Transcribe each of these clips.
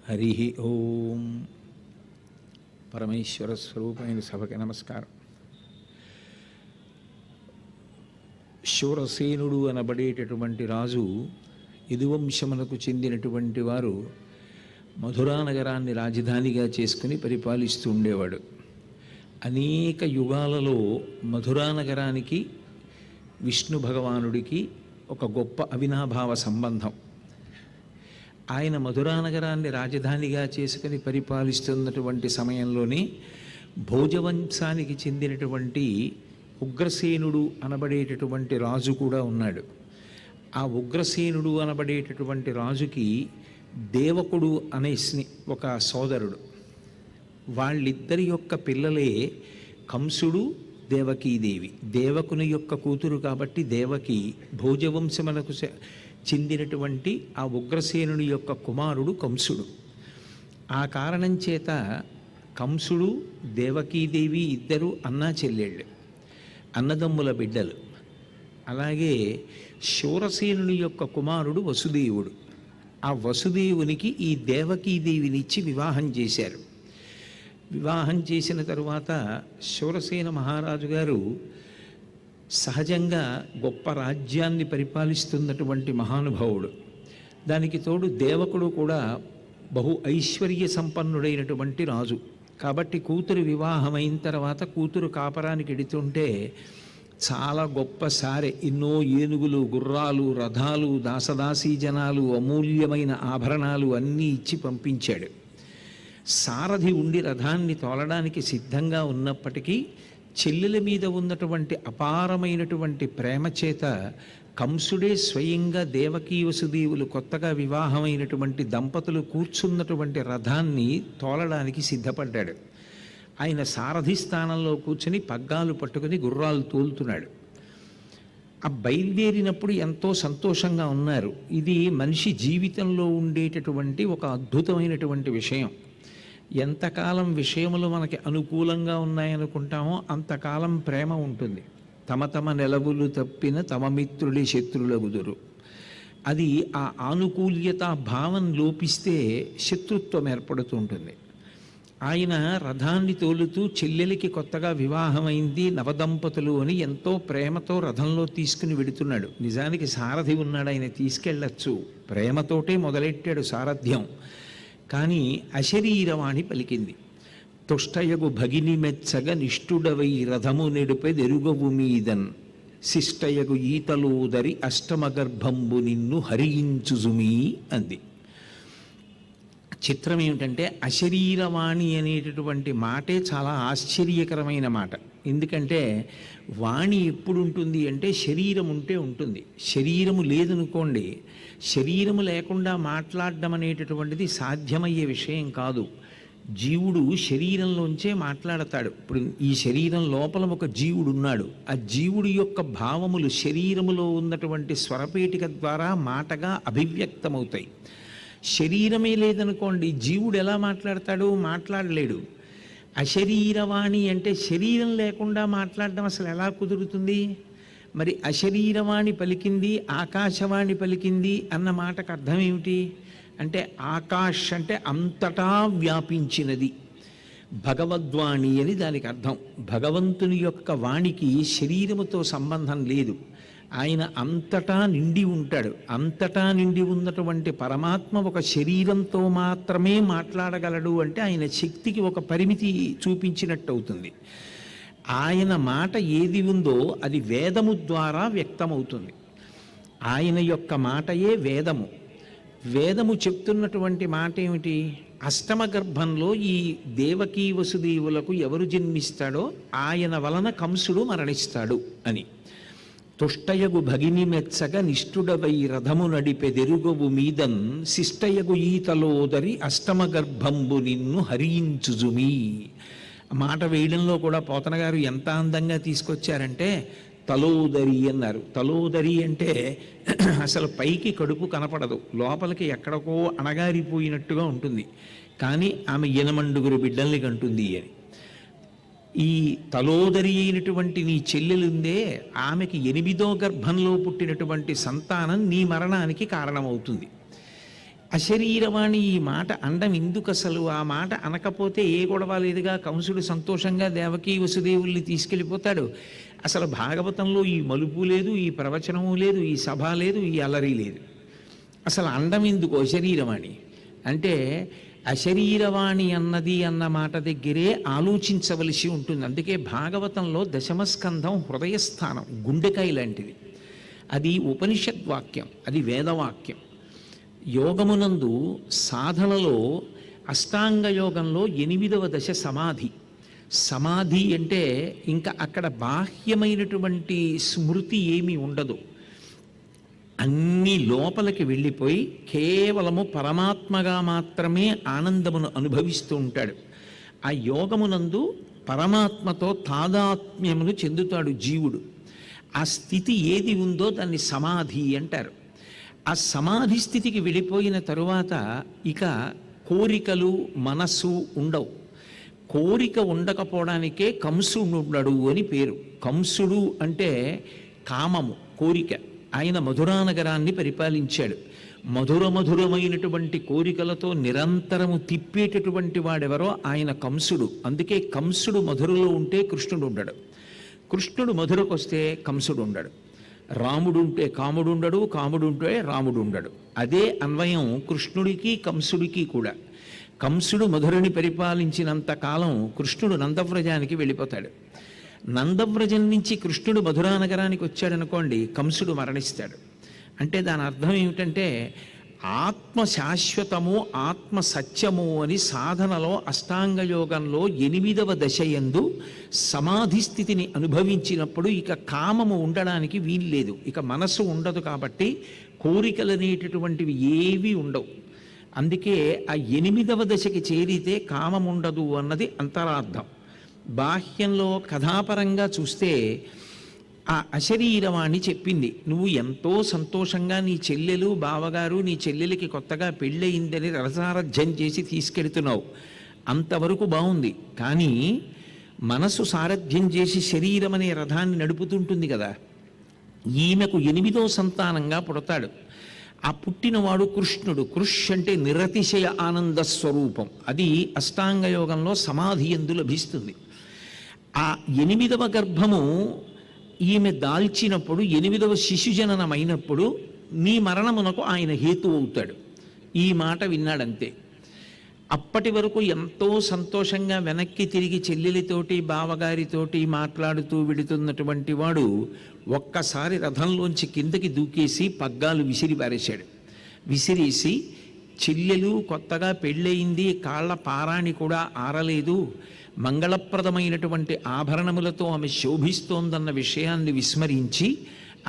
హరి ఓం. పరమేశ్వర స్వరూపమైన సభకి నమస్కారం. శూరసేనుడు అనబడేటటువంటి రాజు యదువంశమునకు చెందినటువంటి వారు మధురా నగరాన్ని రాజధానిగా చేసుకుని పరిపాలిస్తూ ఉండేవాడు. అనేక యుగాలలో మధురా నగరానికి విష్ణు భగవానుడికి ఒక గొప్ప అవినాభావ సంబంధం. ఆయన మధురా నగరాన్ని రాజధానిగా చేసుకుని పరిపాలిస్తున్నటువంటి సమయంలోనే భోజవంశానికి చెందినటువంటి ఉగ్రసేనుడు అనబడేటటువంటి రాజు కూడా ఉన్నాడు. ఆ ఉగ్రసేనుడు అనబడేటటువంటి రాజుకి దేవకుడు అనే ఒక సోదరుడు. వాళ్ళిద్దరి యొక్క పిల్లలే కంసుడు, దేవకీదేవి. దేవకుని యొక్క కూతురు కాబట్టి దేవకి భోజవంశమునకు చెందినటువంటి ఆ ఉగ్రసేనుని యొక్క కుమారుడు కంసుడు. ఆ కారణం చేత కంసుడు, దేవకీదేవి ఇద్దరు అన్నా చెల్లెళ్ళు, అన్నదమ్ముల బిడ్డలు. అలాగే శూరసేనుని యొక్క కుమారుడు వసుదేవుడు. ఆ వసుదేవునికి ఈ దేవకీదేవినిచ్చి వివాహం చేశారు. వివాహం చేసిన తరువాత శూరసేన మహారాజు గారు సహజంగా గొప్ప రాజ్యాన్ని పరిపాలిస్తున్నటువంటి మహానుభావుడు. దానికి తోడు దేవకుడు కూడా బహు ఐశ్వర్య సంపన్నుడైనటువంటి రాజు. కాబట్టి కూతురు వివాహమైన తర్వాత కూతురు కాపరానికి ఎడుతుంటే చాలా గొప్ప సారె, ఎన్నో ఏనుగులు, గుర్రాలు, రథాలు, దాసదాసీ జనాలు, అమూల్యమైన ఆభరణాలు అన్నీ ఇచ్చి పంపించాడు. సారథి ఉండి రథాన్ని తోలడానికి సిద్ధంగా ఉన్నప్పటికీ చెల్లెల మీద ఉన్నటువంటి అపారమైనటువంటి ప్రేమ చేత కంసుడే స్వయంగా దేవకీ వసుదేవులు కొత్తగా వివాహమైనటువంటి దంపతులు కూర్చున్నటువంటి రథాన్ని తోలడానికి సిద్ధపడ్డాడు. ఆయన సారథి స్థానంలో కూర్చుని పగ్గాలు పట్టుకుని గుర్రాలు తోలుతున్నాడు. ఆ బయలుదేరినప్పుడు ఎంతో సంతోషంగా ఉన్నారు. ఇది మనిషి జీవితంలో ఉండేటటువంటి ఒక అద్భుతమైనటువంటి విషయం. ఎంతకాలం విషయములు మనకి అనుకూలంగా ఉన్నాయనుకుంటామో అంతకాలం ప్రేమ ఉంటుంది. తమ తమ నెలవులు తప్పిన తమ మిత్రుడి శత్రులగుదురు. అది ఆ ఆనుకూల్యత భావం లోపిస్తే శత్రుత్వం ఏర్పడుతుంటుంది. ఆయన రథాన్ని తోలుతూ చెల్లెలికి కొత్తగా వివాహమైంది, నవదంపతులు అని ఎంతో ప్రేమతో రథంలో తీసుకుని వెడుతున్నాడు. నిజానికి సారథి ఉన్నాడు, ఆయన తీసుకెళ్ళచ్చు. ప్రేమతోటే మొదలెట్టాడు సారథ్యం. కానీ అశరీరవాణి పలికింది. తుష్టయగు భగిని మెచ్చగ నిష్ఠుడవై రథము నెడుపెదెరుగవు మీదన్ శిష్టయగు ఈతలోదరి అష్టమగర్భంబు నిన్ను హరించుజుమీ అంది. చిత్రం ఏమిటంటే అశరీరవాణి అనేటటువంటి మాటే చాలా ఆశ్చర్యకరమైన మాట. ఎందుకంటే వాణి ఎప్పుడు ఉంటుంది అంటే శరీరం ఉంటే ఉంటుంది. శరీరము లేదనుకోండి, శరీరము లేకుండా మాట్లాడడం అనేటటువంటిది సాధ్యమయ్యే విషయం కాదు. జీవుడు శరీరంలోంచే మాట్లాడతాడు. ఇప్పుడు ఈ శరీరం లోపల ఒక జీవుడు ఉన్నాడు. ఆ జీవుడి యొక్క భావములు శరీరములో ఉన్నటువంటి స్వరపేటిక ద్వారా మాటగా అభివ్యక్తమవుతాయి. శరీరమే లేదనుకోండి, జీవుడు ఎలా మాట్లాడతాడు? మాట్లాడలేడు. అశరీరవాణి అంటే శరీరం లేకుండా మాట్లాడడం అసలు ఎలా కుదురుతుంది? మరి అశరీరవాణి పలికింది, ఆకాశవాణి పలికింది అన్న మాటకు అర్థం ఏమిటి అంటే ఆకాశ్ అంటే అంతటా వ్యాపించినది, భగవద్వాణి అని దానికి అర్థం. భగవంతుని యొక్క వాణికి శరీరముతో సంబంధం లేదు. ఆయన అంతటా నిండి ఉంటాడు. అంతటా నిండి ఉన్నటువంటి పరమాత్మ ఒక శరీరంతో మాత్రమే మాట్లాడగలడు అంటే ఆయన శక్తికి ఒక పరిమితి చూపించినట్టు అవుతుంది. ఆయన మాట ఏది ఉందో అది వేదము ద్వారా వ్యక్తమవుతుంది. ఆయన యొక్క మాటయే వేదము. వేదము చెప్తున్నటువంటి మాట ఏమిటి? అష్టమ గర్భంలో ఈ దేవకీ వసుదేవులకు ఎవరు జన్మిస్తాడో ఆయన వలన కంసుడు మరణిస్తాడు అని. తుష్టయగు భగిని మెచ్చగ నిష్ఠుడవై రథము నడిపెదెరుగవు మీదన్ శిష్టయగు ఈతలోదరి అష్టమ గర్భంబు నిన్ను హరించుజుమీ. మాట వేయడంలో కూడా పోతన గారు ఎంత అందంగా తీసుకొచ్చారంటే తలోదరి అన్నారు. తలోదరి అంటే అసలు పైకి కడుపు కనపడదు, లోపలికి ఎక్కడికో అణగారిపోయినట్టుగా ఉంటుంది. కానీ ఆమె 8 బిడ్డల్ని కంటుంది అని. ఈ తలోదరి అయినటువంటి నీ చెల్లెలుందే, ఆమెకి 8వ గర్భంలో పుట్టినటువంటి సంతానం నీ మరణానికి కారణమవుతుంది. అశరీరవాణి ఈ మాట అండం ఎందుకు అసలు? ఆ మాట అనకపోతే ఏ గొడవ లేదుగా, కంసుడు సంతోషంగా దేవకీ వసుదేవుల్ని తీసుకెళ్ళిపోతాడు. అసలు భాగవతంలో ఈ మలుపు లేదు, ఈ ప్రవచనము లేదు, ఈ సభ లేదు, ఈ అల్లరి లేదు. అసలు అండం ఎందుకు అశరీరవాణి అంటే? అశరీరవాణి అన్నది అన్న మాట దగ్గరే ఆలోచించవలసి ఉంటుంది. అందుకే భాగవతంలో దశమస్కంధం హృదయస్థానం, గుండెకాయ లాంటిది. అది ఉపనిషద్వాక్యం, అది వేదవాక్యం. యోగమునందు సాధనలో అష్టాంగ యోగంలో 8వ దశ సమాధి. సమాధి అంటే ఇంకా అక్కడ బాహ్యమైనటువంటి స్మృతి ఏమీ ఉండదు. అన్నీ లోపలికి వెళ్ళిపోయి కేవలము పరమాత్మగా మాత్రమే ఆనందమును అనుభవిస్తూ ఉంటాడు. ఆ యోగమునందు పరమాత్మతో తాదాత్మ్యమును చెందుతాడు జీవుడు. ఆ స్థితి ఏది ఉందో దాన్ని సమాధి అంటారు. ఆ సమాధి స్థితికి వెళ్ళిపోయిన తరువాత ఇక కోరికలు మనస్సు ఉండవు. కోరిక ఉండకపోవడానికే కంసుడు ఉండడు అని పేరు. కంసుడు అంటే కామము, కోరిక. ఆయన మధురానగరాన్ని పరిపాలించాడు. మధురమైనటువంటి కోరికలతో నిరంతరము తిప్పేటటువంటి వాడెవరో ఆయన కంసుడు. అందుకే కంసుడు మధురలో ఉంటే కృష్ణుడు ఉండడు, కృష్ణుడు మధురకు వస్తే కంసుడు ఉండడు. రాముడు ఉంటే కాముడు ఉండడు, కాముడు ఉంటే రాముడు ఉండడు. అదే అన్వయం కృష్ణుడికి కంసుడికి కూడా. కంసుడు మధురని పరిపాలించినంత కాలం కృష్ణుడు నందవ్రజానికి వెళ్ళిపోతాడు. నందవ్రజం నుంచి కృష్ణుడు మధురానగరానికి వచ్చాడనుకోండి, కంసుడు మరణిస్తాడు. అంటే దాని అర్థం ఏమిటంటే ఆత్మ శాశ్వతము, ఆత్మ సత్యము అని సాధనలో అష్టాంగ యోగంలో 8వ దశయందు సమాధి స్థితిని అనుభవించినప్పుడు ఇక కామము ఉండడానికి వీల్లేదు, ఇక మనసు ఉండదు. కాబట్టి కోరికలు అనేటటువంటివి ఏవి ఉండవు. అందుకే ఆ 8వ దశకి చేరితే కామం ఉండదు అన్నది అంతరార్థం. బాహ్యంలో కథాపరంగా చూస్తే ఆ అశరీరవాణి చెప్పింది, నువ్వు ఎంతో సంతోషంగా నీ చెల్లెలు బావగారు నీ చెల్లెలికి కొత్తగా పెళ్ళయిందని రసారధ్యం చేసి తీసుకెడుతున్నావు, అంతవరకు బాగుంది. కానీ మనసు సారథ్యం చేసి శరీరం అనే రథాన్ని నడుపుతుంటుంది కదా. ఈమెకు 8వ సంతానంగా పుడతాడు. ఆ పుట్టినవాడు కృష్ణుడు. కృష్ అంటే నిరతిశయ ఆనంద స్వరూపం. అది అష్టాంగ యోగంలో సమాధి యందు లభిస్తుంది. ఆ 8వ గర్భము ఈమె దాల్చినప్పుడు, 8వ శిశుజననమైనప్పుడు నీ మరణమునకు ఆయన హేతు అవుతాడు. ఈ మాట విన్నాడంతే. అప్పటి వరకు ఎంతో సంతోషంగా వెనక్కి తిరిగి చెల్లెలితోటి బావగారితోటి మాట్లాడుతూ విడుతున్నటువంటి వాడు ఒక్కసారి రథంలోంచి కిందకి దూకేసి పగ్గాలు విసిరిపారేశాడు. విసిరేసి చెల్లెలు కొత్తగా పెళ్ళయింది, కాళ్ళ పారాణి కూడా ఆరలేదు, మంగళప్రదమైనటువంటి ఆభరణములతో ఆమె శోభిస్తోందన్న విషయాన్ని విస్మరించి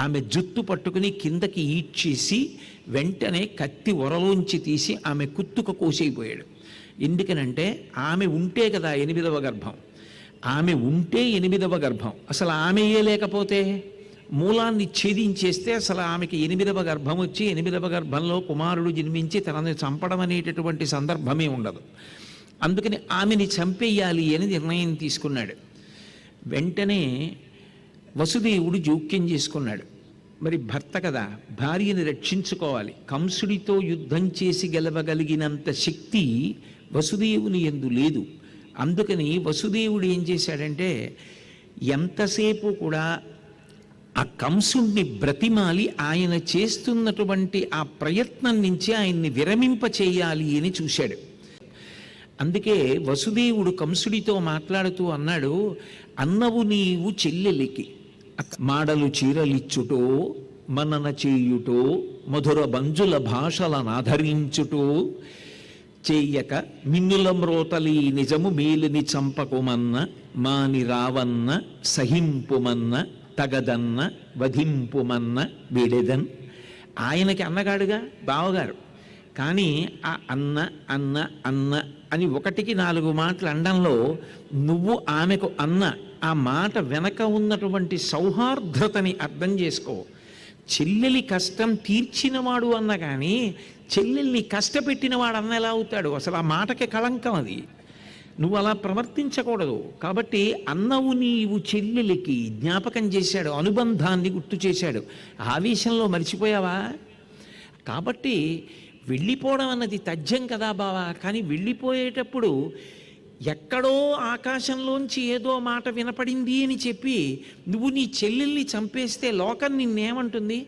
ఆమె జుట్టు పట్టుకుని కిందకి ఈడ్చేసి వెంటనే కత్తి ఒరలోంచి తీసి ఆమె కుత్తుక కోసేయిపోయాడు. ఎందుకనంటే ఆమె ఉంటే కదా 8వ గర్భం, ఆమె ఉంటే 8వ గర్భం. అసలు ఆమె లేకపోతే మూలాన్ని ఛేదించేస్తే అసలు ఆమెకి 8వ గర్భం వచ్చి 8వ గర్భంలో కుమారుడు జన్మించి తనని చంపడం అనేటటువంటి సందర్భమే ఉండదు. అందుకని ఆమెని చంపేయాలి అని నిర్ణయం తీసుకున్నాడు. వెంటనే వసుదేవుడు జోక్యం చేసుకున్నాడు. మరి భర్త కదా, భార్యని రక్షించుకోవాలి. కంసుడితో యుద్ధం చేసి గెలవగలిగినంత శక్తి వసుదేవుని యందు లేదు. అందుకని వసుదేవుడు ఏం చేశాడంటే ఎంతసేపు కూడా ఆ కంసుడిని బ్రతిమాలి ఆయన చేస్తున్నటువంటి ఆ ప్రయత్నం నుంచి ఆయన్ని విరమింప చేయాలి అని చూశాడు. అందుకే వసుదేవుడు కంసుడితో మాట్లాడుతూ అన్నాడు, అన్నవు నీవు చెల్లెలికి మాడలు చీరలిచ్చుటో మనన చేయుటో మధుర బంజుల భాషలనాధరించుటో చేయక మిన్నుల మ్రోతలి నిజము మేలిని చంపకుమన్న మాని రావన్న సహింపుమన్న తగదన్న వధింపుమన్న వీడెదన్. ఆయనకి అన్నగాడుగా బావగారు, కానీ ఆ అన్న అన్న అన్న అని 1కి 4 మాటలు అండంలో నువ్వు ఆమెకు అన్న ఆ మాట వెనక ఉన్నటువంటి సౌహార్ద్రతని అర్థం చేసుకో. చెల్లెలి కష్టం తీర్చినవాడు అన్న కానీ చెల్లెల్ని కష్టపెట్టినవాడు అన్న ఎలా అవుతాడు? అసలు ఆ మాటకి కళంకం అది. నువ్వు అలా ప్రవర్తించకూడదు. కాబట్టి అన్నవు నీవు చెల్లెలికి జ్ఞాపకం చేశాడు, అనుబంధాన్ని గుర్తు చేశాడు. ఆవేశంలో మర్చిపోయావా? కాబట్టి వెళ్ళిపోవడం అన్నది తథ్యం కదా బావా, కానీ వెళ్ళిపోయేటప్పుడు ఎక్కడో ఆకాశంలోంచి ఏదో మాట వినపడింది అని చెప్పి నువ్వు నీ చెల్లెల్ని చంపేస్తే లోకం నిన్నేమంటుంది?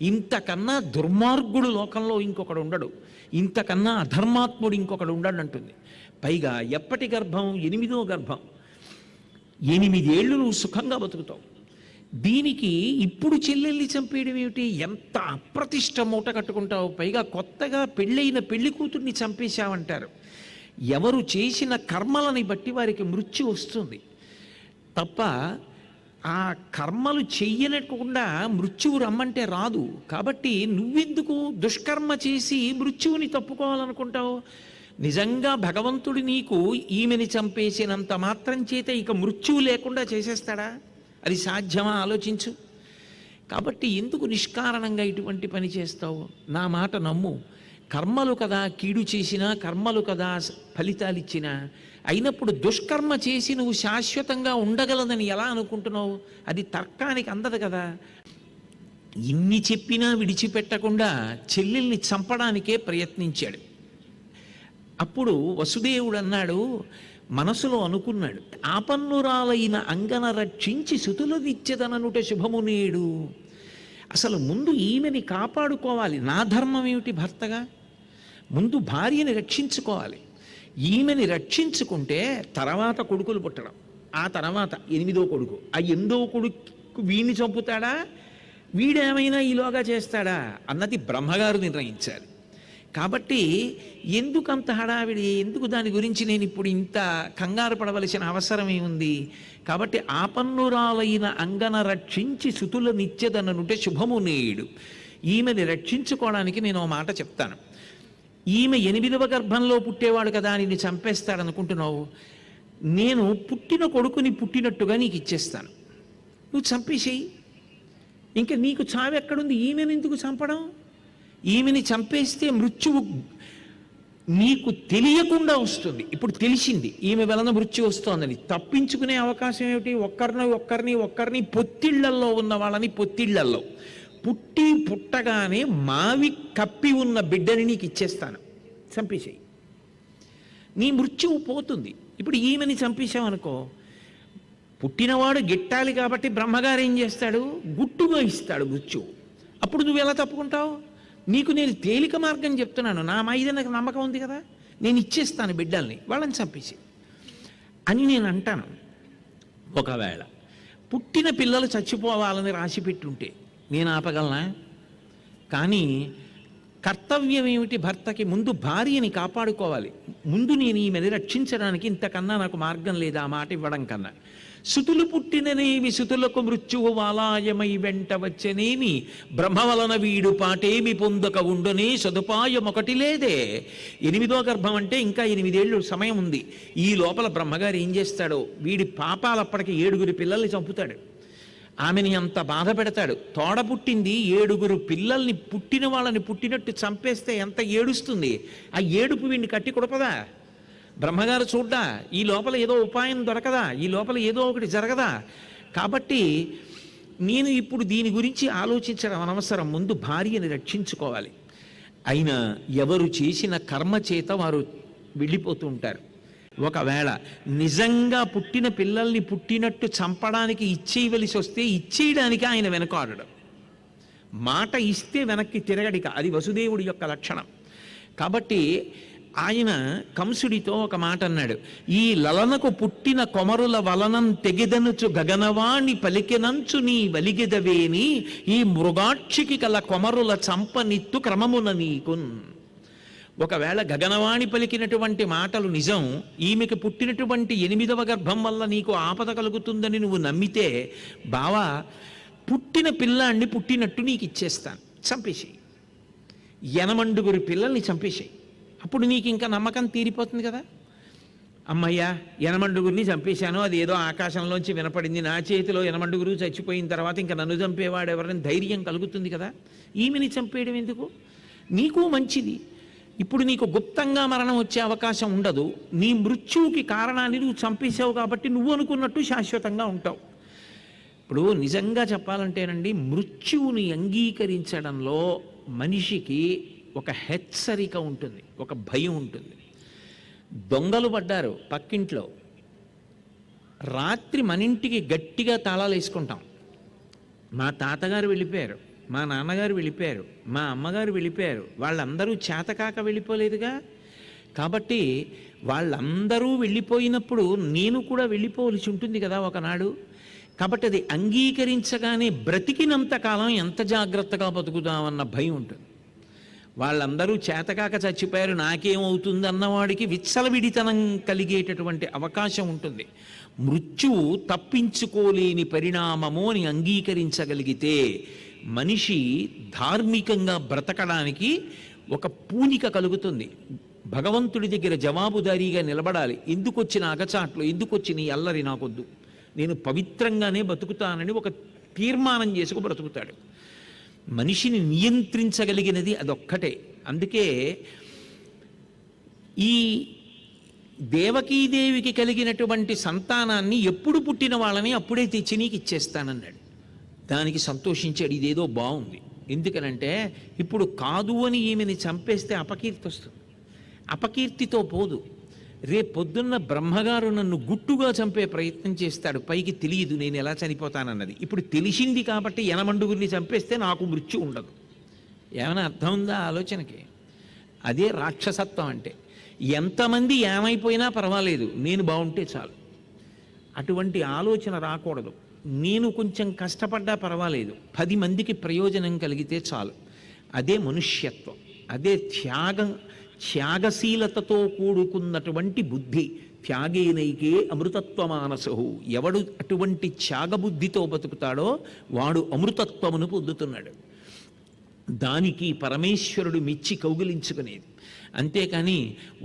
ఇంతకన్నా దుర్మార్గుడు లోకంలో ఇంకొకడు ఉండడు, ఇంతకన్నా అధర్మాత్ముడు ఇంకొకడు ఉండడు అంటుంది. పైగా ఎప్పటి గర్భం? 8వ గర్భం. 8 ఏళ్ళు నువ్వు సుఖంగా బతుకుతావు. దీనికి ఇప్పుడు చెల్లెల్ని చంపేయడం ఏమిటి? ఎంత అప్రతిష్ట మూట కట్టుకుంటావు. పైగా కొత్తగా పెళ్ళైన పెళ్లి కూతుర్ని చంపేశావంటారు. ఎవరు చేసిన కర్మలని బట్టి వారికి మృత్యు వస్తుంది తప్ప ఆ కర్మలు చెయ్యనకుండా మృత్యువు రమ్మంటే రాదు. కాబట్టి నువ్వెందుకు దుష్కర్మ చేసి మృత్యువుని తప్పుకోవాలనుకుంటావు? నిజంగా భగవంతుడు నీకు ఈమెని చంపేసినంత మాత్రం చేత ఇక మృత్యువు లేకుండా చేసేస్తాడా? అది సాధ్యమా? ఆలోచించు. కాబట్టి ఎందుకు నిష్కారణంగా ఇటువంటి పని చేస్తావు? నా మాట నమ్ము. కర్మలు కదా కీడు చేసినా, కర్మలు కదా ఫలితాలు ఇచ్చినా, అయినప్పుడు దుష్కర్మ చేసి నువ్వు శాశ్వతంగా ఉండగలదని ఎలా అనుకుంటున్నావు? అది తర్కానికి అందదు కదా. ఇన్ని చెప్పినా విడిచిపెట్టకుండా చెల్లెల్ని చంపడానికే ప్రయత్నించాడు. అప్పుడు వసుదేవుడు అన్నాడు, మనసులో అనుకున్నాడు, ఆపన్నురాలైన అంగన రక్షించి సుతులనిచ్చెదననుట శుభము నేడు. అసలు ముందు ఈమెని కాపాడుకోవాలి. నా ధర్మం ఏమిటి భర్తగా? ముందు భార్యని రక్షించుకోవాలి. ఈమెని రక్షించుకుంటే తర్వాత కొడుకులు పుట్టడం, ఆ తర్వాత 8వ కొడుకు, ఆ 8వ కొడుకు వీడిని చంపుతాడా, వీడేమైనా ఈలోగా చేస్తాడా అన్నది బ్రహ్మగారు నిర్ణయించాలి. కాబట్టి ఎందుకంత హడావిడి? ఎందుకు దాని గురించి నేను ఇప్పుడు ఇంత కంగారు పడవలసిన అవసరం ఏముంది? కాబట్టి ఆపన్నురాలైన అంగన రక్షించి సుతుల నిత్యదననుంటే శుభము నేడు. ఈమెని రక్షించుకోవడానికి నేను ఓ మాట చెప్తాను. ఈమె 8వ గర్భంలో పుట్టేవాడు కదా, నిన్ను చంపేస్తాడనుకుంటున్నావు. నేను పుట్టిన కొడుకుని పుట్టినట్టుగా నీకు ఇచ్చేస్తాను, నువ్వు చంపేసేయి. ఇంకా నీకు చావు ఎక్కడుంది? ఈమెను ఎందుకు చంపడం? ఈమెని చంపేస్తే మృత్యువు నీకు తెలియకుండా వస్తుంది. ఇప్పుడు తెలిసింది ఈమె వలన మృత్యు వస్తోందని. తప్పించుకునే అవకాశం ఏమిటి? ఒక్కరిని పొత్తిళ్లల్లో ఉన్న వాళ్ళని పొత్తిళ్లల్లో పుట్టగానే మావి కప్పి ఉన్న బిడ్డని నీకు ఇచ్చేస్తాను, చంపేసేయి, నీ మృత్యువు పోతుంది. ఇప్పుడు ఈమెని చంపేశావనుకో, పుట్టినవాడు గిట్టాలి కాబట్టి బ్రహ్మగారు ఏం చేస్తాడు? గుట్టుగా ఇస్తాడు మృత్యువు. అప్పుడు నువ్వు ఎలా తప్పుకుంటావు? నీకు నేను తేలిక మార్గం చెప్తున్నాను, నా మీద నాకు నమ్మకం ఉంది కదా, నేను ఇచ్చేస్తాను బిడ్డల్ని, వాళ్ళని చంపేసి అని నేను అంటాను. ఒకవేళ పుట్టిన పిల్లలు చచ్చిపోవాలని రాసి పెట్టుంటే నేను ఆపగలనా? కానీ కర్తవ్యం ఏమిటి భర్తకి? ముందు భార్యని కాపాడుకోవాలి. ముందు నేను ఈమెని రక్షించడానికి ఇంతకన్నా నాకు మార్గం లేదా ఆ మాట ఇవ్వడం కన్నా. సుతులు పుట్టిననేమి సుతులకు మృత్యువు వాలాయమై వెంట వచ్చనేమి, బ్రహ్మ వలన వీడు పాటేమి పొందక ఉండునే సదుపాయం ఒకటి లేదే. 8వ గర్భం అంటే ఇంకా 8 ఏళ్ళు సమయం ఉంది. ఈ లోపల బ్రహ్మగారు ఏం చేస్తాడో, వీడి పాపాలప్పటికి 7 పిల్లల్ని చంపుతాడు, ఆమెని అంత బాధ పెడతాడు. తోడ పుట్టింది 7 పిల్లల్ని పుట్టిన వాళ్ళని పుట్టినట్టు చంపేస్తే ఎంత ఏడుస్తుంది. ఆ ఏడుపు వీడిని కట్టి కొడపదా? బ్రహ్మగారు చూడ్డా? ఈ లోపల ఏదో ఉపాయం దొరకదా? ఈ లోపల ఏదో ఒకటి జరగదా? కాబట్టి నేను ఇప్పుడు దీని గురించి ఆలోచించడం అనవసరం. ముందు భార్యని రక్షించుకోవాలి. అయినా ఎవరు చేసిన కర్మ చేత వారు వెళ్ళిపోతూ ఉంటారు. ఒకవేళ నిజంగా పుట్టిన పిల్లల్ని పుట్టినట్టు చంపడానికి ఇచ్చేయవలసి వస్తే ఇచ్చేయడానికి ఆయన వెనకాడడం. మాట ఇస్తే వెనక్కి తిరగడిక, అది వసుదేవుడి యొక్క లక్షణం. కాబట్టి ఆయన కంసుడితో ఒక మాట అన్నాడు, ఈ లలనకు పుట్టిన కొమరుల వలనం తెగిదనుచు గగనవాణి పలికెనంచు నీ వలిగెదవేని, ఈ మృగాక్షికి కల కొమరుల చంపనిత్తు క్రమమున నీకున్. ఒకవేళ గగనవాణి పలికినటువంటి మాటలు నిజం, ఈమెకు పుట్టినటువంటి 8వ గర్భం వల్ల నీకు ఆపద కలుగుతుందని నువ్వు నమ్మితే, బావా పుట్టిన పిల్లాన్ని పుట్టినట్టు నీకు ఇచ్చేస్తాను, చంపేసేయి. 8 పిల్లల్ని చంపేసేయి. అప్పుడు నీకు ఇంకా నమ్మకం తీరిపోతుంది కదా. అమ్మయ్యా 8 చంపేశాను, అది ఏదో ఆకాశంలోంచి వినపడింది, నా చేతిలో 8 చచ్చిపోయిన తర్వాత ఇంకా నన్ను చంపేవాడు ఎవరైనా ధైర్యం కలుగుతుంది కదా. ఈమెని చంపేయడం ఎందుకు? నీకు మంచిది. ఇప్పుడు నీకు గుప్తంగా మరణం వచ్చే అవకాశం ఉండదు. నీ మృత్యువుకి కారణాన్ని నువ్వు చంపేశావు కాబట్టి నువ్వు అనుకున్నట్టు శాశ్వతంగా ఉంటావు. ఇప్పుడు నిజంగా చెప్పాలంటేనండి, మృత్యువుని అంగీకరించడంలో మనిషికి ఒక హెచ్చరిక ఉంటుంది, ఒక భయం ఉంటుంది. దొంగలు పడ్డారు పక్కింట్లో, రాత్రి మన ఇంటికి గట్టిగా తాళాలు వేసుకుంటాం. మా తాతగారు వెళ్ళిపోయారు, మా నాన్నగారు వెళ్ళిపోయారు, మా అమ్మగారు వెళ్ళిపోయారు, వాళ్ళందరూ చేతకాక వెళ్ళిపోలేదుగా. కాబట్టి వాళ్ళందరూ వెళ్ళిపోయినప్పుడు నేను కూడా వెళ్ళిపోవలసి ఉంటుంది కదా ఒకనాడు. కాబట్టి అది అంగీకరించగానే బ్రతికినంత కాలం ఎంత జాగ్రత్తగా బతుకుదామన్న భయం ఉంటుంది. వాళ్ళందరూ చేతకాక చచ్చిపోయారు, నాకేమవుతుంది అన్నవాడికి విచ్చలవిడితనం కలిగేటటువంటి అవకాశం ఉంటుంది. మృత్యువు తప్పించుకోలేని పరిణామము అని అంగీకరించగలిగితే మనిషి ధార్మికంగా బ్రతకడానికి ఒక పూనిక కలుగుతుంది. భగవంతుడి దగ్గర జవాబుదారీగా నిలబడాలి. ఎందుకు వచ్చిన అగచాట్లు, ఎందుకు వచ్చిన ఈ అల్లరి నాకొద్దు, నేను పవిత్రంగానే బతుకుతానని ఒక తీర్మానం చేసుకు బ్రతుకుతాడు. మనిషిని నియంత్రించగలిగినది అదొక్కటే. అందుకే ఈ దేవకీదేవికి కలిగినటువంటి సంతానాన్ని ఎప్పుడు పుట్టిన వాళ్ళని అప్పుడే తెచ్చి నీకు ఇచ్చేస్తానన్నాడు. దానికి సంతోషించాడు. ఇదేదో బాగుంది. ఎందుకనంటే ఇప్పుడు కాదు అని ఈమెని చంపేస్తే అపకీర్తి వస్తుంది. అపకీర్తితో పోదు. రేపొద్దున్న బ్రహ్మగారు నన్ను గుట్టుగా చంపే ప్రయత్నం చేస్తాడు. పైకి తెలియదు నేను ఎలా చనిపోతానన్నది. ఇప్పుడు తెలిసింది కాబట్టి యనమండుగురిని చంపేస్తే నాకు మృత్యు ఉండదు. ఏమైనా అర్థం ఉందా ఆలోచనకి? అదే రాక్షసత్వం అంటే. ఎంతమంది ఏమైపోయినా పర్వాలేదు, నేను బాగుంటే చాలు. అటువంటి ఆలోచన రాకూడదు. నేను కొంచెం కష్టపడ్డా పర్వాలేదు, 10 మందికి ప్రయోజనం కలిగితే చాలు. అదే మనుష్యత్వం, అదే త్యాగశీలతతో కూడుకున్నటువంటి బుద్ధి. త్యాగేనైకే అమృతత్వమానసహు. ఎవడు అటువంటి త్యాగబుద్ధితో బతుకుతాడో వాడు అమృతత్వమును పొందుతున్నాడు. దానికి పరమేశ్వరుడు మెచ్చి కౌగిలించుకునేది. అంతేకాని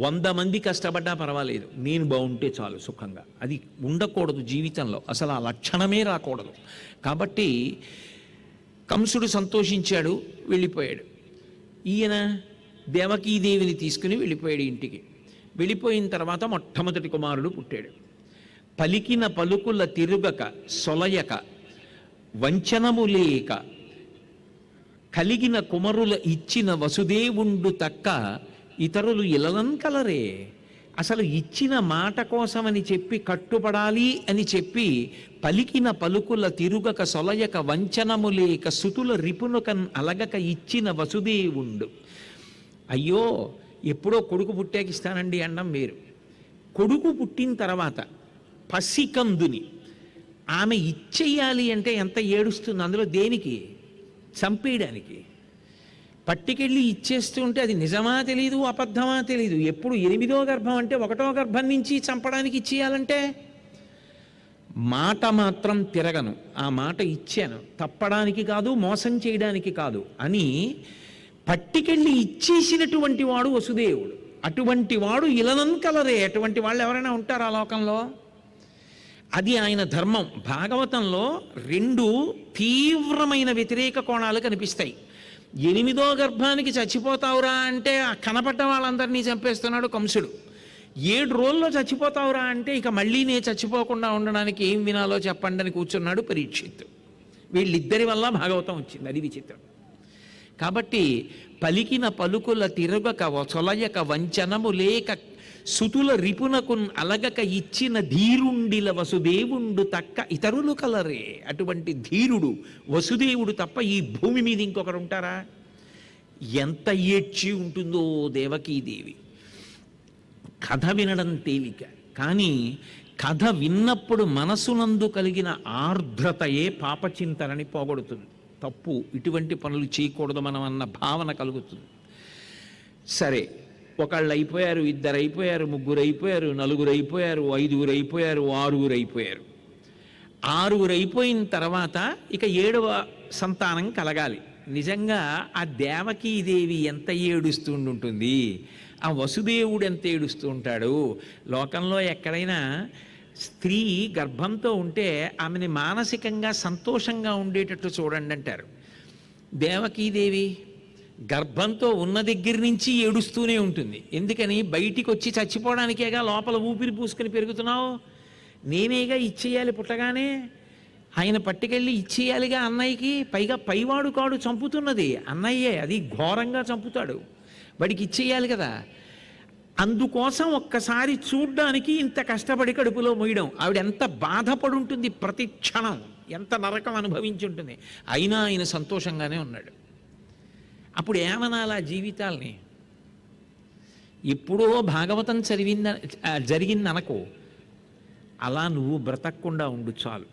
100 మంది కష్టపడ్డా పర్వాలేదు, నేను బాగుంటే చాలు సుఖంగా. అది ఉండకూడదు జీవితంలో, అసలు ఆ లక్షణమే రాకూడదు. కాబట్టి కంసుడు సంతోషించాడు, వెళ్ళిపోయాడు. ఈయన దేవకీదేవిని తీసుకుని వెళ్ళిపోయాడు ఇంటికి. వెళ్ళిపోయిన తర్వాత మొట్టమొదటి కుమారుడు పుట్టాడు. పలికిన పలుకుల తిరుగక సొలయక వంచనము లేక కలిగిన కుమరుల ఇచ్చిన వసుదేవుండు తక్క ఇతరులు ఇలలం కలరే. అసలు ఇచ్చిన మాట కోసమని చెప్పి కట్టుబడాలి అని చెప్పి పలికిన పలుకుల తిరుగక సొలయక వంచనము లేక సుతుల రిపునకన్ అలగక ఇచ్చిన వసుదేవుండు. అయ్యో ఎప్పుడో కొడుకు పుట్టాకిస్తానండి అండం వేరు. కొడుకు పుట్టిన తర్వాత పసికందుని ఆమె ఇచ్చేయాలి అంటే ఎంత ఏడుస్తుంది. అందులో దేనికి? చంపేయడానికి. పట్టుకెళ్ళి ఇచ్చేస్తూ ఉంటే అది నిజమా తెలీదు, అబద్ధమా తెలీదు. ఎప్పుడు 8వ గర్భం అంటే 1వ గర్భం నుంచి చంపడానికి ఇచ్చేయాలంటే మాట మాత్రం తిరగను, ఆ మాట ఇచ్చాను, తప్పడానికి కాదు, మోసం చేయడానికి కాదు అని పట్టుకెళ్ళి ఇచ్చేసినటువంటి వాడు వసుదేవుడు. అటువంటి వాడు ఇలనం కలరే. అటువంటి వాళ్ళు ఎవరైనా ఉంటారా లోకంలో? అది ఆయన ధర్మం. భాగవతంలో 2 తీవ్రమైన వ్యతిరేక కోణాలు కనిపిస్తాయి. 8వ గర్భానికి చచ్చిపోతావురా అంటే కనపడ్డ వాళ్ళందరినీ చంపేస్తున్నాడు కంసుడు. 7 రోజుల్లో చచ్చిపోతావురా అంటే ఇక మళ్ళీ నేను చచ్చిపోకుండా ఉండడానికి ఏం వినాలో చెప్పండి అని కూర్చున్నాడు పరీక్షిత్తు. వీళ్ళిద్దరి వల్ల భాగవతం వచ్చింది. అది విచిత్రం. కాబట్టి పలికిన పలుకుల తిరగక సొలయక వంచనము లేక సుతుల రిపునకున్ అలగక ఇచ్చిన ధీరుండిల వసుదేవుండు తక్క ఇతరులు కలరే. అటువంటి ధీరుడు వసుదేవుడు తప్ప ఈ భూమి మీద ఇంకొకరు ఉంటారా? ఎంత ఏడ్చి ఉంటుందో దేవకీదేవి. కథ వినడం తేలిక, కానీ కథ విన్నప్పుడు మనసునందు కలిగిన ఆర్ద్రతయే పాపచింతనని పోగొడుతుంది. తప్పు, ఇటువంటి పనులు చేయకూడదు మనం అన్న భావన కలుగుతుంది. సరే, ఒకళ్ళు అయిపోయారు, 2 అయిపోయారు, 3 అయిపోయారు, 4 అయిపోయారు, 5 అయిపోయారు, 6 అయిపోయారు. 6 అయిపోయిన తర్వాత ఇక 7వ సంతానం కలగాలి. నిజంగా ఆ దేవకీదేవి ఎంత ఏడుస్తుంటుంది, ఆ వసుదేవుడు ఎంత ఏడుస్తూ ఉంటాడు. లోకంలో ఎక్కడైనా స్త్రీ గర్భంతో ఉంటే ఆమెని మానసికంగా సంతోషంగా ఉండేటట్టు చూడండి అంటారు. దేవకీదేవి గర్భంతో ఉన్న దగ్గర నుంచి ఏడుస్తూనే ఉంటుంది. ఎందుకని? బయటికి వచ్చి చచ్చిపోవడానికేగా లోపల ఊపిరి పూసుకొని పెరుగుతున్నావు. నేనేగా ఇచ్చేయాలి పుట్టగానే. ఆయన పట్టుకెళ్ళి ఇచ్చేయాలిగా అన్నయ్యకి. పైగా పైవాడు కాడు చంపుతున్నది అన్నయ్యే, అది ఘోరంగా చంపుతాడు. వాడికి ఇచ్చేయాలి కదా. అందుకోసం ఒక్కసారి చూడ్డానికి ఇంత కష్టపడి కడుపులో మొయ్యడం. ఆవిడ ఎంత బాధపడి ఉంటుంది ప్రతి క్షణం, ఎంత నరకం అనుభవించి ఉంటుంది. అయినా ఆయన సంతోషంగానే ఉన్నాడు. అప్పుడు ఏమనాలా జీవితాల్ని? ఎప్పుడో భాగవతం జరిగిందనకో, అలా నువ్వు బ్రతకకుండా ఉండు చాలు.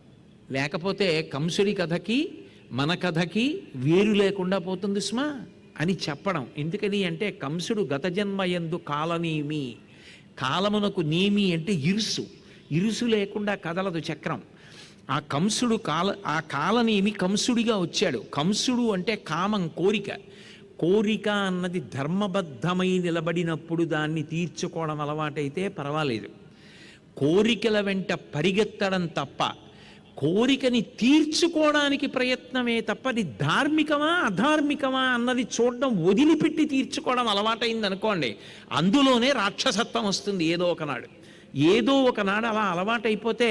లేకపోతే కంసుడి కథకి మన కథకి వేరు లేకుండా పోతుంది సుమా అని చెప్పడం. ఎందుకని అంటే కంసుడు గత జన్మయందు కాలనేమి, కాలమునకు నేమి అంటే ఇరుసు లేకుండా కదలదు చక్రం. ఆ కంసుడు ఆ కాలనేమి కంసుడిగా వచ్చాడు. కంసుడు అంటే కామం, కోరిక అన్నది ధర్మబద్ధమై నిలబడినప్పుడు దాన్ని తీర్చుకోవడం అలవాటైతే పర్వాలేదు. కోరికల వెంట పరిగెత్తడం తప్ప, కోరికని తీర్చుకోవడానికి ప్రయత్నమే తప్ప అది ధార్మికమా అధార్మికమా అన్నది చూడడం వదిలిపెట్టి తీర్చుకోవడం అలవాటైంది అనుకోండి, అందులోనే రాక్షసత్వం వస్తుంది ఏదో ఒకనాడు అలా అలవాటైపోతే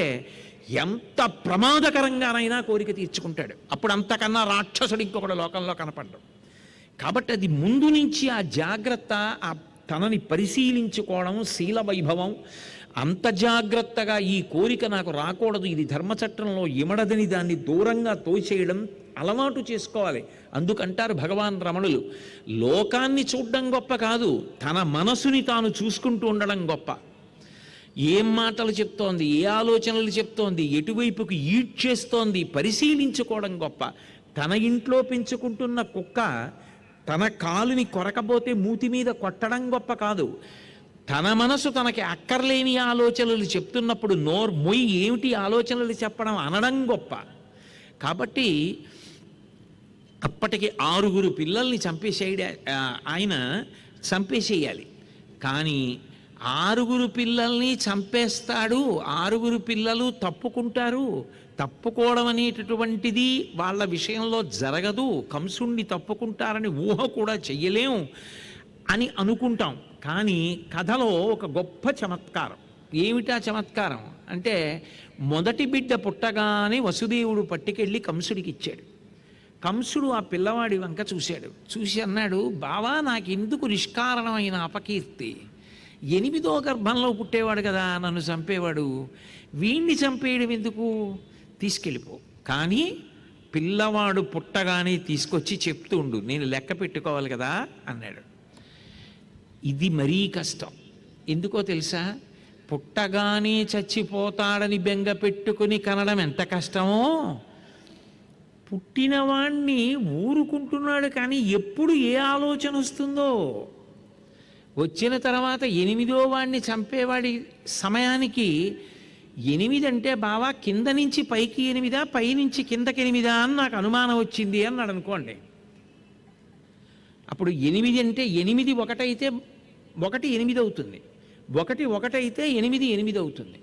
ఎంత ప్రమాదకరంగానైనా కోరిక తీర్చుకుంటాడు. అప్పుడు అంతకన్నా రాక్షసుడు ఇంకొకడు లోకంలో కనపడ్డం. కాబట్టి అది ముందు నుంచి ఆ జాగ్రత్త, ఆ తనని పరిశీలించుకోవడం, శీల వైభవం, అంత జాగ్రత్తగా ఈ కోరిక నాకు రాకూడదు, ఇది ధర్మచట్రంలో ఇమడదని దాన్ని దూరంగా తోచేయడం అలవాటు చేసుకోవాలి. అందుకంటారు భగవాన్ రమణులు, లోకాన్ని చూడడం గొప్ప కాదు, తన మనసుని తాను చూసుకుంటూ ఉండడం గొప్ప. ఏం మాటలు చెప్తోంది, ఏ ఆలోచనలు చెప్తోంది, ఎటువైపుకి ఈడ్చేస్తోంది పరిశీలించుకోవడం గొప్ప. తన ఇంట్లో పెంచుకుంటున్న కుక్క తన కాలుని కొరకపోతే మూతి మీద కొట్టడం గొప్ప కాదు. తన మనసు తనకి అక్కర్లేని ఆలోచనలు చెప్తున్నప్పుడు మొయ్యి ఏమిటి ఆలోచనలు చెప్పడం అనడం గొప్ప. కాబట్టి అప్పటికి 6 పిల్లల్ని ఆయన చంపేసేయాలి. కానీ 6 పిల్లల్ని చంపేస్తాడు, 6 పిల్లలు తప్పుకుంటారు. తప్పుకోవడం అనేటటువంటిది వాళ్ళ విషయంలో జరగదు, కంసుణ్ణి తప్పుకుంటారని ఊహ కూడా చెయ్యలేం అని అనుకుంటాం. కానీ కథలో ఒక గొప్ప చమత్కారం. ఏమిటా చమత్కారం అంటే, మొదటి బిడ్డ పుట్టగానే వసుదేవుడు పట్టుకెళ్ళి కంసుడికి ఇచ్చాడు. కంసుడు ఆ పిల్లవాడి వంక చూసి అన్నాడు, బావా నాకెందుకు నిష్కారణమైన అపకీర్తి, 8వ గర్భంలో పుట్టేవాడు కదా నన్ను చంపేవాడు, వీణ్ణి చంపేయడం ఎందుకు, తీసుకెళ్ళిపో. కానీ పిల్లవాడు పుట్టగానే తీసుకొచ్చి చెప్తూ ఉండు, నేను లెక్క పెట్టుకోవాలి కదా అన్నాడు. ఇది మరీ కష్టం. ఎందుకో తెలుసా? పుట్టగానే చచ్చిపోతాడని బెంగ పెట్టుకుని కనడం ఎంత కష్టమో, పుట్టినవాణ్ణి ఊరుకుంటున్నాడు కానీ ఎప్పుడు ఏ ఆలోచన వస్తుందో, వచ్చిన తర్వాత 8వ వాడిని చంపేవాడి సమయానికి 8 అంటే బావా కింద నుంచి పైకి 8, పై నుంచి కిందకి 8 అని నాకు అనుమానం వచ్చింది అన్నాడు అనుకోండి. అప్పుడు 8 అంటే 8 ఒకటైతే 1 8 అవుతుంది, 1 1 అయితే 8 8 అవుతుంది.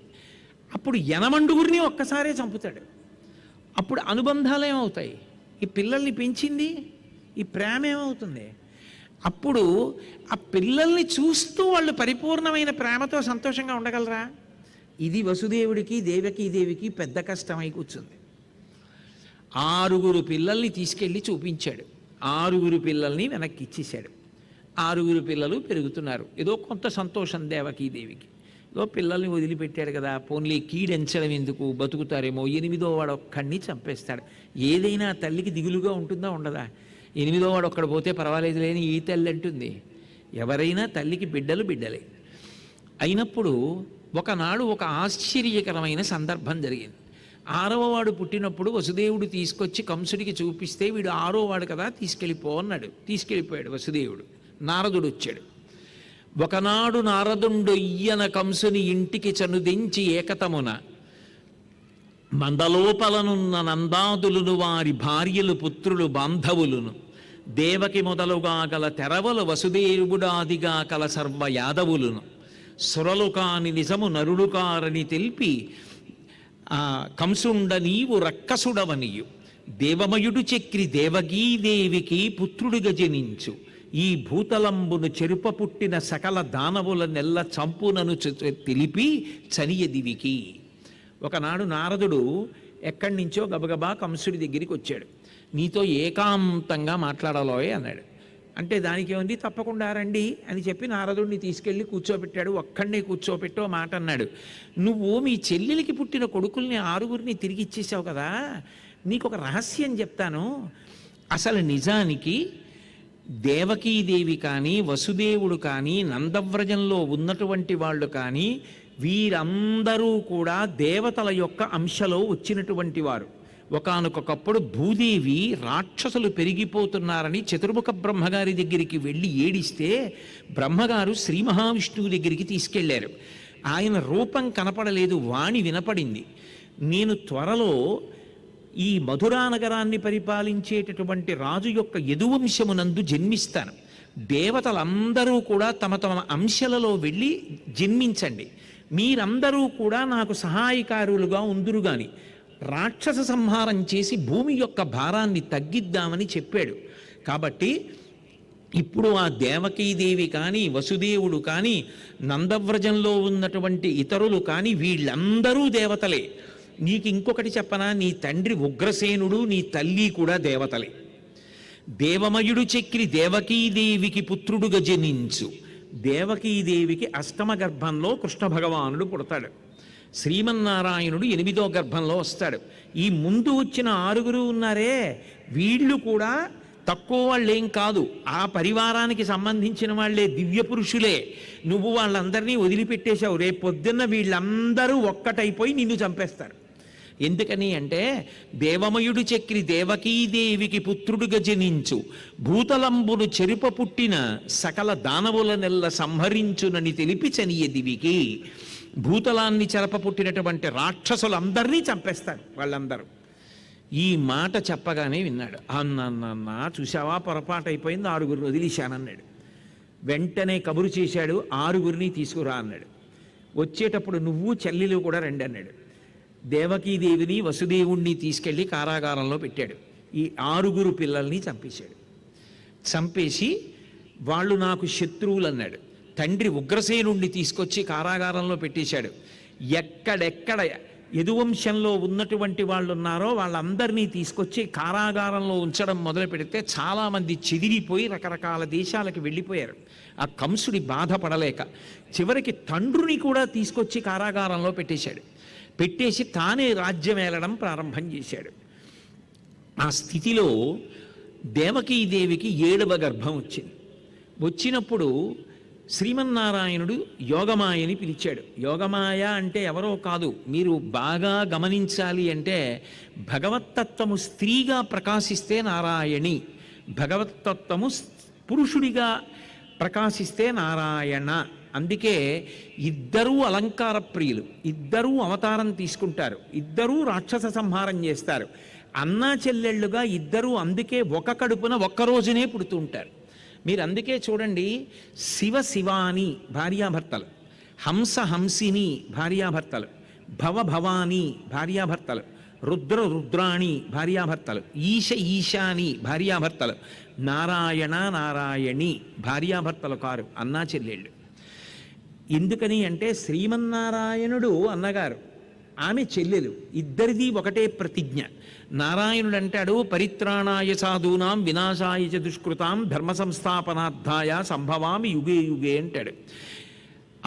అప్పుడు 8 ఒక్కసారే చంపుతాడు. అప్పుడు అనుబంధాలు ఏమవుతాయి? ఈ పిల్లల్ని పెంచింది ఈ ప్రేమ ఏమవుతుంది? అప్పుడు ఆ పిల్లల్ని చూస్తూ వాళ్ళు పరిపూర్ణమైన ప్రేమతో సంతోషంగా ఉండగలరా? ఇది వసుదేవుడికి దేవకీదేవికి పెద్ద కష్టమై కూర్చుంది. 6 పిల్లల్ని తీసుకెళ్ళి చూపించాడు, 6 పిల్లల్ని వెనక్కి ఇచ్చేశాడు. 6 పిల్లలు పెరుగుతున్నారు. ఏదో కొంత సంతోషం దేవకీదేవికి. ఏదో పిల్లల్ని వదిలిపెట్టాడు కదా, పోన్లీ కీడెంచడం ఎందుకు, బతుకుతారేమో, 8వ వాడు ఒక్కడిని చంపేస్తాడు. ఏదైనా తల్లికి దిగులుగా ఉంటుందా ఉండదా? 8వ వాడు ఒక్కడ పోతే పర్వాలేదు లేని ఈ తల్లి అంటుంది. ఎవరైనా తల్లికి బిడ్డలే. అయినప్పుడు ఒకనాడు ఒక ఆశ్చర్యకరమైన సందర్భం జరిగింది. 6వ వాడు పుట్టినప్పుడు వసుదేవుడు తీసుకొచ్చి కంసుడికి చూపిస్తే, వీడు 6వ వాడు కదా తీసుకెళ్ళిపో అన్నాడు. తీసుకెళ్ళిపోయాడు వసుదేవుడు. నారదుడు వచ్చాడు. ఒకనాడు నారదుండు ఇయ్యన కంసుని ఇంటికి చనుదించి ఏకతమున మందలోపలనున్న నందాదులను వారి భార్యలు పుత్రులు బాంధవులను దేవకి మొదలుగా గల తెరవలు వసుదేవుడాదిగా కల సర్వ యాదవులను సురలు కాని నిజము నరుడు కారని తెలిపి కంసుండ నీవు రక్కసుడవనియు దేవమయుడు చక్రి దేవగీదేవికి పుత్రుడిగా జనించు ఈ భూతలంబును చెరుప పుట్టిన సకల దానవుల నెల్ల చంపునను తెలిపి చనియదివికి. ఒకనాడు నారదుడు ఎక్కడి నుంచో గబగబా కంసుడి దగ్గరికి వచ్చాడు. నీతో ఏకాంతంగా మాట్లాడాలోయే అన్నాడు. అంటే దానికి ఏముంది, తప్పకుండా రండి అని చెప్పి నారదుడిని తీసుకెళ్ళి కూర్చోబెట్టాడు. ఒక్కడినే కూర్చోబెట్టో మాట అన్నాడు, నువ్వు మీ చెల్లెలికి పుట్టిన కొడుకుల్ని 6గురిని తిరిగి ఇచ్చేసావు కదా, నీకు ఒక రహస్యం చెప్తాను. అసలు నిజానికి దేవకీదేవి కానీ, వసుదేవుడు కానీ, నందవ్రజంలో ఉన్నటువంటి వాళ్ళు కానీ వీరందరూ కూడా దేవతల యొక్క అంశలో వచ్చినటువంటి వారు. ఒకానొకప్పుడు భూదేవి రాక్షసులు పెరిగిపోతున్నారని చతుర్ముఖ బ్రహ్మగారి దగ్గరికి వెళ్ళి ఏడిస్తే బ్రహ్మగారు శ్రీ మహావిష్ణువు దగ్గరికి తీసుకెళ్లారు. ఆయన రూపం కనపడలేదు, వాణి వినపడింది. నేను త్వరలో ఈ మధురా నగరాన్ని పరిపాలించేటటువంటి రాజు యొక్క యదువంశమునందు జన్మిస్తాను. దేవతలందరూ కూడా తమ తమ అంశలలో వెళ్ళి జన్మించండి, మీరందరూ కూడా నాకు సహాయకారులుగా ఉందురు గాని రాక్షస సంహారం చేసి భూమి యొక్క భారాన్ని తగ్గిద్దామని చెప్పాడు. కాబట్టి ఇప్పుడు ఆ దేవకీదేవి కానీ, వసుదేవుడు కానీ, నందవ్రజంలో ఉన్నటువంటి ఇతరులు కానీ వీళ్ళందరూ దేవతలే. నీకు ఇంకొకటి చెప్పనా, నీ తండ్రి ఉగ్రసేనుడు, నీ తల్లి కూడా దేవతలే. దేవమయుడు చక్రి దేవకీదేవికి పుత్రుడుగా జనించు. దేవకీదేవికి అష్టమ గర్భంలో కృష్ణ భగవానుడు పుడతాడు. శ్రీమన్నారాయణుడు 8వ గర్భంలో వస్తాడు. ఈ ముందు వచ్చిన 6గురు ఉన్నారే, వీళ్ళు కూడా తక్కువ వాళ్ళేం కాదు, ఆ పరివారానికి సంబంధించిన వాళ్ళే, దివ్య పురుషులే. నువ్వు వాళ్ళందరినీ వదిలిపెట్టేశావు, రేపు పొద్దున్న వీళ్ళందరూ ఒక్కటైపోయి నిన్ను చంపేస్తారు. ఎందుకని అంటే దేవమయుడు చక్రి దేవకీదేవికి పుత్రుడుగా జనించు, భూతలంబును చెరుప పుట్టిన సకల దానవుల నెల్ల సంహరించునని తెలిపి చనియ దివికి. భూతలాన్ని చెరప పుట్టినటువంటి రాక్షసులందరినీ చంపేస్తారు వాళ్ళందరూ. ఈ మాట చెప్పగానే విన్నాడు. అన్న చూసావా, పొరపాటు అయిపోయింది, 6గురిని వదిలేశానన్నాడు. వెంటనే కబురు చేశాడు, 6గురిని తీసుకురా అన్నాడు. వచ్చేటప్పుడు నువ్వు చెల్లెలు కూడా రండి అన్నాడు. దేవకీదేవిని వసుదేవుణ్ణి తీసుకెళ్ళి కారాగారంలో పెట్టాడు. ఈ 6గురు పిల్లల్ని చంపేశాడు. చంపేసి వాళ్ళు నాకు శత్రువులు అన్నాడు. తండ్రి ఉగ్రసేనుణ్ణి తీసుకొచ్చి కారాగారంలో పెట్టేశాడు. ఎక్కడెక్కడ యదువంశంలో ఉన్నటువంటి వాళ్ళు ఉన్నారో వాళ్ళందరినీ తీసుకొచ్చి కారాగారంలో ఉంచడం మొదలు పెడితే చాలామంది చెదిరిపోయి రకరకాల దేశాలకు వెళ్ళిపోయారు. ఆ కంసుడి బాధపడలేక చివరికి తండ్రిని కూడా తీసుకొచ్చి కారాగారంలో పెట్టేశాడు. పెట్టేసి తానే రాజ్యం ఏలడం ప్రారంభం చేశాడు. ఆ స్థితిలో దేవకీదేవికి 7వ గర్భం వచ్చింది. వచ్చినప్పుడు శ్రీమన్నారాయణుడు యోగమాయని పిలిచాడు. యోగమాయ అంటే ఎవరో కాదు, మీరు బాగా గమనించాలి అంటే భగవత్తత్వము స్త్రీగా ప్రకాశిస్తే నారాయణి, భగవత్తత్వము పురుషుడిగా ప్రకాశిస్తే నారాయణ. అందుకే ఇద్దరూ అలంకార ప్రియులు, ఇద్దరూ అవతారం తీసుకుంటారు, ఇద్దరూ రాక్షస సంహారం చేస్తారు. అన్నా చెల్లెళ్ళుగా ఇద్దరూ అందుకే ఒక కడుపున ఒక్కరోజునే పుడుతూ ఉంటారు. మీరు అందుకే చూడండి, శివ శివాని భార్యాభర్తలు, హంస హంసిని భార్యాభర్తలు, భవ భవాని భార్యాభర్తలు, రుద్ర రుద్రాణి భార్యాభర్తలు, ఈశ ఈశాని భార్యాభర్తలు, నారాయణ నారాయణి భార్యాభర్తలు కారు, అన్నా చెల్లెళ్ళు. ఎందుకని అంటే శ్రీమన్నారాయణుడు అన్నగారు, ఆమె చెల్లెలు, ఇద్దరిది ఒకటే ప్రతిజ్ఞ. నారాయణుడు అంటాడు, పరిత్రాణాయ సాధూనాం వినాశాయ చ దుష్కృతాం ధర్మ సంస్థాపనార్థాయ సంభవామి యుగే యుగే అంటాడు.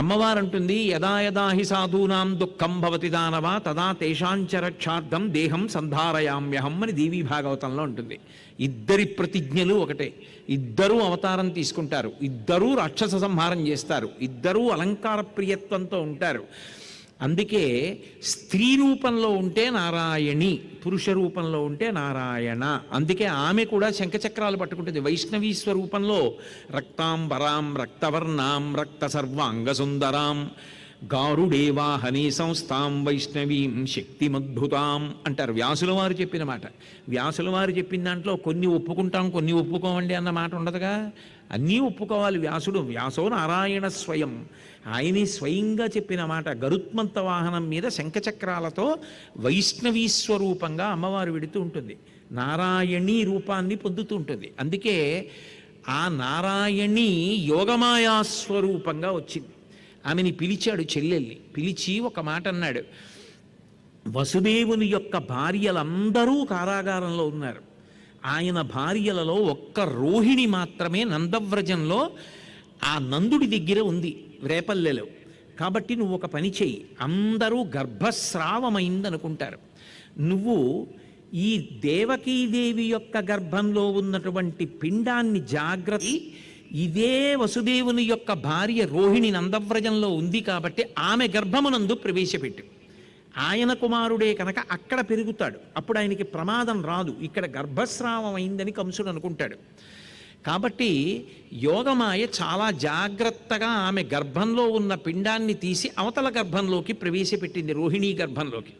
అమ్మవారు అంటుంది, యదా యదా హి సాధూనాం దుఃఖం భవతి దానవ తదా తేషాంచరక్షార్థం దేహం సంధారయామ్యహం అని దేవీ భాగవతంలో ఉంటుంది. ఇద్దరి ప్రతిజ్ఞలు ఒకటే, ఇద్దరూ అవతారం తీసుకుంటారు, ఇద్దరూ రాక్షస సంహారం చేస్తారు, ఇద్దరూ అలంకార ప్రియత్వంతో ఉంటారు. అందుకే స్త్రీ రూపంలో ఉంటే నారాయణి, పురుష రూపంలో ఉంటే నారాయణ. అందుకే ఆమె కూడా శంఖచక్రాలు పట్టుకుంటుంది. వైష్ణవీ స్వరూపంలో రక్తాంబరాం రక్తవర్ణాం రక్త సర్వాంగసుందరాం గారుడేవాహనీ సంస్థాం వైష్ణవీం శక్తిమద్భుతాం అంటారు. వ్యాసుల వారు చెప్పిన మాట. వ్యాసుల వారు చెప్పిన దాంట్లో కొన్ని ఒప్పుకుంటాం, కొన్ని ఒప్పుకోమండి అన్న మాట ఉండదుగా. అన్నీ ఒప్పుకోవాలి. వ్యాసో నారాయణ స్వయం, ఆయనే స్వయంగా చెప్పిన మాట. గరుత్మంత వాహనం మీద శంఖచక్రాలతో వైష్ణవీ స్వరూపంగా అమ్మవారు వెడుతూ ఉంటుంది, నారాయణీ రూపాన్ని పొందుతూ ఉంటుంది. అందుకే ఆ నారాయణి యోగమాయా స్వరూపంగా వచ్చింది. ఆమెని పిలిచాడు, చెల్లెల్ని పిలిచి ఒక మాట అన్నాడు, వసుదేవుని యొక్క భార్యలందరూ కారాగారంలో ఉన్నారు, ఆయన భార్యలలో ఒక్క రోహిణి మాత్రమే నందవ్రజంలో ఆ నందుడి దగ్గర ఉంది రేపల్లెలో. కాబట్టి నువ్వు ఒక పని చెయ్యి, అందరూ గర్భస్రావమైందనుకుంటారు, నువ్వు ఈ దేవకీదేవి యొక్క గర్భంలో ఉన్నటువంటి పిండాన్ని జాగ్రత్త, ఇదే వసుదేవుని యొక్క భార్య రోహిణి నందవ్రజంలో ఉంది కాబట్టి ఆమె గర్భమునందు ప్రవేశపెట్టు. ఆయన కుమారుడే కనుక అక్కడ పెరుగుతాడు, అప్పుడు ఆయనకి ప్రమాదం రాదు. ఇక్కడ గర్భస్రావం అయిందని కంసుడు అనుకుంటాడు. కాబట్టి యోగమాయ చాలా జాగ్రత్తగా ఆమె గర్భంలో ఉన్న పిండాన్ని తీసి అవతల గర్భంలోకి ప్రవేశపెట్టింది, రోహిణీ గర్భంలోకి.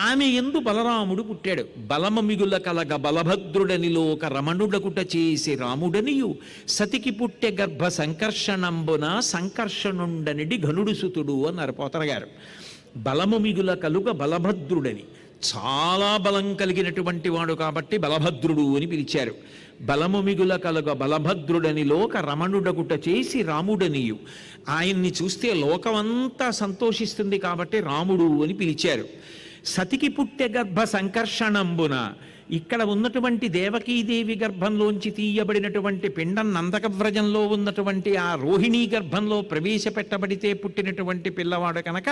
ఆమె యందు బలరాముడు పుట్టాడు. బలమమిగుల కలగ బలభద్రుడనిలోక రమణుడకుట చేసి రాముడనియు సతికి పుట్టె గర్భ సంకర్షణంబున సంకర్షణుండనిడి ఘనుడు సుతుడు అన్నారు పోతన గారు. బలము మిగుల కలుగ బలభద్రుడని, చాలా బలం కలిగినటువంటి వాడు కాబట్టి బలభద్రుడు అని పిలిచారు. బలము మిగుల కలుగ బలభద్రుడని లోక రమణుడగుట చేసి రాముడనియు, ఆయన్ని చూస్తే లోకమంతా సంతోషిస్తుంది కాబట్టి రాముడు అని పిలిచారు. సతికి పుట్టె గర్భ సంకర్షణంబున, ఇక్కడ ఉన్నటువంటి దేవకీదేవి గర్భంలోంచి తీయబడినటువంటి పిండం నందకవ్రజంలో ఉన్నటువంటి ఆ రోహిణీ గర్భంలో ప్రవేశపెట్టబడితే పుట్టినటువంటి పిల్లవాడు కనుక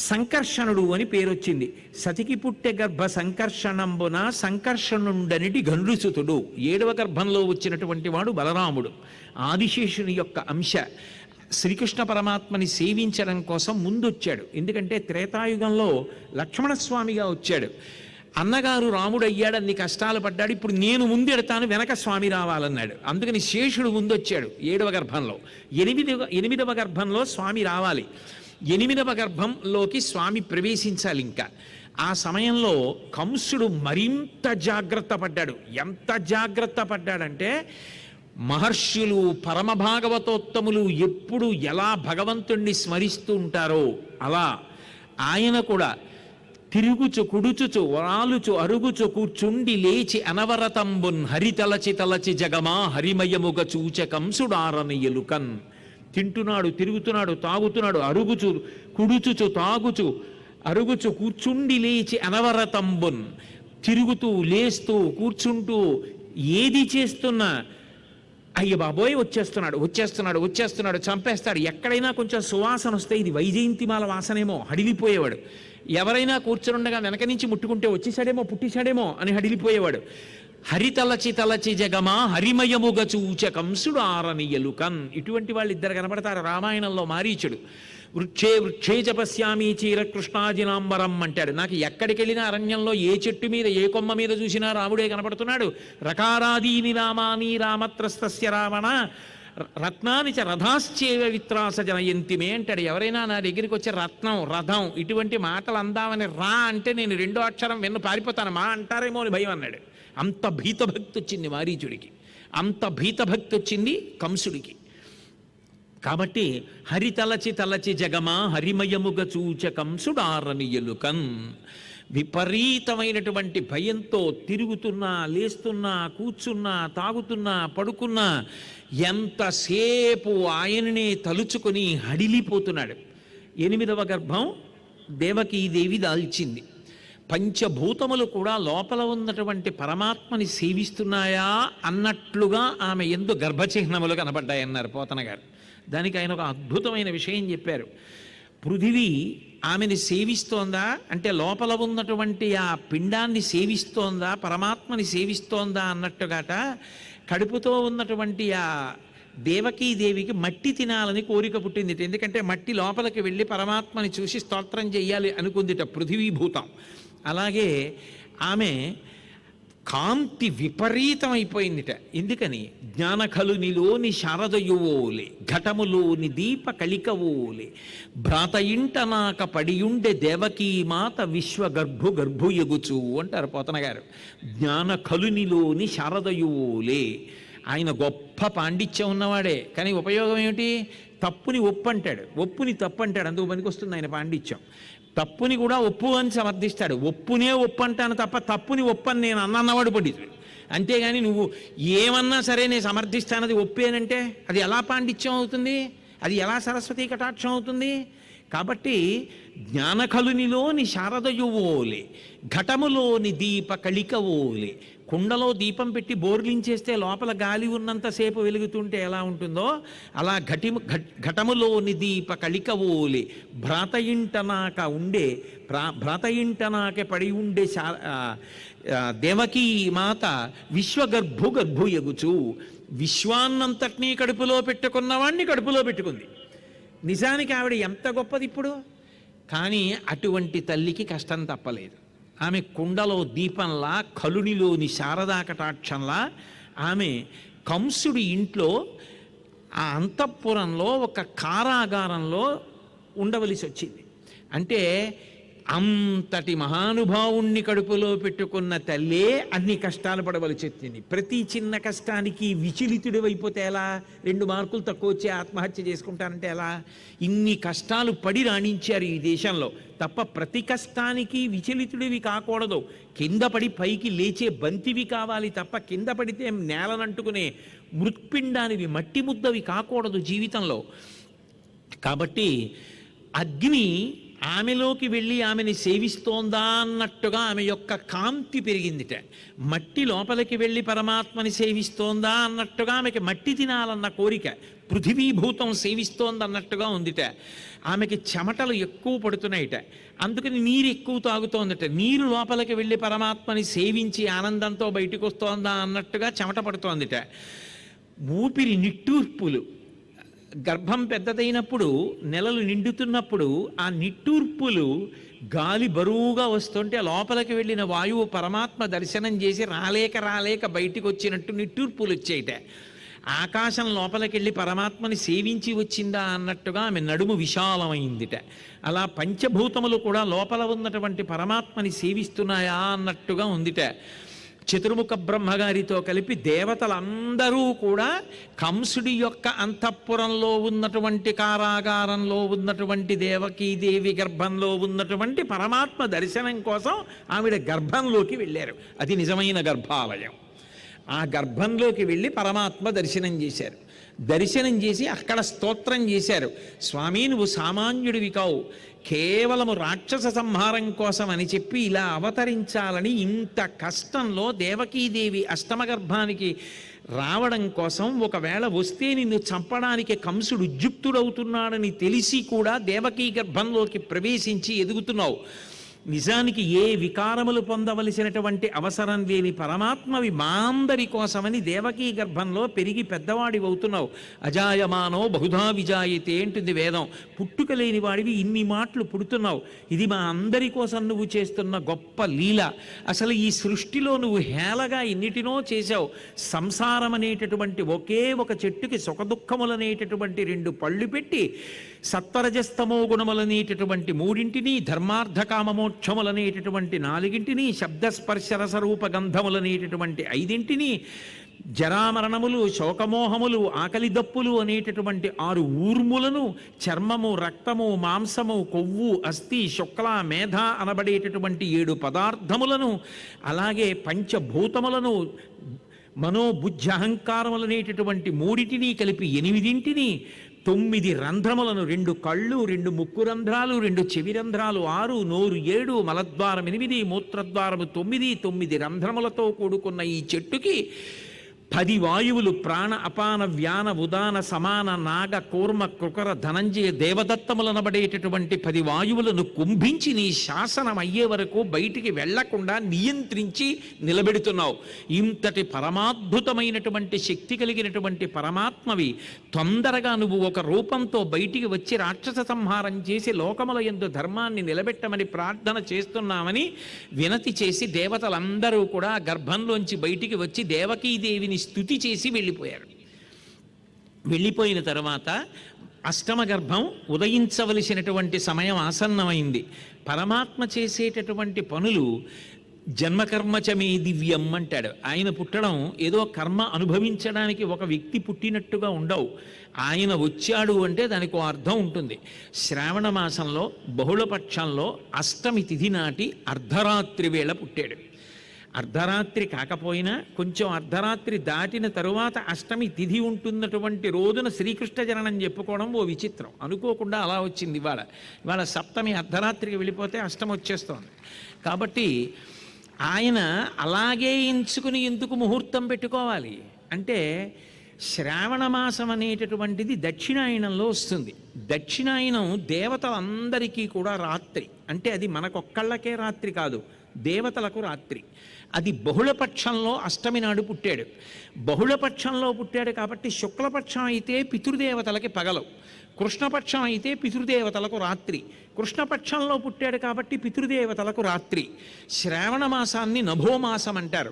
సంకర్షణుడు అని పేరొచ్చింది. సతికి పుట్టె గర్భ సంకర్షణంబున సంకర్షణుండనిటి గనుసుతుడు, 7వ గర్భంలో వచ్చినటువంటి వాడు బలరాముడు, ఆదిశేషుని యొక్క అంశ. శ్రీకృష్ణ పరమాత్మని సేవించడం కోసం ముందొచ్చాడు. ఎందుకంటే త్రేతాయుగంలో లక్ష్మణస్వామిగా వచ్చాడు. అన్నగారు రాముడు అయ్యాడు, అన్ని కష్టాలు పడ్డాడు, ఇప్పుడు నేను ముందెడతాను వెనక స్వామి రావాలన్నాడు. అందుకని శేషుడు ముందొచ్చాడు 7వ గర్భంలో. 8వ గర్భంలో స్వామి రావాలి. 8వ గర్భంలోకి స్వామి ప్రవేశించాలి. ఇంకా ఆ సమయంలో కంసుడు మరింత జాగ్రత్త పడ్డాడు. ఎంత జాగ్రత్త పడ్డాడంటే, మహర్షులు పరమభాగవతోత్తములు ఎప్పుడు ఎలా భగవంతుణ్ణి స్మరిస్తూ ఉంటారో అలా ఆయన కూడా తిరుగుచు కుడుచుచు వరాలుచు అరుగుచు కూర్చుండి లేచి అనవరతంబున్ హరితలచి తలచి జగమా హరిమయముగ చూచ కంసుడారని ఎలుకన్. తింటున్నాడు, తిరుగుతున్నాడు, తాగుతున్నాడు, అరుగుచు కుడుచుచు తాగుచు అరుగుచు కూర్చుండి లేచి అనవరతంబున్, తిరుగుతూ లేస్తూ కూర్చుంటూ ఏది చేస్తున్నా అయ్య బాబోయ్ వచ్చేస్తున్నాడు వచ్చేస్తున్నాడు వచ్చేస్తున్నాడు చంపేస్తాడు. ఎక్కడైనా కొంచెం సువాసన వస్తే ఇది వైజయంతిమాల వాసనేమో హడిలిపోయేవాడు. ఎవరైనా కూర్చుండగా వెనక నుంచి ముట్టుకుంటే వచ్చేసాడేమో పుట్టిశాడేమో అని హడిలిపోయేవాడు. హరితలచి తలచి జగమా హరిమయముగ చూచ కంసుడు ఆరని ఎలుకన్. ఇటువంటి వాళ్ళు ఇద్దరు కనపడతారు రామాయణంలో. మారీచుడు వృక్షే వృక్షే జపస్యామి చీర కృష్ణాజినాంబరం అంటాడు. నాకు ఎక్కడికి వెళ్ళినా అరణ్యంలో ఏ చెట్టు మీద ఏ కొమ్మ మీద చూసినా రాముడే కనపడుతున్నాడు. రకారాదీని రామాని రామత్రస్తస్య రావణ రత్నాని చ రథాశ్చేవ విత్రాస జనయంతిమే అంటాడు. ఎవరైనా నా దగ్గరికి వచ్చే రత్నం రథం ఇటువంటి మాటలు అందామని రా అంటే నేను 2వ అక్షరం విన్ను పారిపోతాను, మా అంటారేమో అని భయం అన్నాడు. అంత భీతభక్తి వచ్చింది మారీచుడికి, అంత భీతభక్తి వచ్చింది కంసుడికి. కాబట్టి హరితలచి తలచి జగమా హరిమయముగ చూచ కంసుడారని ఎలుకన్. విపరీతమైనటువంటి భయంతో తిరుగుతున్నా, లేస్తున్నా, కూర్చున్నా, తాగుతున్నా, పడుకున్నా ఎంతసేపు ఆయననే తలుచుకొని హడిలిపోతున్నాడు. 8వ గర్భం దేవకీదేవి దాల్చింది. పంచభూతములు కూడా లోపల ఉన్నటువంటి పరమాత్మని సేవిస్తున్నాయా అన్నట్లుగా ఆమె యందు గర్భచిహ్నములు కనబడ్డాయన్నారు పోతన గారు. దానికి ఆయన ఒక అద్భుతమైన విషయం చెప్పారు. పృథివీ ఆమెని సేవిస్తోందా అంటే లోపల ఉన్నటువంటి ఆ పిండాన్ని సేవిస్తోందా, పరమాత్మని సేవిస్తోందా అన్నట్టుగాట కడుపుతో ఉన్నటువంటి ఆ దేవకీదేవికి మట్టి తినాలని కోరిక పుట్టింది. ఎందుకంటే మట్టి లోపలికి వెళ్ళి పరమాత్మని చూసి స్తోత్రం చెయ్యాలి అనుకుందిట పృథివీభూతం. అలాగే ఆమె కాంతి విపరీతమైపోయిందిట. ఎందుకని? జ్ఞానఖలునిలోని శారదయువోలే ఘటములోని దీప కలికవోలే భ్రాత ఇంట నాక పడియుండే దేవకీమాత విశ్వగర్భు గర్భుయగుచు అంటారు పోతన గారు. జ్ఞానఖలునిలోని శారదయువోలే. ఆయన గొప్ప పాండిత్యం ఉన్నవాడే, కానీ ఉపయోగం ఏమిటి? తప్పుని ఒప్పు అంటాడు, ఒప్పుని తప్పు అంటాడు, అందుకు పనికొస్తుంది ఆయన పాండిత్యం. తప్పుని కూడా ఒప్పు అని సమర్థిస్తాడు. ఒప్పునే ఒప్పు అంటాను తప్ప తప్పుని ఒప్పని నేను అన్నవాడు పండితుడు. అంతేగాని నువ్వు ఏమన్నా సరే నేను సమర్థిస్తానది ఒప్పేనంటే అది ఎలా పాండిత్యం అవుతుంది? అది ఎలా సరస్వతీ కటాక్షం అవుతుంది? కాబట్టి జ్ఞానఖలునిలోని శారదయువోలే ఘటములోని దీప కలికవోలే కుండలో దీపం పెట్టి బోర్లించేస్తే లోపల గాలి ఉన్నంతసేపు వెలుగుతుంటే ఎలా ఉంటుందో అలా ఘటములోని దీప కళికవోలి భ్రాతయింటనాక ఉండే భ్రాతయింటనాకే పడి ఉండే దేవకీ మాత గర్భు ఎగుచు విశ్వాన్నంతటినీ కడుపులో పెట్టుకున్నవాణ్ణి కడుపులో పెట్టుకుంది. నిజానికి ఆవిడ ఎంత గొప్పది ఇప్పుడు, కానీ అటువంటి తల్లికి కష్టం తప్పలేదు. ఆమె కుండలో దీపంలా, కలునిలోని శారదా కటాక్షంలా ఆమె కంసుడి ఇంట్లో ఆ అంతఃపురంలో ఒక కారాగారంలో ఉండవలసి వచ్చింది. అంటే అంతటి మహానుభావుణ్ణి కడుపులో పెట్టుకున్న తల్లే అన్ని కష్టాలు పడవలసి వచ్చింది. ప్రతి చిన్న కష్టానికి విచలితుడి అయిపోతే ఎలా? 2 మార్కులు తక్కువ వచ్చి ఆత్మహత్య చేసుకుంటానంటే ఎలా? ఇన్ని కష్టాలు పడి రాణించారు ఈ దేశంలో. తప్ప ప్రతి కష్టానికి విచలితుడివి కాకూడదు. కింద పడి పైకి లేచే బంతివి కావాలి తప్ప కింద పడితే నేలనంటుకునే మృత్పిండానివి, మట్టి ముద్దవి కాకూడదు జీవితంలో. కాబట్టి అగ్ని ఆమెలోకి వెళ్ళి ఆమెని సేవిస్తోందా అన్నట్టుగా ఆమె యొక్క కాంతి పెరిగిందిట. మట్టి లోపలికి వెళ్ళి పరమాత్మని సేవిస్తోందా అన్నట్టుగా ఆమెకి మట్టి తినాలన్న కోరిక, పృథివీభూతం సేవిస్తోందన్నట్టుగా ఉందిట. ఆమెకి చెమటలు ఎక్కువ పడుతున్నాయిట, అందుకని నీరు ఎక్కువ తాగుతోందట. నీరు లోపలికి వెళ్ళి పరమాత్మని సేవించి ఆనందంతో బయటకు వస్తోందా అన్నట్టుగా చెమట పడుతోందిట. ఊపిరి నిట్టూర్పులు, గర్భం పెద్దదైనప్పుడు నెలలు నిండుతున్నప్పుడు ఆ నిట్టూర్పులు గాలి బరువుగా వస్తుంటే లోపలికి వెళ్ళిన వాయువు పరమాత్మ దర్శనం చేసి రాలేక బయటికి వచ్చినట్టు నిట్టూర్పులు వచ్చేయట. ఆకాశం లోపలికి వెళ్ళి పరమాత్మని సేవించి వచ్చిందా అన్నట్టుగా ఆమె నడుము విశాలమైందిట. అలా పంచభూతములు కూడా లోపల ఉన్నటువంటి పరమాత్మని సేవిస్తున్నాయా అన్నట్టుగా ఉందిట. చతుర్ముఖ బ్రహ్మగారితో కలిపి దేవతలందరూ కూడా కంసుడి యొక్క అంతఃపురంలో ఉన్నటువంటి కారాగారంలో ఉన్నటువంటి దేవకీదేవి గర్భంలో ఉన్నటువంటి పరమాత్మ దర్శనం కోసం ఆవిడ గర్భంలోకి వెళ్ళారు. అది నిజమైన గర్భాలయం. ఆ గర్భంలోకి వెళ్ళి పరమాత్మ దర్శనం చేశారు. దర్శనం చేసి అక్కడ స్తోత్రం చేశారు. స్వామి, నువ్వు సామాన్యుడివి కావు, కేవలము రాక్షస సంహారం కోసం అని చెప్పి ఇలా అవతరించాలని ఇంత కష్టంలో దేవకీదేవి అష్టమ గర్భానికి రావడం కోసం, ఒకవేళ వస్తే నిన్ను చంపడానికి కంసుడు ఉద్యుక్తుడవుతున్నాడని తెలిసి కూడా దేవకీ గర్భంలోకి ప్రవేశించి ఎదుగుతున్నావు. నిజానికి ఏ వికారములు పొందవలసినటువంటి అవసరం లేని పరమాత్మవి మా అందరి కోసమని దేవకీ గర్భంలో పెరిగి పెద్దవాడి అవుతున్నావు. అజాయమానో బహుధా విజాయితే అంటుంది వేదం. పుట్టుక లేని వాడివి ఇన్ని మాటలు పుడుతున్నావు. ఇది మా అందరి కోసం నువ్వు చేస్తున్న గొప్ప లీల. అసలు ఈ సృష్టిలో నువ్వు హేళగా ఎన్నిటినో చేశావు. సంసారం అనేటటువంటి ఒకే ఒక చెట్టుకి సుఖదుఖములనేటటువంటి 2 పళ్ళు పెట్టి, సత్వరజస్తమో గుణములనేటటువంటి 3, ధర్మార్థకామమోక్షములనేటటువంటి 4, శబ్దస్పర్శరసరూప గంధములనేటటువంటి 5, జరామరణములు, శోకమోహములు, ఆకలి దప్పులు అనేటటువంటి 6 ఊర్ములను, చర్మము, రక్తము, మాంసము, కొవ్వు, అస్థి, శుక్ల, మేధ అనబడేటటువంటి 7 పదార్థములను, అలాగే పంచభూతములను, మనోబుద్ధి అహంకారములనేటటువంటి 3 కలిపి 8, 9 రంధ్రములను, 2 కళ్ళు, 2 ముక్కు రంధ్రాలు, 2 చెవి రంధ్రాలు, 6, నోరు 7, మలద్వారం 8, మూత్రద్వారము 9, 9 రంధ్రములతో కూడుకున్న ఈ చెట్టుకి 10 వాయువులు, ప్రాణ, అపాన, వ్యాన, ఉదాన, సమాన, నాగ, కూర్మ, కృకర, ధనంజయ, దేవదత్తములనబడేటటువంటి 10 వాయువులను కుంభించి నీ శాసనం అయ్యే వరకు బయటికి వెళ్లకుండా నియంత్రించి నిలబెడుతున్నావు. ఇంతటి పరమాద్భుతమైనటువంటి శక్తి కలిగినటువంటి పరమాత్మవి తొందరగా నువ్వు ఒక రూపంతో బయటికి వచ్చి రాక్షస సంహారం చేసి లోకముల యందు ధర్మాన్ని నిలబెట్టమని ప్రార్థన చేస్తున్నామని వినతి చేసి దేవతలందరూ కూడా గర్భంలోంచి బయటికి వచ్చి దేవకీదేవిని స్తుతి చేసి వెళ్ళిపోయారు. వెళ్ళిపోయిన తర్వాత అష్టమ గర్భం ఉదయించవలసినటువంటి సమయం ఆసన్నమైంది. పరమాత్మ చేసేటటువంటి పనులు జన్మకర్మచమే దివ్యం అంటాడు. ఆయన పుట్టడం ఏదో కర్మ అనుభవించడానికి ఒక వ్యక్తి పుట్టినట్టుగా ఉండవు. ఆయన వచ్చాడు అంటే దానికి ఒక అర్థం ఉంటుంది. శ్రావణ మాసంలో బహుళపక్షంలో అష్టమి తిథి నాటి అర్ధరాత్రి వేళ పుట్టాడు. అర్ధరాత్రి కాకపోయినా కొంచెం అర్ధరాత్రి దాటిన తరువాత అష్టమి తిథి ఉంటున్నటువంటి రోజున శ్రీకృష్ణ జననం చెప్పుకోవడం ఓ విచిత్రం. అనుకోకుండా అలా వచ్చింది. ఇవాళ సప్తమి అర్ధరాత్రికి వెళ్ళిపోతే అష్టమి వచ్చేస్తోంది. కాబట్టి ఆయన అలాగే ఎంచుకుని ఎందుకు ముహూర్తం పెట్టుకోవాలి అంటే, శ్రావణ మాసం అనేటటువంటిది దక్షిణాయనంలో వస్తుంది. దక్షిణాయనం దేవతలందరికీ కూడా రాత్రి, అంటే అది మనకొక్కళ్ళకే రాత్రి కాదు, దేవతలకు రాత్రి. అది బహుళపక్షంలో అష్టమి నాడు పుట్టాడు. బహుళపక్షంలో పుట్టాడు కాబట్టి శుక్లపక్షం అయితే పితృదేవతలకి పగలు, కృష్ణపక్షం అయితే పితృదేవతలకు రాత్రి. కృష్ణపక్షంలో పుట్టాడు కాబట్టి పితృదేవతలకు రాత్రి. శ్రావణ మాసాన్ని నభోమాసం అంటారు.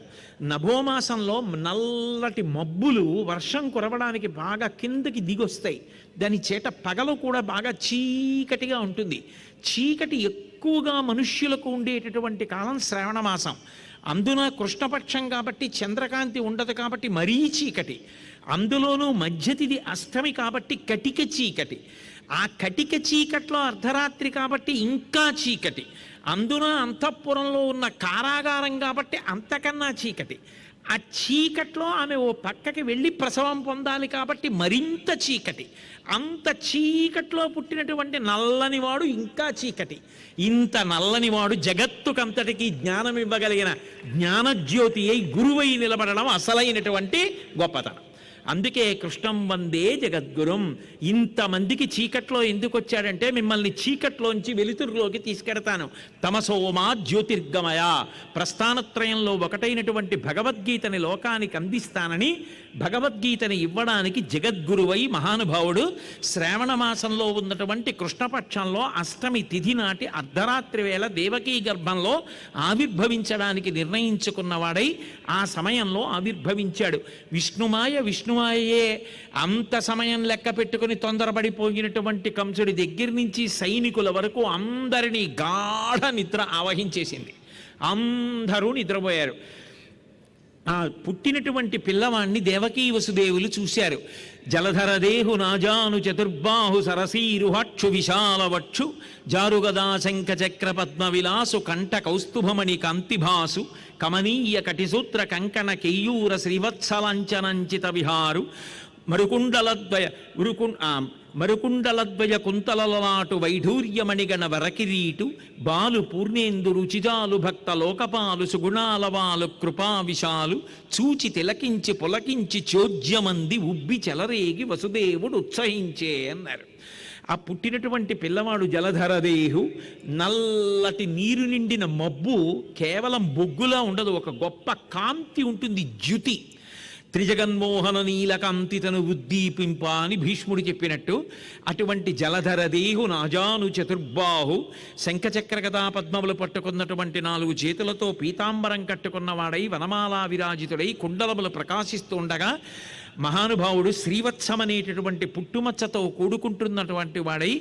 నభోమాసంలో నల్లటి మబ్బులు వర్షం కురవడానికి బాగా కిందకి దిగొస్తాయి. దాని చేత పగలు కూడా బాగా చీకటిగా ఉంటుంది. చీకటి ఎక్కువగా మనుష్యులకు ఉండేటటువంటి కాలం శ్రావణ మాసం. అందున కృష్ణపక్షం కాబట్టి చంద్రకాంతి ఉండదు కాబట్టి మరీ చీకటి. అందులోనూ మధ్యతిది అష్టమి కాబట్టి కటిక చీకటి. ఆ కటిక చీకట్లో అర్ధరాత్రి కాబట్టి ఇంకా చీకటి. అందున అంతఃపురంలో ఉన్న కారాగారం కాబట్టి అంతకన్నా చీకటి. ఆ చీకట్లో ఆమె ఓ పక్కకి వెళ్ళి ప్రసవం పొందాలి కాబట్టి మరింత చీకటి. అంత చీకట్లో పుట్టినటువంటి నల్లనివాడు ఇంకా చీకటి. ఇంత నల్లనివాడు జగత్తుకంతటికి జ్ఞానం ఇవ్వగలిగిన జ్ఞానజ్యోతి అయి గురువై నిలబడడం అసలైనటువంటి గొప్పతనం. అందుకే కృష్ణం వందే జగద్గురుం. ఇంతమందికి చీకట్లో ఎందుకు వచ్చాడంటే, మిమ్మల్ని చీకట్లోంచి వెలుతురులోకి తీసుకెడతాను. తమసోమా జ్యోతిర్గమయ, ప్రస్థానత్రయంలో ఒకటైనటువంటి భగవద్గీతని లోకానికి అందిస్తానని భగవద్గీతని ఇవ్వడానికి జగద్గురువై మహానుభావుడు శ్రావణ మాసంలో ఉన్నటువంటి కృష్ణపక్షంలో అష్టమి తిథి నాటి అర్ధరాత్రి వేళ దేవకీ గర్భంలో ఆవిర్భవించడానికి నిర్ణయించుకున్నవాడై ఆ సమయంలో ఆవిర్భవించాడు. విష్ణుమాయే అంత సమయం లెక్క పెట్టుకుని తొందరపడిపోయినటువంటి కంసుడి దగ్గర నుంచి సైనికుల వరకు అందరినీ గాఢ నిద్ర ఆవహించేసింది. అందరూ నిద్రపోయారు. ఆ పుట్టినటువంటి పిల్లవాణ్ణి దేవకీ వసుదేవులు చూశారు. జలధరదేహు నాజాను చతుర్బాహు సరసీరుహక్షు విశాలవక్షు జారుగదా శంఖ చక్ర పద్మ విలాసు కంఠ కౌస్తుభమణి కాంతిభాసు కమనీయ కటిసూత్ర కంకణ కేయూర శ్రీవత్సలాంచనంచిత విహారు మరుకుండలద్వయ కుంతలలాటు వైఢూర్యమణిగణ వరకిరీటు బాలు పూర్ణేందు రుచిజాలు భక్త లోకపాలు సుగుణాలవాలు కృపావిశాలు చూచి తిలకించి పులకించి చోద్యమంది ఉబ్బి చెలరేగి వసుదేవుడు ఉత్సహించే అన్నారు. ఆ పుట్టినటువంటి పిల్లవాడు జలధరదేహు, నల్లటి నీరు నిండిన మబ్బు కేవలం బొగ్గులా ఉండదు, ఒక గొప్ప కాంతి ఉంటుంది, ద్యుతి. త్రిజగన్మోహన నీలకాంతి తను ఉద్దీపింప అని భీష్ముడు చెప్పినట్టు అటువంటి జలధరదేహు నాజాను చతుర్బాహు, శంఖచక్ర గదా పద్మములు పట్టుకున్నటువంటి 4 చేతులతో పీతాంబరం కట్టుకున్నవాడై వనమాలా విరాజితుడై కుండలములు ప్రకాశిస్తూ ఉండగా మహానుభావుడు శ్రీవత్సమనేటటువంటి పుట్టుమచ్చతో కూడుకుంటున్నటువంటి వాడై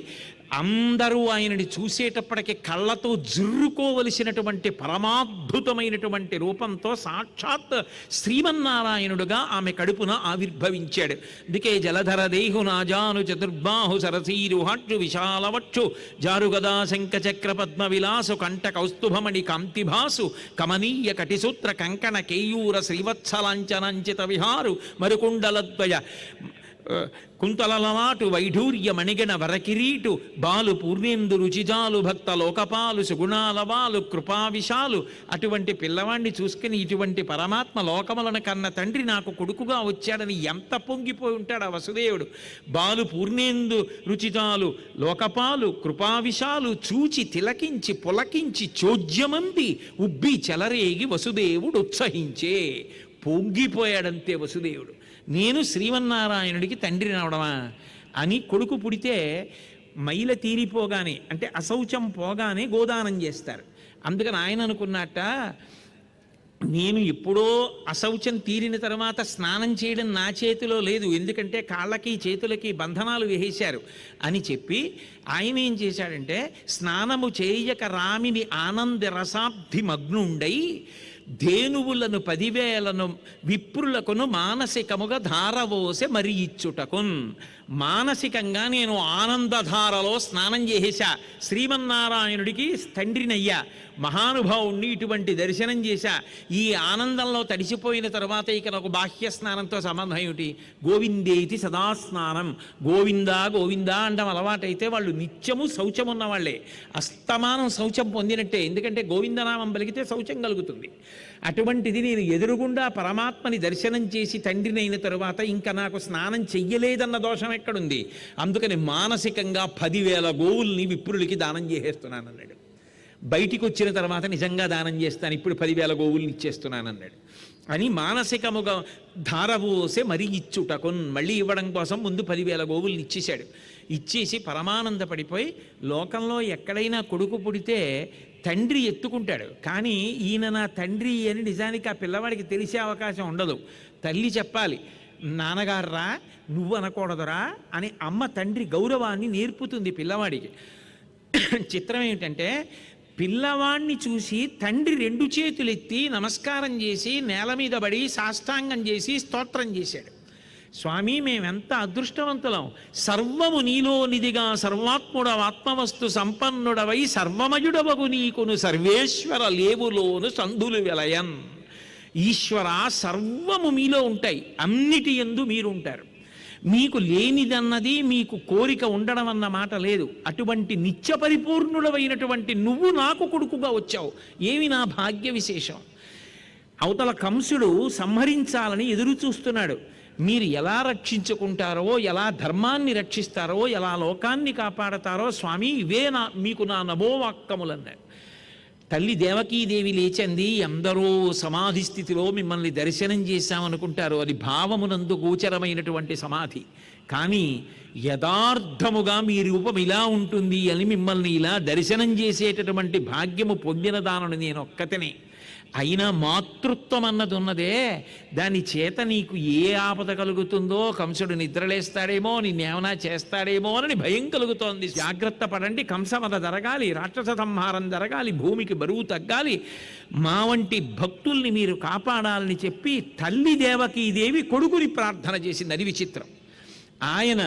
అందరూ ఆయనని చూసేటప్పటికి కళ్ళతో జుర్రుకోవలసినటువంటి పరమాద్భుతమైనటువంటి రూపంతో సాక్షాత్ శ్రీమన్నారాయణుడుగా ఆమె కడుపున ఆవిర్భవించాడు. అందుకే జలధరదేహు నాజాను చతుర్బాహు సరసీరుహక్షు విశాలవక్షు జారుగదా శంఖచక్ర పద్మ విలాసు కంఠ కౌస్తుభమణి కాంతిభాసు కమనీయ కటిసూత్ర కంకణ కేయూర శ్రీవత్సలాంచనంచిత విహారు మరుకుండలద్వయ కుంతలలనాటు వైఢూర్య మణిగణ వరకిరీటు బాలు పూర్ణేందు రుచిజాలు భక్త లోకపాలు సుగుణాలవాలు కృపావిశాలు. అటువంటి పిల్లవాడిని చూసుకుని ఇటువంటి పరమాత్మ లోకములను కన్న తండ్రి నాకు కొడుకుగా వచ్చాడని ఎంత పొంగిపోయి ఉంటాడు ఆ వసుదేవుడు. బాలు పూర్ణేందు రుచిజాలు లోకపాలు కృపావిశాలు చూచి తిలకించి పులకించి చోద్యమంది ఉబ్బి చెలరేగి వసుదేవుడు ఉత్సహించే. పొంగిపోయాడంతే వసుదేవుడు. నేను శ్రీమన్నారాయణుడికి తండ్రిని అవడమా అని. కొడుకు పుడితే మైల తీరిపోగానే, అంటే అశౌచం పోగానే గోదానం చేస్తారు. అందుకని ఆయన అనుకున్నట్ట, నేను ఎప్పుడో అశౌచం తీరిన తర్వాత స్నానం చేయడం నా చేతిలో లేదు, ఎందుకంటే కాళ్ళకి చేతులకి బంధనాలు వేసేశారు అని చెప్పి ఆయన ఏం చేశాడంటే, స్నానము చేయక రామిని ఆనంద రసాబ్ధి మగ్నుండై ధేనువులను 10,000 విప్రులకును మానసికముగా ధారవోసె మరి ఇచ్చుటకున్. మానసికంగా నేను ఆనందధారలో స్నానం చేసేశా, శ్రీమన్నారాయణుడికి తండ్రినయ్యా, మహానుభావుణ్ణి ఇటువంటి దర్శనం చేశా, ఈ ఆనందంలో తడిసిపోయిన తర్వాత ఇక నాకు బాహ్య స్నానంతో సంబంధం ఏమిటి? గోవిందేతి సదా స్నానం, గోవిందా గోవిందా అంటాం అలవాటైతే వాళ్ళు నిత్యము శౌచం ఉన్న వాళ్ళే, అస్తమానం శౌచం పొందినట్టే. ఎందుకంటే గోవిందనామం పలికితే శౌచం కలుగుతుంది. అటువంటిది నేను ఎదురుగుండా పరమాత్మని దర్శనం చేసి తండ్రినైన తరువాత ఇంకా నాకు స్నానం చెయ్యలేదన్న దోషం ఎక్కడుంది? అందుకని మానసికంగా 10,000 గోవుల్ని విప్రులకి దానం చేసేస్తున్నాను అన్నాడు. బయటికి వచ్చిన తర్వాత నిజంగా దానం చేస్తాను, ఇప్పుడు 10,000 గోవుల్ని ఇచ్చేస్తున్నాను అన్నాడు. అని మానసికముగా ధారవోసే మరి ఇచ్చుటకున్, మళ్ళీ ఇవ్వడం కోసం ముందు 10,000 గోవుల్ని ఇచ్చేశాడు. ఇచ్చేసి పరమానంద పడిపోయి, లోకంలో ఎక్కడైనా కొడుకు పుడితే తండ్రి ఎత్తుకుంటాడు, కానీ ఈయన నా తండ్రి అని నిజానికి ఆ పిల్లవాడికి తెలిసే అవకాశం ఉండదు. తల్లి చెప్పాలి, నాన్నగారురా నువ్వు అనకూడదురా అని. అమ్మ తండ్రి గౌరవాన్ని నేర్పుతుంది పిల్లవాడికి. చిత్రం ఏమిటంటే, పిల్లవాడిని చూసి తండ్రి 2 చేతులెత్తి నమస్కారం చేసి నేల మీద పడి సాష్టాంగం చేసి స్తోత్రం చేశాడు. స్వామి మేమెంత అదృష్టవంతులం, సర్వము నీలో నిధిగా సర్వాత్ముడవ ఆత్మవస్తు సంపన్నుడవై సర్వమయుడవగు నీకును సర్వేశ్వర లేవులోను సంధులు వెలయన్. ఈశ్వర, సర్వము మీలో ఉంటాయి, అన్నిటి యందు మీరు ఉంటారు. మీకు లేనిదన్నది మీకు కోరిక ఉండడం అన్న మాట లేదు. అటువంటి నిత్య పరిపూర్ణుడమైనటువంటి నువ్వు నాకు కొడుకుగా వచ్చావు, ఏమి నా భాగ్య విశేషం. అవతల కంసుడు సంహరించాలని ఎదురు చూస్తున్నాడు. మీరు ఎలా రక్షించుకుంటారో, ఎలా ధర్మాన్ని రక్షిస్తారో, ఎలా లోకాన్ని కాపాడతారో స్వామి, ఇవే మీకు నా నభోవాక్కములన్నాడు. తల్లి దేవకీదేవి లేచింది, అందరూ సమాధి స్థితిలో మిమ్మల్ని దర్శనం చేశామనుకుంటారు, అది భావమునందు గోచరమైనటువంటి సమాధి. కానీ యథార్థముగా మీ రూపం ఇలా ఉంటుంది అని మిమ్మల్ని ఇలా దర్శనం చేసేటటువంటి భాగ్యము పొందిన దానను నేను ఒక్కతనే. అయినా మాతృత్వం అన్నది ఉన్నదే, దాని చేత నీకు ఏ ఆపద కలుగుతుందో, కంసుడు నిద్రలేస్తాడేమో, నిన్నేమన్నా చేస్తాడేమో అని భయం కలుగుతోంది. జాగ్రత్త పడండి, కంసవధ జరగాలి, రాక్షస సంహారం జరగాలి, భూమికి బరువు తగ్గాలి, మా వంటి భక్తుల్ని మీరు కాపాడాలని చెప్పి తల్లి దేవకీదేవి కొడుకుని ప్రార్థన చేసింది. అది విచిత్రం. ఆయన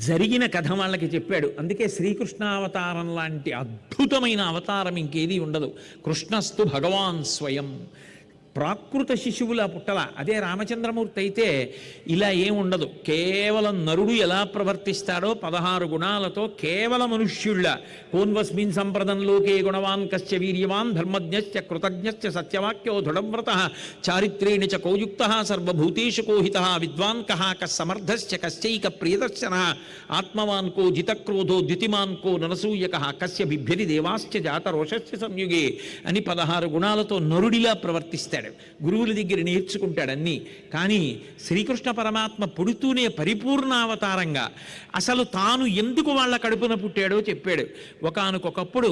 జరిగిన కథ వాళ్ళకి చెప్పాడు. అందుకే శ్రీకృష్ణావతారం లాంటి అద్భుతమైన అవతారం ఇంకేది ఉండదు. కృష్ణస్తు భగవాన్ స్వయం, ప్రాకృత శిశువుల పుట్టల. అదే రామచంద్రమూర్తి అయితే ఇలా ఏముండదు. కేవలం నరుడు ఎలా ప్రవర్తిస్తాడో 16 గుణాలతో కేవల మనుష్యుళ్ళ. కోన్వస్మిన్ సంప్రదంలోకే గుణవాన్ కశ్చ వీర్యవాన్ ధర్మజ్ఞశ్చ కృతజ్ఞశ్చ సత్యవాక్యో దృఢవ్రతః చారిత్రేణ చ కోయుక్తః సర్వభూతేషు కోహితః విద్వాన్ కః కస్సమర్థశ్చ కశ్చైక ప్రియదర్శనః ఆత్మవాన్ కో జితక్రోధో ద్యుతిమాన్ కో నరసూయకః కస్య బిభ్యతి దేవాశ్చ జాతరోషస్య సంయుగే అని 16 గుణాలతో నరుడిలా ప్రవర్తిస్తాడు. గురువుల దగ్గర నేర్చుకుంటాడు అన్నీ. కానీ శ్రీకృష్ణ పరమాత్మ పుడుతూనే పరిపూర్ణావతారంగా అసలు తాను ఎందుకు వాళ్ళ కడుపున పుట్టాడో చెప్పాడు. ఒకానొకప్పుడు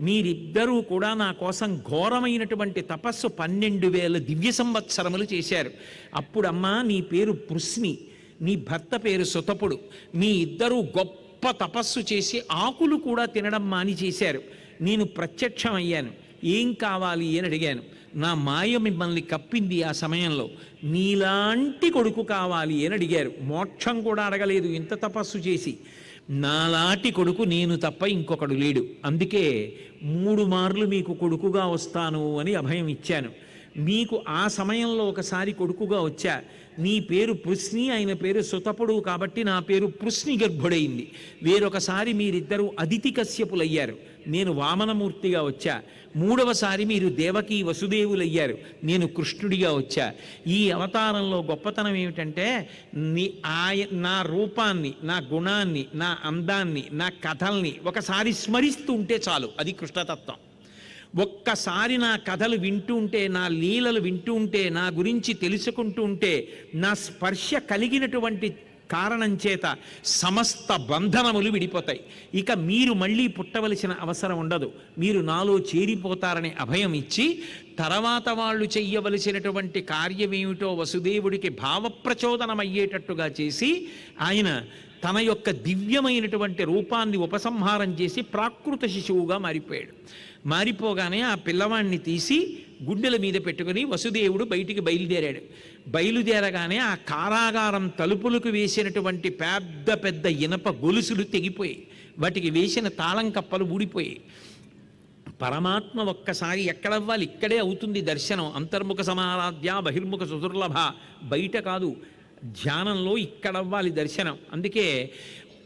మీరిద్దరూ కూడా నా కోసం ఘోరమైనటువంటి తపస్సు 12,000 దివ్య సంవత్సరములు చేశారు. అప్పుడమ్మా నీ పేరు పృశ్ని, నీ భర్త పేరు సుతపుడు, మీ ఇద్దరూ గొప్ప తపస్సు చేసి ఆకులు కూడా తినడం మాని చేశారు. నేను ప్రత్యక్షమయ్యాను, ఏం కావాలి అని అడిగాను. నా మాయ మిమ్మల్ని కప్పింది. ఆ సమయంలో నీలాంటి కొడుకు కావాలి అని అడిగారు. మోక్షం కూడా అడగలేదు ఇంత తపస్సు చేసి. నాలాంటి కొడుకు నేను తప్ప ఇంకొకడు లేడు, అందుకే 3 మార్లు మీకు కొడుకుగా వస్తాను అని అభయం ఇచ్చాను. మీకు ఆ సమయంలో ఒకసారి కొడుకుగా వచ్చా. నీ పేరు పృశ్ని, ఆయన పేరు సుతపుడు, కాబట్టి నా పేరు పృశ్ని గర్భుడైంది. వేరొకసారి మీరిద్దరూ అదితి కశ్యపులయ్యారు, నేను వామనమూర్తిగా వచ్చా. 3వసారి మీరు దేవకీ వసుదేవులయ్యారు, నేను కృష్ణుడిగా వచ్చా. ఈ అవతారంలో గొప్పతనం ఏమిటంటే నా రూపాన్ని, నా గుణాన్ని, నా అందాన్ని, నా కథల్ని ఒకసారి స్మరిస్తూ ఉంటే చాలు, అది కృష్ణతత్వం. ఒక్కసారి నా కథలు వింటూ ఉంటే, నా లీలలు వింటూ ఉంటే, నా గురించి తెలుసుకుంటూ ఉంటే, నా స్పర్శ కలిగినటువంటి కారణం చేత సమస్త బంధనములు విడిపోతాయి. ఇక మీరు మళ్ళీ పుట్టవలసిన అవసరం ఉండదు, మీరు నాలో చేరిపోతారనే అభయం ఇచ్చి, తర్వాత వాళ్ళు చెయ్యవలసినటువంటి కార్యమేమిటో వసుదేవుడికి భావప్రచోదనమయ్యేటట్టుగా చేసి ఆయన తన యొక్క దివ్యమైనటువంటి రూపాన్ని ఉపసంహారం చేసి ప్రాకృత శిశువుగా మారిపోయాడు. మారిపోగానే ఆ పిల్లవాడిని తీసి గుండెల మీద పెట్టుకుని వసుదేవుడు బయటికి బయలుదేరగానే ఆ కారాగారం తలుపులకు వేసినటువంటి పెద్ద పెద్ద ఇనప గొలుసులు తెగిపోయాయి, వాటికి వేసిన తాళం కప్పలు ఊడిపోయాయి. పరమాత్మ ఒక్కసారి ఎక్కడవ్వాలి, ఇక్కడే అవుతుంది దర్శనం. అంతర్ముఖ సమారాధ్య బహిర్ముఖ సుదుర్లభ, బయట కాదు, ధ్యానంలో ఇక్కడవ్వాలి దర్శనం. అందుకే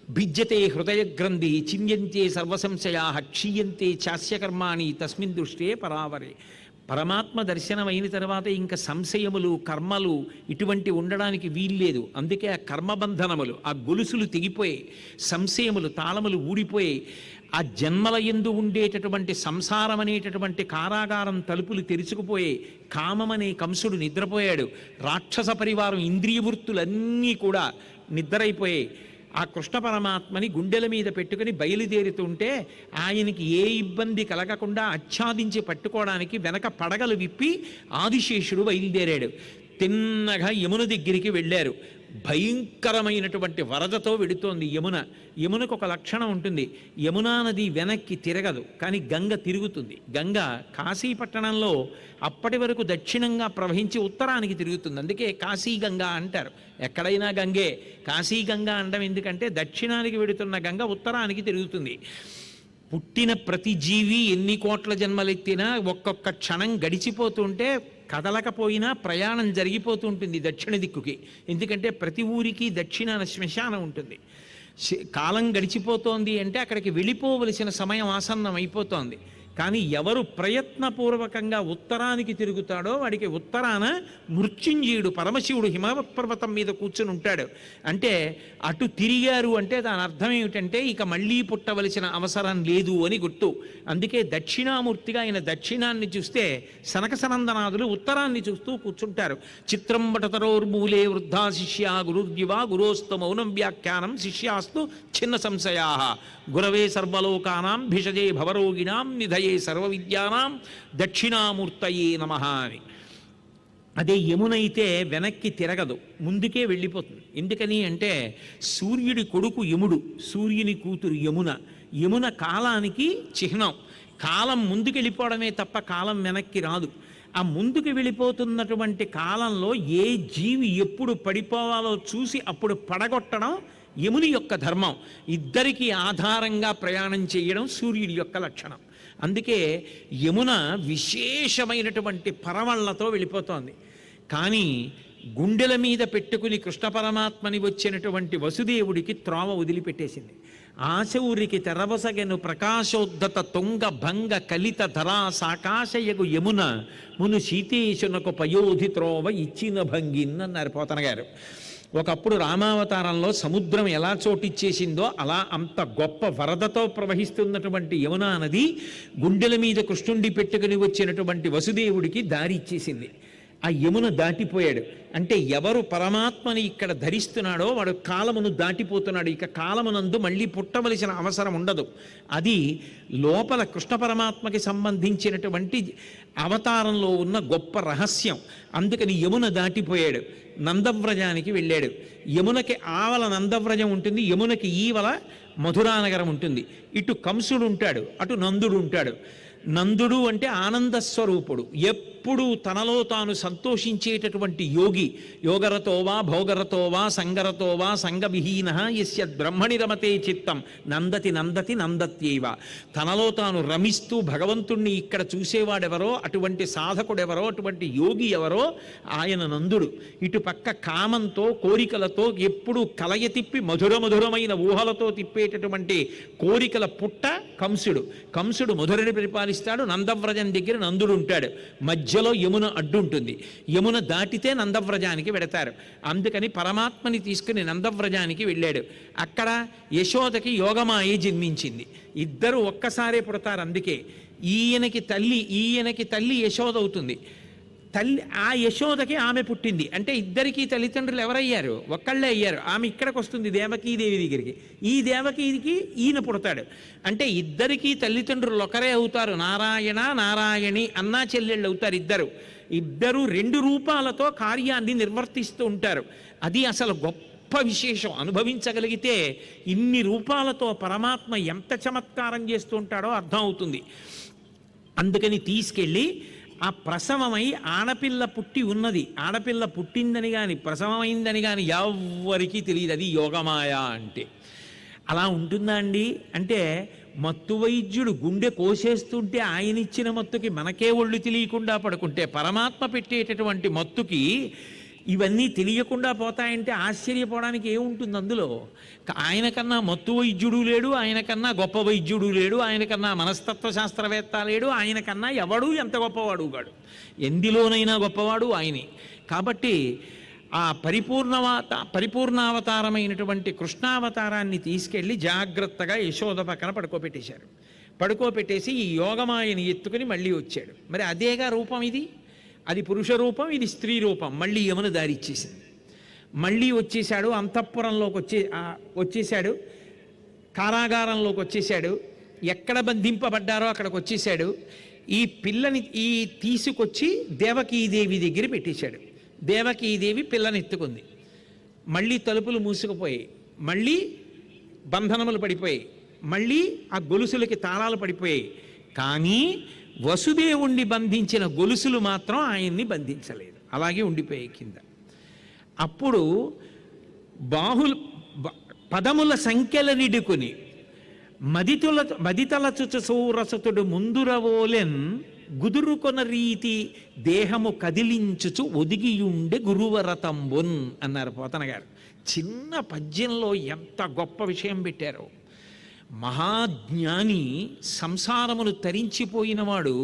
భిజ్యతే హృదయ గ్రంథి చింద్యంతే సర్వసంశయా క్షీయంతే చాస్యకర్మాణి తస్మిన్ దృష్టే పరావరే. పరమాత్మ దర్శనం అయిన తర్వాత ఇంకా సంశయములు కర్మలు ఇటువంటి ఉండడానికి వీల్లేదు. అందుకే ఆ కర్మబంధనములు, ఆ గొలుసులు తెగిపోయాయి, సంశయములు తాళములు ఊడిపోయాయి. ఆ జన్మల యందు ఉండేటటువంటి సంసారం అనేటటువంటి కారాగారం తలుపులు తెరుచుకుపోయాయి. కామమనే కంసుడు నిద్రపోయాడు. రాక్షస పరివారం ఇంద్రియవృత్తులన్నీ కూడా నిద్రైపోయాయి. ఆ కృష్ణ పరమాత్మని గుండెల మీద పెట్టుకుని బయలుదేరుతుంటే ఆయనకి ఏ ఇబ్బంది కలగకుండా ఆచ్ఛాదించి పట్టుకోవడానికి వెనక పడగలు విప్పి ఆదిశేషుడు బయలుదేరాడు. తిన్నగా యమున దగ్గరికి వెళ్ళారు. భయంకరమైనటువంటి వరదతో వెడుతోంది యమున. యమునకు ఒక లక్షణం ఉంటుంది, యమునా నది వెనక్కి తిరగదు, కానీ గంగ తిరుగుతుంది. గంగ కాశీపట్టణంలో అప్పటి వరకు దక్షిణంగా ప్రవహించి ఉత్తరానికి తిరుగుతుంది. అందుకే కాశీ గంగా అంటారు. ఎక్కడైనా గంగే, కాశీ గంగా అనడం ఎందుకంటే దక్షిణానికి వెడుతున్న గంగ ఉత్తరానికి తిరుగుతుంది. పుట్టిన ప్రతి జీవి ఎన్ని కోట్ల జన్మలెత్తినా ఒక్కొక్క క్షణం గడిచిపోతుంటే కదలకపోయినా ప్రయాణం జరిగిపోతూ ఉంటుంది దక్షిణ దిక్కుకి. ఎందుకంటే ప్రతి ఊరికి దక్షిణాన శ్మశానం ఉంటుంది. కాలం గడిచిపోతోంది అంటే అక్కడికి వెళ్ళిపోవలసిన సమయం ఆసన్నం అయిపోతోంది. కానీ ఎవరు ప్రయత్నపూర్వకంగా ఉత్తరానికి తిరుగుతాడో వాడికి ఉత్తరాన మృత్యుంజయుడు పరమశివుడు హిమపర్వతం మీద కూర్చుని ఉంటాడు. అంటే అటు తిరిగారు అంటే దాని అర్థం ఏమిటంటే ఇక మళ్ళీ పుట్టవలసిన అవసరం లేదు అని గుర్తు. అందుకే దక్షిణామూర్తిగా ఆయన దక్షిణాన్ని చూస్తే సనక సనందనాదులు ఉత్తరాన్ని చూస్తూ కూర్చుంటారు. చిత్రం వటతరోర్మూలే వృద్ధా శిష్యా గురుర్దివా గురోస్తు మౌనం వ్యాఖ్యానం శిష్యాస్తు చిన్న సంశయా గురవే సర్వలోకానాం భిషజే భవరోగిణాం నిధయే సర్వ విద్యానాం దక్షిణామూర్తయే నమః అని. అదే యమునైతే వెనక్కి తిరగదు, ముందుకే వెళ్ళిపోతుంది. ఎందుకని అంటే సూర్యుడి కొడుకు యముడు, సూర్యుని కూతురు యమున. యమున కాలానికి చిహ్నం. కాలం ముందుకు వెళ్ళిపోవడమే తప్ప కాలం వెనక్కి రాదు. ఆ ముందుకు వెళ్ళిపోతున్నటువంటి కాలంలో ఏ జీవి ఎప్పుడు పడిపోవాలో చూసి అప్పుడు పడగొట్టడం యముని యొక్క ధర్మం. ఇద్దరికీ ఆధారంగా ప్రయాణం చేయడం సూర్యుడి యొక్క లక్షణం. అందుకే యమున విశేషమైనటువంటి పరవళ్లతో వెళ్ళిపోతోంది. కానీ గుండెల మీద పెట్టుకుని కృష్ణ పరమాత్మని వచ్చినటువంటి వసుదేవుడికి త్రోవ వదిలిపెట్టేసింది. ఆశౌరికి తెరవసగెను ప్రకాశోద్ధత తుంగ భంగ కలిత ధరా సాకాశయగు యమున మును సీతేశునకు పయోధి త్రోవ ఇచ్చిన భంగిన్ అన్నారు పోతన గారు. ఒకప్పుడు రామావతారంలో సముద్రం ఎలా చోటిచ్చేసిందో అలా అంత గొప్ప వరదతో ప్రవహిస్తున్నటువంటి యమునా నది గుండెల మీద కృష్ణుండి పెట్టుకుని వచ్చినటువంటి వసుదేవుడికి దారి ఇచ్చేసింది. ఆ యమున దాటిపోయాడు. అంటే ఎవరు పరమాత్మని ఇక్కడ ధరిస్తున్నాడో వాడు కాలమును దాటిపోతున్నాడు. ఇక కాలమునందు మళ్ళీ పుట్టవలసిన అవసరం ఉండదు. అది లోపల కృష్ణ పరమాత్మకి సంబంధించినటువంటి అవతారంలో ఉన్న గొప్ప రహస్యం. అందుకని యమున దాటిపోయాడు, నందవ్రజానికి వెళ్ళాడు. యమునకి ఆవల నందవ్రజం ఉంటుంది, యమునకి ఈవల మధురానగరం ఉంటుంది. ఇటు కంసుడు ఉంటాడు, అటు నందుడు ఉంటాడు. నందుడు అంటే ఆనంద స్వరూపుడు, ఎప్పుడూ తనలో తాను సంతోషించేటటువంటి యోగి. యోగరతోవా భోగరతోవా సంగరతోవా సంగవిహీన యస్య బ్రహ్మణి రమతే చిత్తం నందతి నందతి నందత్యేవ. తనలో తాను రమిస్తూ భగవంతుణ్ణి ఇక్కడ చూసేవాడెవరో, అటువంటి సాధకుడెవరో, అటువంటి యోగి ఎవరో ఆయన నందుడు. ఇటు పక్క కామంతో కోరికలతో ఎప్పుడూ కలయ తిప్పి మధురమైన ఊహలతో తిప్పేటటువంటి కోరికల పుట్ట కంసుడు. కంసుడు మధురని పరిపాలిస్తాడు. నందవ్రజం దగ్గర నందుడు ఉంటాడు. మధ్యలో యమున అడ్డుంటుంది. యమున దాటితే నందవ్రజానికి వెడతారు. అందుకని పరమాత్మని తీసుకుని నందవ్రజానికి వెళ్ళాడు. అక్కడ యశోదకి యోగమాయి జన్మించింది. ఇద్దరు ఒక్కసారే పుడతారు. అందుకే ఈయనకి తల్లి యశోద అవుతుంది. తల్లి ఆ యశోదకి ఆమె పుట్టింది. అంటే ఇద్దరికీ తల్లిదండ్రులు ఎవరయ్యారు? ఒక్కళ్ళే అయ్యారు. ఆమె ఇక్కడికి వస్తుంది దేవకీదేవి దగ్గరికి. ఈ దేవకీకి ఈయన పుడతాడు. అంటే ఇద్దరికీ తల్లిదండ్రులు ఒకరే అవుతారు. నారాయణ నారాయణి అన్నా చెల్లెళ్ళు అవుతారు. ఇద్దరు రెండు రూపాలతో కార్యాన్ని నిర్వర్తిస్తూ ఉంటారు. అది అసలు గొప్ప విశేషం. అనుభవించగలిగితే ఇన్ని రూపాలతో పరమాత్మ ఎంత చమత్కారం చేస్తూ ఉంటాడో అర్థం అవుతుంది. అందుకని తీసుకెళ్ళి ఆ ప్రసవమై ఆడపిల్ల పుట్టి ఉన్నది, ఆడపిల్ల పుట్టిందని కానీ ప్రసవమైందని కానీ ఎవ్వరికీ తెలియదు. అది యోగమాయ అంటే. అలా ఉంటుందా అండి అంటే, మత్తు వైద్యుడు గుండె కోసేస్తుంటే ఆయన ఇచ్చిన మత్తుకి మనకే ఒళ్ళు తెలియకుండా పడుకుంటే, పరమాత్మ పెట్టేటటువంటి మత్తుకి ఇవన్నీ తెలియకుండా పోతాయంటే ఆశ్చర్యపోవడానికి ఏముంటుంది అందులో? ఆయన కన్నా మత్తు వైద్యుడు లేడు, ఆయన కన్నా గొప్ప వైద్యుడు లేడు, ఆయన కన్నా మనస్తత్వ శాస్త్రవేత్త లేడు, ఆయన కన్నా ఎవడు ఎంత గొప్పవాడు కాడు. ఎందులోనైనా గొప్పవాడు ఆయనే. కాబట్టి ఆ పరిపూర్ణావతారమైనటువంటి కృష్ణావతారాన్ని తీసుకెళ్ళి జాగ్రత్తగా యశోద పక్కన పడుకోబెట్టేశారు. పడుకోబెట్టేసి ఈ యోగమాయని ఎత్తుకుని మళ్ళీ వచ్చాడు. మరి అదేగా రూపం ఇది, అది పురుష రూపం, ఇది స్త్రీ రూపం. మళ్ళీ యమున దారిచ్చేసింది. మళ్ళీ వచ్చేసాడు, అంతఃపురంలోకి వచ్చేసాడు, కారాగారంలోకి వచ్చేసాడు, ఎక్కడ బంధింపబడ్డారో అక్కడికి వచ్చేసాడు. ఈ పిల్లని తీసుకొచ్చి దేవకీదేవి దగ్గర పెట్టేశాడు. దేవకీదేవి పిల్లని ఎత్తుకుంది. మళ్ళీ తలుపులు మూసుకుపోయాయి, మళ్ళీ బంధనములు పడిపోయాయి, మళ్ళీ ఆ గొలుసులకి తాళాలు పడిపోయాయి. కానీ వసుదేవుణ్ణి బంధించిన గొలుసులు మాత్రం ఆయన్ని బంధించలేదు, అలాగే ఉండిపోయాయి కింద. అప్పుడు పదముల సంఖ్యల నిడుకుని మదితలచుచ సౌరసతుడు ముందురవోలెన్ గుదురుకొన రీతి దేహము కదిలించుచు ఒదిగియుండే గురువరతంబున్ అన్నారు పోతన గారు. చిన్న పద్యంలో ఎంత గొప్ప విషయం పెట్టారో. మహాజ్ఞాని, సంసారమును తరించిపోయినవాడు,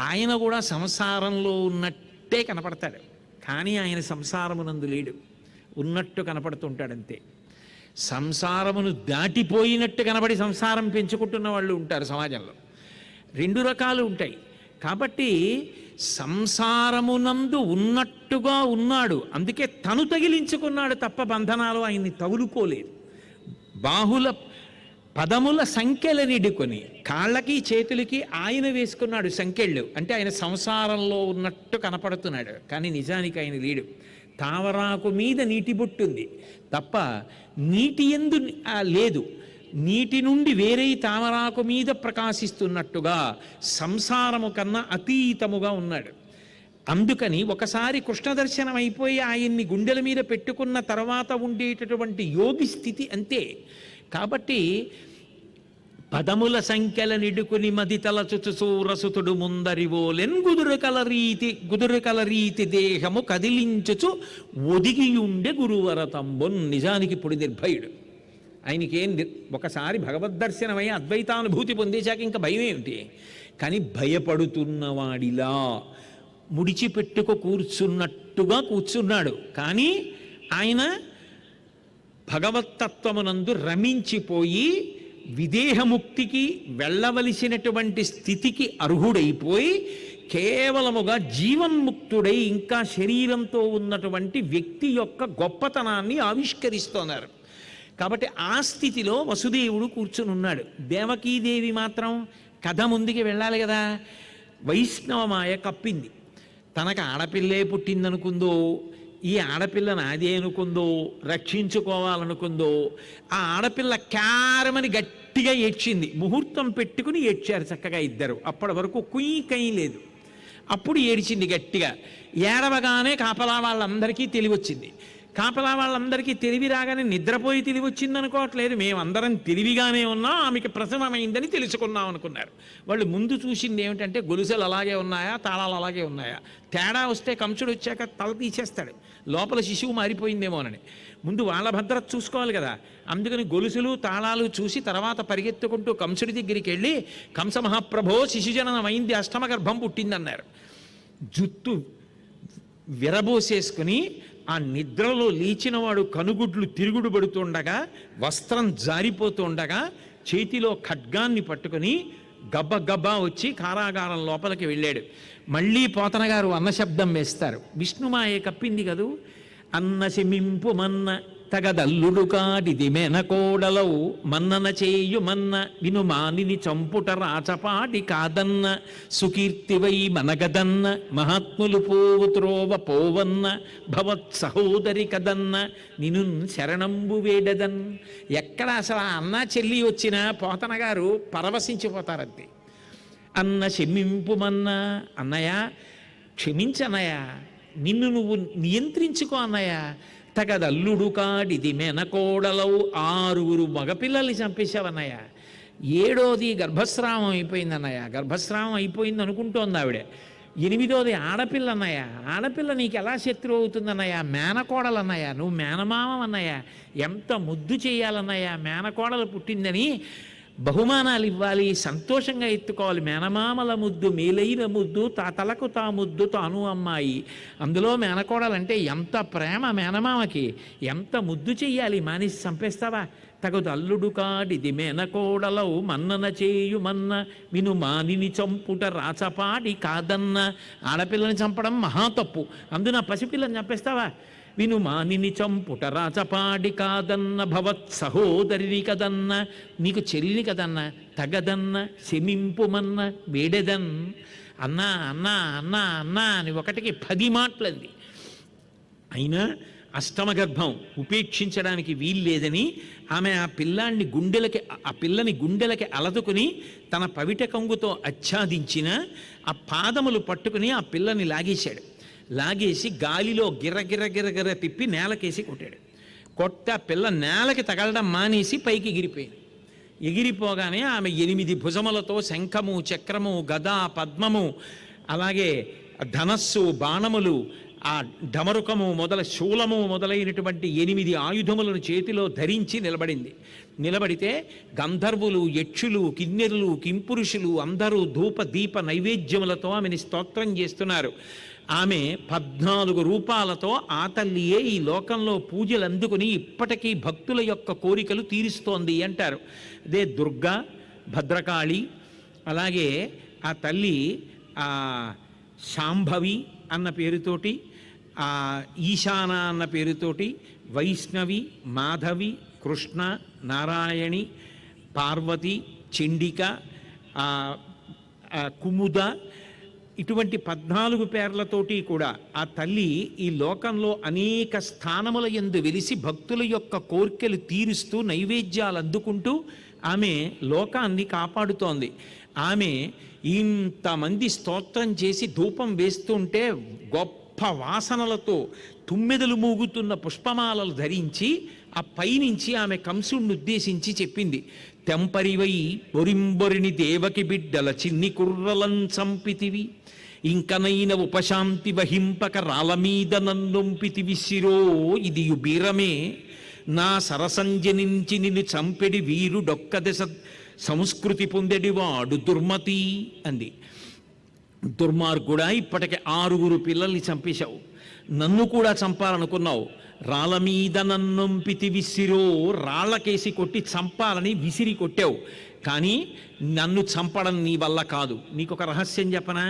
ఆయన కూడా సంసారంలో ఉన్నట్టే కనపడతాడు, కానీ ఆయన సంసారమునందు లేడు, ఉన్నట్టు కనపడుతుంటాడంతే. సంసారమును దాటిపోయినట్టు కనబడి సంసారం పెంచుకుంటున్న వాళ్ళు ఉంటారు సమాజంలో. రెండు రకాలు ఉంటాయి. కాబట్టి సంసారమునందు ఉన్నట్టుగా ఉన్నాడు, అందుకే తను తగిలించుకున్నాడు తప్ప బంధనాలు ఆయన్ని తగులుకోలేదు. బాహుల పదముల సంఖ్యల నిడుకొని కాళ్ళకి చేతులకి ఆయన వేసుకున్నాడు సంఖ్యళ్ళు, అంటే ఆయన సంసారంలో ఉన్నట్టు కనపడుతున్నాడు, కానీ నిజానికి ఆయన లేడు. తావరాకు మీద నీటి బొట్టుంది తప్ప నీటి యందు లేదు. నీటి నుండి వేరే తామరాకు మీద ప్రకాశిస్తున్నట్టుగా సంసారము కన్నా అతీతముగా ఉన్నాడు. అందుకని ఒకసారి కృష్ణ దర్శనం అయిపోయి ఆయన్ని గుండెల మీద పెట్టుకున్న తర్వాత ఉండేటటువంటి యోగి స్థితి అంతే. కాబట్టి పదముల సంఖ్యల నిడుకుని మది తలచుచు సూరసుతుడు ముందరివోలెన్ గుదురుకల రీతి దేహము కదిలించుచు ఒదిగియుండే గురువరతంబున్. నిజానికి ఇప్పుడు నిర్భయుడు. ఆయనకేం ఒకసారి భగవద్దర్శనమై అద్వైతానుభూతి పొందేశాక ఇంకా భయం ఏమిటి? కానీ భయపడుతున్నవాడిలా ముడిచిపెట్టుకు కూర్చున్నట్టుగా కూర్చున్నాడు. కానీ ఆయన భగవత్తత్వమునందు రమించిపోయి విదేహముక్తికి వెళ్ళవలసినటువంటి స్థితికి అర్హుడైపోయి కేవలముగా జీవన్ముక్తుడై ఇంకా శరీరంతో ఉన్నటువంటి వ్యక్తి యొక్క గొప్పతనాన్ని ఆవిష్కరిస్తున్నారు. కాబట్టి ఆ స్థితిలో వసుదేవుడు కూర్చుని ఉన్నాడు. దేవకీదేవి మాత్రం కథ ముందుకి వెళ్ళాలి కదా, వైష్ణవమాయ కప్పింది. తనకు ఆడపిల్లే పుట్టిందనుకుందో, ఈ ఆడపిల్ల నాదే అనుకుందో, రక్షించుకోవాలనుకుందో, ఆ ఆడపిల్ల క్యారమని గట్టిగా ఏడ్చింది. ముహూర్తం పెట్టుకుని ఏడ్చారు చక్కగా ఇద్దరు. అప్పటి వరకు కుయ్యి లేదు. అప్పుడు ఏడ్చింది గట్టిగా. ఏడవగానే కాపలా వాళ్ళందరికీ తెలివొచ్చింది. కాపలా వాళ్ళందరికీ తెలివి రాగానే నిద్రపోయి తెలివి వచ్చిందనుకోవట్లేదు, మేమందరం తెలివిగానే ఉన్నాం, ఆమెకి ప్రసవమైందని తెలుసుకున్నాం అనుకున్నారు. వాళ్ళు ముందు చూసింది ఏమిటంటే గొలుసులు అలాగే ఉన్నాయా, తాళాలు అలాగే ఉన్నాయా. తేడా వస్తే కంసుడు వచ్చాక తల తీసేస్తాడు, లోపల శిశువు మారిపోయిందేమోనని. ముందు వాళ్ళ భద్రత చూసుకోవాలి కదా. అందుకని గొలుసులు తాళాలు చూసి తర్వాత పరిగెత్తుకుంటూ కంసుడి దగ్గరికి వెళ్ళి, కంస మహాప్రభో శిశుజననమైంది, అష్టమ గర్భం పుట్టిందన్నారు. జుత్తు విరబోసేసుకుని ఆ నిద్రలో లేచినవాడు కనుగుడ్లు తిరుగుడు పడుతుండగా, వస్త్రం జారిపోతుండగా చేతిలో ఖడ్గాన్ని పట్టుకుని గబ్బా వచ్చి కారాగారం లోపలికి వెళ్ళాడు. మళ్ళీ పోతన గారు అన్నశబ్దం వేస్తారు. విష్ణుమాయ కప్పింది కదూ. అన్నశమింపు మన్న తగదల్లుడు కాడిది మెనకోడలవు మన్నన చేయు మన్న వినుమానిని చంపుట రాచపాటి కాదన్న సుకీర్తివై మనగదన్న మహాత్ములు పోవు త్రోవ పోవన్న భవత్ సహోదరి కదన్న నిను శరణంబు వేడదన్. ఎక్కడ అసలు ఆ అన్నా చెల్లి వచ్చినా పోతన గారు పరవశించిపోతారంతే. అన్న క్షమింపుమన్న, అన్నయ్య క్షమించన్నయ్య, నిన్ను నువ్వు నియంత్రించుకో అన్నయ్య. తగదల్లుడు కాడిది మెనకోడలవు, 6 మగపిల్లల్ని చంపేశావన్నయ్య. 7వది గర్భస్రావం అయిపోయిందన్నయ్య. గర్భస్రావం అయిపోయింది అనుకుంటోంది ఆవిడ. 8వది ఆడపిల్ల అన్నయ్య. ఆడపిల్ల నీకు ఎలా శత్రువు అవుతుందన్నయ్య? మేనకోడలు అన్నయ్య, నువ్వు మేనమామ అన్నయ్య. ఎంత ముద్దు చేయాలన్నయ్య, మేనకోడలు పుట్టిందని బహుమానాలు ఇవ్వాలి, సంతోషంగా ఎత్తుకోవాలి. మేనమామల ముద్దు మేలైన ముద్దు, తలకు తా ముద్దు తాను అమ్మాయి. అందులో మేనకోడలంటే ఎంత ప్రేమ మేనమామకి, ఎంత ముద్దు చెయ్యాలి. మానేసి చంపేస్తావా? తగదు అల్లుడు కాడిది మేనకోడలవు, మన్నన చేయు మన్న విను మానిని చంపుట రాచపాడి కాదన్న. ఆడపిల్లని చంపడం మహా తప్పు, అందున పసిపిల్లని చంపేస్తావా? విను మానిని చంపుట రాచపాడి కాదన్న, భవత్ సహోదరి కదన్న, నీకు చెల్లి కదన్న. తగదన్న శమింపుమన్న వేడెదన్. అన్నా అన్నా అన్నా అన్నా అని 1కి 10 మాటలంది. అయినా అష్టమ గర్భం ఉపేక్షించడానికి వీల్లేదని ఆమె ఆ పిల్లని గుండెలకి అలదుకుని తన పవిట కంగుతో ఆచ్ఛాదించిన ఆ పాదములు పట్టుకుని ఆ పిల్లని లాగేసి గాలిలో గిర్ర తిప్పి నేలకేసి కొట్టాడు. ఆ పిల్ల నేలకి తగలడం మానేసి పైకి ఎగిరిపోయింది. ఎగిరిపోగానే ఆమె 8 భుజములతో శంఖము, చక్రము, గద, పద్మము, అలాగే ధనస్సు, బాణములు, ఆ డమరుకము శూలము మొదలైనటువంటి 8 ఆయుధములను చేతిలో ధరించి నిలబడితే గంధర్వులు, యక్షులు, కిన్నెరులు, కింపురుషులు అందరూ ధూప దీప నైవేద్యములతో ఆమెని స్తోత్రం చేస్తున్నారు. ఆమె 14 రూపాలతో ఆ తల్లియే ఈ లోకంలో పూజలు అందుకుని ఇప్పటికీ భక్తుల యొక్క కోరికలు తీరుస్తోంది అంటారు. అదే దుర్గా, భద్రకాళి, అలాగే ఆ తల్లి శాంభవి అన్న పేరుతోటి, ఈశాన అన్న పేరుతోటి, వైష్ణవి, మాధవి, కృష్ణ, నారాయణి, పార్వతి, చండిక, కుముద, ఇటువంటి 14 పేర్లతోటి కూడా ఆ తల్లి ఈ లోకంలో అనేక స్థానముల యందు వెలిసి భక్తుల యొక్క కోర్కెలు తీరుస్తూ నైవేద్యాలు అందుకుంటూ ఆమె లోకాన్ని కాపాడుతోంది. ఆమె ఇంతమంది స్తోత్రం చేసి ధూపం వేస్తుంటే గొప్ప వాసనలతో తుమ్మెదలు మూగుతున్న పుష్పమాలలు ధరించి ఆ పైనుంచి ఆమె కంసుణ్ణి ఉద్దేశించి చెప్పింది. తెంపరివై బొరింబొరిని దేవకి బిడ్డల చిన్ని కుర్రలం చంపితివి, ఇంకనైన ఉపశాంతి వహింపక రాలమీద నన్నొంపితివి శిరో, ఇది బీరమే నా సరసంజనించి నిన్ను చంపెడి వీరుడొక్క దశ సంస్కృతి పొందెడివాడు దుర్మతి అంది. దుర్మార్గుడా, ఇప్పటికే 6 పిల్లల్ని చంపేశావు, నన్ను కూడా చంపాలనుకున్నావు. రాళ్ళ మీద నన్నొంపితి విసిరో, రాళ్లకేసి కొట్టి చంపాలని విసిరి కొట్టావు, కానీ నన్ను చంపడం నీ వల్ల కాదు. నీకొక రహస్యం చెప్పనా?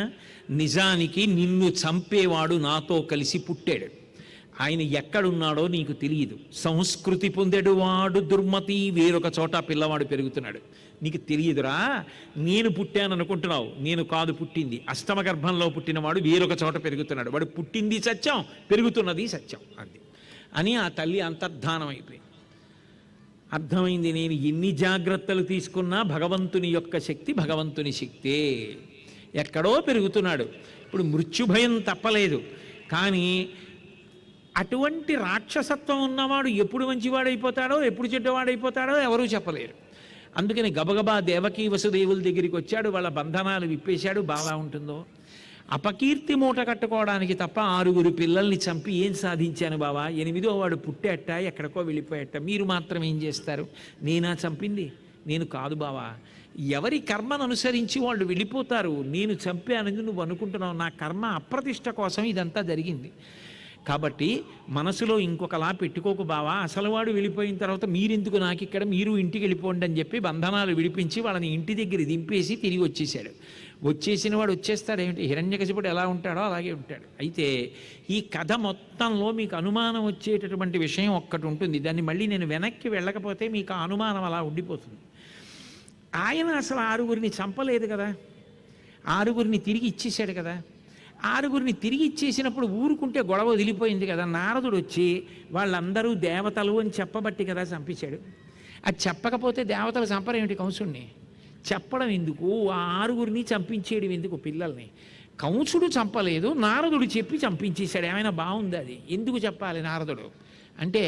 నిజానికి నిన్ను చంపేవాడు నాతో కలిసి పుట్టాడు. ఆయన ఎక్కడున్నాడో నీకు తెలియదు. సంస్కృతి పొందెడు వాడు దుర్మతి, వేరొక చోట పిల్లవాడు పెరుగుతున్నాడు. నీకు తెలియదురా, నేను పుట్టాను అనుకుంటున్నావు, నేను కాదు పుట్టింది. అష్టమ గర్భంలో పుట్టినవాడు వేరొక చోట పెరుగుతున్నాడు. వాడు పుట్టింది సత్యం, పెరుగుతున్నది సత్యం అది అని ఆ తల్లి అంతర్ధానం అయిపోయింది. అర్థమైంది, నేను ఎన్ని జాగ్రత్తలు తీసుకున్నా భగవంతుని యొక్క శక్తి భగవంతుని శక్తే. ఎక్కడో పెరుగుతున్నాడు. ఇప్పుడు మృత్యుభయం తప్పలేదు, కానీ అటువంటి రాక్షసత్వం ఉన్నవాడు ఎప్పుడు మంచివాడైపోతాడో ఎప్పుడు చెడ్డవాడైపోతాడో ఎవరూ చెప్పలేరు. అందుకని గబగబా దేవకీ వసుదేవుల దగ్గరికి వచ్చాడు, వాళ్ళ బంధనాలు విప్పేశాడు. బాగా ఉంటుందో, అపకీర్తి మూట కట్టుకోవడానికి తప్ప 6 పిల్లల్ని చంపి ఏం సాధించాను బావా? 8వ వాడు పుట్టేట ఎక్కడికో వెళ్ళిపోయేట, మీరు మాత్రం ఏం చేస్తారు? నేనా చంపింది? నేను కాదు బావా. ఎవరి కర్మను అనుసరించి వాళ్ళు వెళ్ళిపోతారు. నేను చంపానని నువ్వు అనుకుంటున్నావు, నా కర్మ అప్రతిష్ట కోసం ఇదంతా జరిగింది. కాబట్టి మనసులో ఇంకొకలా పెట్టుకోకు బావా. అసలు వాడు వెళ్ళిపోయిన తర్వాత మీరెందుకు నాకు ఇక్కడ, మీరు ఇంటికి వెళ్ళిపోండి అని చెప్పి బంధనాలు విడిపించి వాళ్ళని ఇంటి దగ్గర దింపేసి తిరిగి వచ్చేసాడు. వచ్చేసిన వాడు వచ్చేస్తాడేమిటి? హిరణ్యకశిపుడు ఎలా ఉంటాడో అలాగే ఉంటాడు. అయితే ఈ కథ మొత్తంలో మీకు అనుమానం వచ్చేటటువంటి విషయం ఒక్కటి ఉంటుంది. దాన్ని మళ్ళీ నేను వెనక్కి వెళ్ళకపోతే మీకు ఆ అనుమానం అలా ఉండిపోతుంది. ఆయన అసలు 6 చంపలేదు కదా, 6 తిరిగి ఇచ్చేసాడు కదా. 6 తిరిగి ఇచ్చేసినప్పుడు ఊరుకుంటే గొడవ వదిలిపోయింది కదా. నారదుడు వచ్చి వాళ్ళందరూ దేవతలు అని చెప్పబట్టి కదా చంపించాడు. అది చెప్పకపోతే దేవతలు చంపరేమిటి కంసుణ్ణి? చెప్పడం ఎందుకు? ఆ ఆరుగురిని చంపించేయడం ఎందుకు పిల్లల్ని? కంసుడు చంపలేదు, నారదుడు చెప్పి చంపించేశాడు. ఏమైనా బాగుంది అది? ఎందుకు చెప్పాలి నారదుడు అంటే?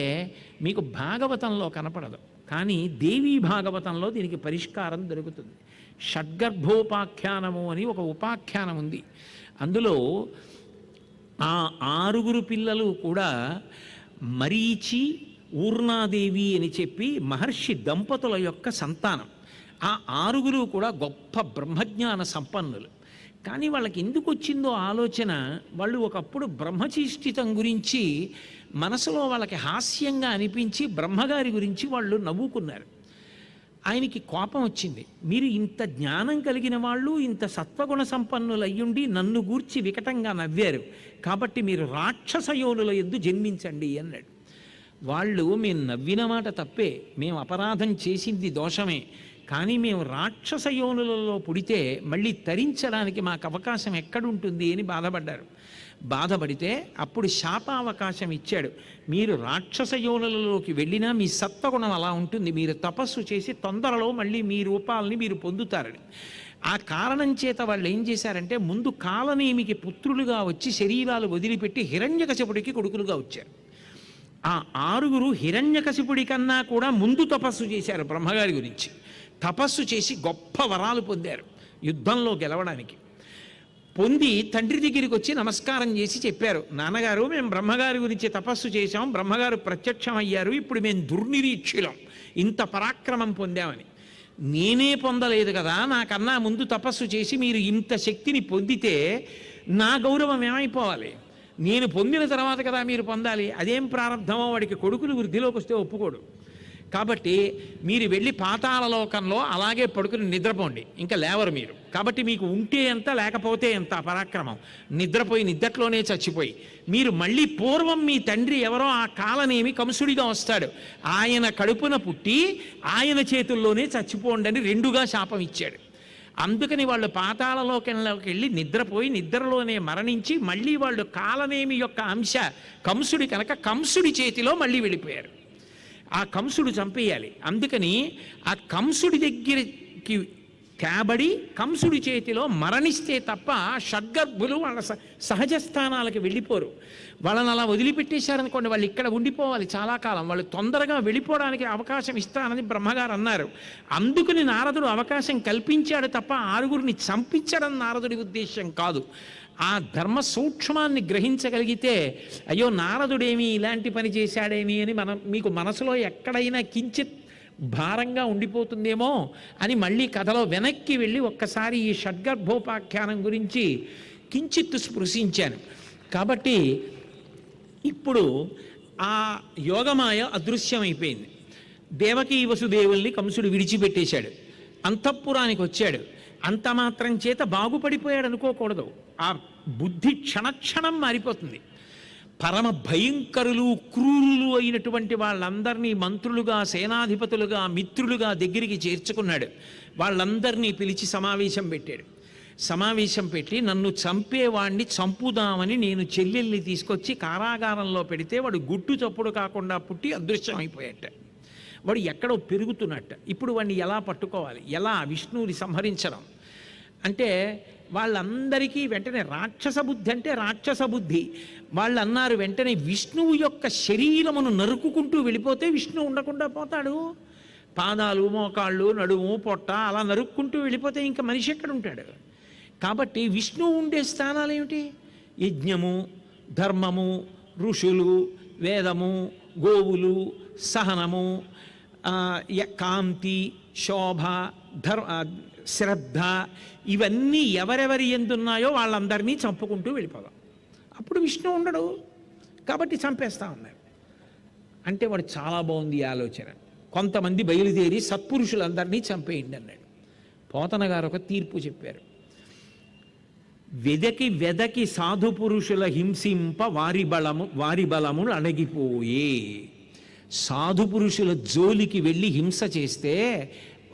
మీకు భాగవతంలో కనపడదు, కానీ దేవీ భాగవతంలో దీనికి పరిష్కారం దొరుకుతుంది. షడ్గర్భోపాఖ్యానము అని ఒక ఉపాఖ్యానం ఉంది. అందులో ఆ ఆరుగురు పిల్లలు కూడా మరీచి, ఊర్ణాదేవి అని చెప్పి మహర్షి దంపతుల యొక్క సంతానం. ఆ ఆరుగురు కూడా గొప్ప బ్రహ్మజ్ఞాన సంపన్నులు. కానీ వాళ్ళకి ఎందుకు వచ్చిందో ఆలోచన, వాళ్ళు ఒకప్పుడు బ్రహ్మచీష్టితం గురించి మనసులో వాళ్ళకి హాస్యంగా అనిపించి బ్రహ్మగారి గురించి వాళ్ళు నవ్వుకున్నారు. ఆయనకి కోపం వచ్చింది. మీరు ఇంత జ్ఞానం కలిగిన వాళ్ళు, ఇంత సత్వగుణ సంపన్నులు అయ్యుండి నన్ను గూర్చి వికటంగా నవ్వారు, కాబట్టి మీరు రాక్షస యోనుల యందు జన్మించండి అన్నాడు. వాళ్ళు, మేము నవ్విన మాట తప్పే, మేము అపరాధం చేసింది దోషమే, కానీ మేము రాక్షస యోనులలో పుడితే మళ్ళీ తరించడానికి మాకు అవకాశం ఎక్కడుంటుంది అని బాధపడ్డారు. బాధపడితే అప్పుడు శాపావకాశం ఇచ్చాడు. మీరు రాక్షస యోనులలోకి వెళ్ళినా మీ సత్వగుణం అలా ఉంటుంది, మీరు తపస్సు చేసి తొందరలో మళ్ళీ మీ రూపాలని మీరు పొందుతారని. ఆ కారణం చేత వాళ్ళు ఏం చేశారంటే, ముందు కాలనేమికి పుత్రులుగా వచ్చి శరీరాలు వదిలిపెట్టి హిరణ్యకశిపుడికి కొడుకులుగా వచ్చారు. ఆ ఆరుగురు హిరణ్యకశిపుడి కన్నా కూడా ముందు తపస్సు చేశారు బ్రహ్మగారి గురించి. తపస్సు చేసి గొప్ప వరాలు పొందారు యుద్ధంలో గెలవడానికి. పొంది తండ్రి దగ్గరికి వచ్చి నమస్కారం చేసి చెప్పారు, నాన్నగారు మేము బ్రహ్మగారి గురించి తపస్సు చేశాం, బ్రహ్మగారు ప్రత్యక్షం అయ్యారు, ఇప్పుడు మేము దుర్నిరీక్షులం, ఇంత పరాక్రమం పొందామని. నేనే పొందలేదు కదా, నాకన్నా ముందు తపస్సు చేసి మీరు ఇంత శక్తిని పొందితే నా గౌరవం ఏమైపోవాలి? నేను పొందిన తర్వాత కదా మీరు పొందాలి. అదేం ప్రారంధమో, వాడికి కొడుకులు వృద్ధిలోకి వస్తే ఒప్పుకోడు. కాబట్టి మీరు వెళ్ళి పాతాళలోకంలో అలాగే పడుకుని నిద్రపోండి, ఇంకా లేవరు మీరు. కాబట్టి మీకు ఉంటే ఎంత లేకపోతే ఎంత పరాక్రమం, నిద్రపోయి నిద్రలోనే చచ్చిపోయి మీరు మళ్ళీ పూర్వం మీ తండ్రి ఎవరో ఆ కాలనేమి కంసుడిగా వస్తాడు, ఆయన కడుపున పుట్టి ఆయన చేతుల్లోనే చచ్చిపోండి అని రెండుగా శాపం ఇచ్చాడు. అందుకని వాళ్ళు పాతాళలోకి వెళ్ళి నిద్రపోయి నిద్రలోనే మరణించి మళ్ళీ వాళ్ళు కాలనేమి యొక్క అంశ కంసుడి కనుక కంసుడి చేతిలో మళ్ళీ వెళ్ళిపోయారు. ఆ కంసుడు చంపేయాలి. అందుకని ఆ కంసుడి దగ్గరికి తేబడి కంసుడి చేతిలో మరణిస్తే తప్ప షడ్గర్భులు వాళ్ళ సహజ స్థానాలకు వెళ్ళిపోరు. వాళ్ళని అలా వదిలిపెట్టేశారనుకోండి, వాళ్ళు ఇక్కడ ఉండిపోవాలి చాలా కాలం. వాళ్ళు తొందరగా వెళ్ళిపోవడానికి అవకాశం ఇస్తానని బ్రహ్మగారు అన్నారు. అందుకని నారదుడు అవకాశం కల్పించాడు తప్ప ఆరుగురిని చంపించడం నారదుడి ఉద్దేశం కాదు. ఆ ధర్మ సూక్ష్మాన్ని గ్రహించగలిగితే, అయ్యో నారదుడేమి ఇలాంటి పని చేశాడేమి అని మీకు మనసులో ఎక్కడైనా కించిత్ భారంగా ఉండిపోతుందేమో అని మళ్ళీ కథలో వెనక్కి వెళ్ళి ఒక్కసారి ఈ షడ్గర్భోపాఖ్యానం గురించి కించిత్తు స్పృశించాను. కాబట్టి ఇప్పుడు ఆ యోగమాయ అదృశ్యమైపోయింది. దేవకీ వసుదేవుల్ని కంసుడు విడిచిపెట్టేశాడు, అంతఃపురానికి వచ్చాడు. అంత మాత్రం చేత బాగుపడిపోయాడు అనుకోకూడదు. ఆ బుద్ధి క్షణక్షణం మారిపోతుంది. పరమ భయంకరులు, క్రూరులు అయినటువంటి వాళ్ళందరినీ మంత్రులుగా, సేనాధిపతులుగా, మిత్రులుగా దగ్గరికి చేర్చుకున్నాడు. వాళ్ళందరినీ పిలిచి సమావేశం పెట్టాడు. సమావేశం పెట్టి, నన్ను చంపేవాణ్ణి చంపుదామని నేను చెల్లెల్ని తీసుకొచ్చి కారాగారంలో పెడితే వాడు గుట్టు చప్పుడు కాకుండా పుట్టి అదృశ్యమైపోయాట. వాడు ఎక్కడో పెరుగుతున్నట్ట. ఇప్పుడు వాడిని ఎలా పట్టుకోవాలి, ఎలా విష్ణువుని సంహరించడం అంటే, వాళ్ళందరికీ వెంటనే రాక్షస బుద్ధి అంటే రాక్షస బుద్ధి. వాళ్ళు అన్నారు వెంటనే, విష్ణువు యొక్క శరీరమును నరుక్కుంటూ వెళ్ళిపోతే విష్ణువు ఉండకుండా పోతాడు. పాదాలు, మోకాళ్ళు, నడుము, పొట్ట అలా నరుక్కుంటూ వెళ్ళిపోతే ఇంకా మనిషి ఎక్కడ ఉంటాడు? కాబట్టి విష్ణువు ఉండే స్థానాలు ఏమిటి? యజ్ఞము, ధర్మము, ఋషులు, వేదము, గోవులు, సహనము, కాంతి, శోభ, శ్రద్ధ, ఇవన్నీ ఎవరెవరి ఎందున్నాయో వాళ్ళందరినీ చంపుకుంటూ వెళ్ళిపోదాం. అప్పుడు విష్ణు ఉండడు, కాబట్టి చంపేస్తా ఉన్నారు. అంటే వాడు చాలా బాగుంది ఈ ఆలోచన. కొంతమంది బయలుదేరి సత్పురుషులందరినీ చంపేయండి అన్నాడు. పోతన గారు ఒక తీర్పు చెప్పారు. వెదకి సాధు పురుషుల హింసింప వారి బలములు అణగిపోయే. సాధు పురుషుల జోలికి వెళ్ళి హింస చేస్తే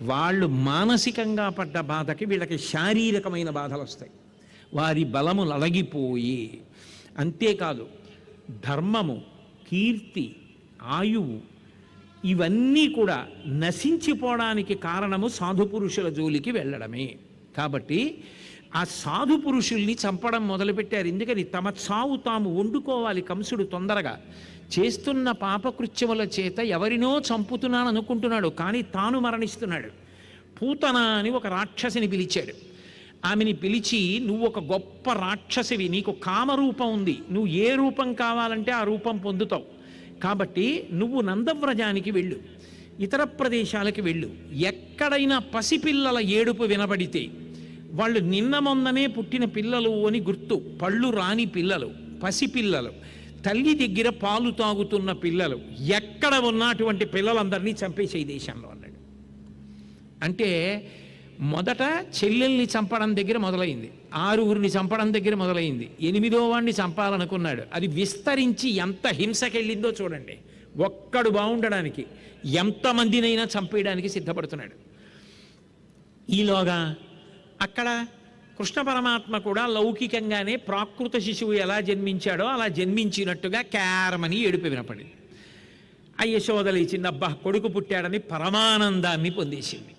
వాళ్ళు మానసికంగా పడ్డ బాధకి వీళ్ళకి శారీరకమైన బాధలు వస్తాయి. వారి బలములు అణగిపోయి. అంతేకాదు, ధర్మము, కీర్తి, ఆయువు ఇవన్నీ కూడా నశించిపోవడానికి కారణము సాధు పురుషుల జోలికి వెళ్ళడమే. కాబట్టి ఆ సాధు పురుషుల్ని చంపడం మొదలుపెట్టారు. ఎందుకని తమ చావు తాము వండుకోవాలి కంసుడు తొందరగా. చేస్తున్న పాపకృత్యముల చేత ఎవరినో చంపుతున్నాను అనుకుంటున్నాడు, కానీ తాను మరణిస్తున్నాడు. పూతన అని ఒక రాక్షసిని పిలిచాడు. ఆమెని పిలిచి, నువ్వు ఒక గొప్ప రాక్షసివి, నీకు కామరూపం ఉంది, నువ్వు ఏ రూపం కావాలంటే ఆ రూపం పొందుతావు, కాబట్టి నువ్వు నందవ్రజానికి వెళ్ళు, ఇతర ప్రదేశాలకి వెళ్ళు. ఎక్కడైనా పసిపిల్లల ఏడుపు వినబడితే వాళ్ళు నిన్న మొన్ననే పుట్టిన పిల్లలు అని గుర్తు, పళ్ళు రాని పిల్లలు, పసిపిల్లలు, తల్లి దగ్గర పాలు తాగుతున్న పిల్లలు, ఎక్కడ ఉన్నటువంటి పిల్లలందరినీ చంపేసేయి దేశంలో అన్నాడు. అంటే మొదట చెల్లెల్ని చంపడం దగ్గర మొదలైంది, 6గురిని చంపడం దగ్గర మొదలైంది, 8వ వాడిని చంపాలనుకున్నాడు. అది విస్తరించి ఎంత హింసకెళ్ళిందో చూడండి. ఒక్కడు బాగుండడానికి ఎంతమందినైనా చంపేయడానికి సిద్ధపడుతున్నాడు. ఈలోగా అక్కడ కృష్ణ పరమాత్మ కూడా లౌకికంగానే ప్రాకృత శిశువు ఎలా జన్మించాడో అలా జన్మించినట్టుగా క్యారమని ఏడుపు వినపడింది. ఆ యశోద లేచింది, అబ్బా కొడుకు పుట్టాడని పరమానందాన్ని పొందేసింది.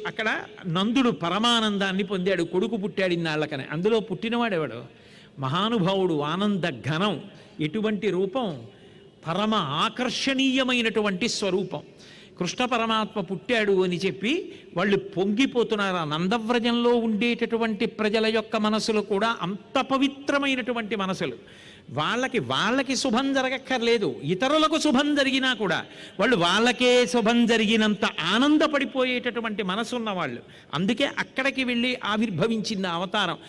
అక్కడ నందుడు పరమానందాన్ని పొందాడు, కొడుకు పుట్టాడు ఇన్నాళ్ళకనే. అందులో పుట్టినవాడెవడు? మహానుభావుడు, ఆనంద ఘనం. ఎటువంటి రూపం? పరమ ఆకర్షణీయమైనటువంటి స్వరూపం. కృష్ణ పరమాత్మ పుట్టాడు అని చెప్పి వాళ్ళు పొంగిపోతున్నారు. ఆ నందవ్రజంలో ఉండేటటువంటి ప్రజల యొక్క మనసులు కూడా అంత పవిత్రమైనటువంటి మనసులు. వాళ్ళకి శుభం జరగక్కర్లేదు, ఇతరులకు శుభం జరిగినా కూడా వాళ్ళకే శుభం జరిగినంత ఆనందపడిపోయేటటువంటి మనసున్న వాళ్ళు. అందుకే అక్కడికి వెళ్ళి ఆవిర్భవించింది అవతారం.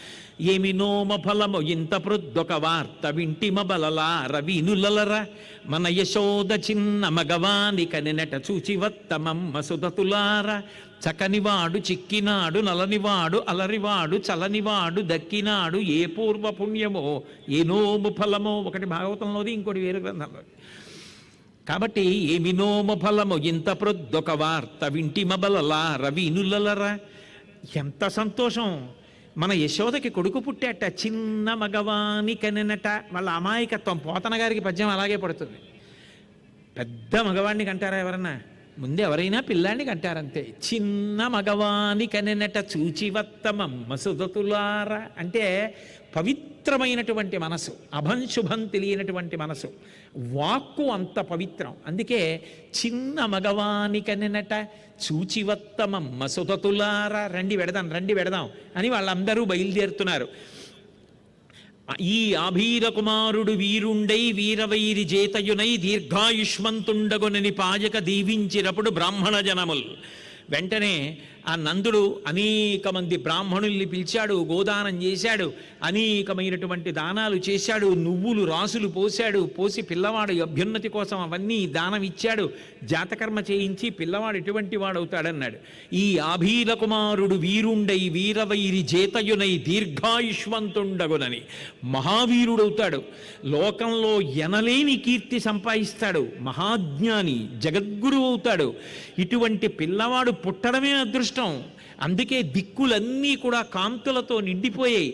ఏమి నోమ ఫలము ఇంత ప్రొద్దొక వార్త వింటిమ బలలా రవినులరా మన యశోద చిన్న మగవాని కనెనట చూచివత్తమమ్మ సుధతులార చకనివాడు చిక్కినాడు నలనివాడు అలరివాడు చలనివాడు దక్కినాడు ఏ పూర్వ పుణ్యమో ఏ నోము ఫలమో. ఒకటి భాగవతంలోది, ఇంకోటి వేరు గ్రంథంలో. కాబట్టి ఏమి నోము ఫలము ఇంత ప్రొద్దొక వార్త వింటిమ బలలా రవినులరా. ఎంత సంతోషం! మన యశోదకి కొడుకు పుట్టాట, చిన్న మగవాని కనెనట. వాళ్ళ అమాయకత్వం. పోతన గారికి పద్యం అలాగే పడుతుంది. పెద్ద మగవాడిని కంటారా ఎవరన్నా? ముందు ఎవరైనా పిల్లాడిని కంటారంతే. చిన్న మగవాని కనెనట చూచివత్తమమ్మ సుధతులార. అంటే పవిత్రమైనటువంటి మనసు, అభంశుభం తెలియనటువంటి మనసు. వాక్కు అంత పవిత్రం. అందుకే చిన్న మగవాని కనెనట చూచివత్తమమ్మ సుధతులార. రండి వెడదాం అని వాళ్ళందరూ బయలుదేరుతున్నారు. ఈ ఆభీర కుమారుడు వీరుండై వీరవైరి జేతయునై దీర్ఘాయుష్మంతుండగునని పాయక దీవించినప్పుడు బ్రాహ్మణ జనముల్. వెంటనే ఆ నందుడు అనేక మంది బ్రాహ్మణుల్ని పిలిచాడు, గోదానం చేశాడు, అనేకమైనటువంటి దానాలు చేశాడు, నువ్వులు రాసులు పోసి పిల్లవాడు అభ్యున్నతి కోసం అవన్నీ దానం ఇచ్చాడు. జాతకర్మ చేయించి పిల్లవాడు ఎటువంటి వాడవుతాడన్నాడు. ఈ ఆభీర కుమారుడు వీరుండై వీరవైరి జేతయునై దీర్ఘాయుష్మంతుండగునని మహావీరుడవుతాడు, లోకంలో ఎనలేని కీర్తి సంపాదిస్తాడు, మహాజ్ఞాని జగద్గురు అవుతాడు. ఇటువంటి పిల్లవాడు పుట్టడమే అదృష్టం. అందుకే దిక్కులన్నీ కూడా కాంతులతో నిండిపోయాయి,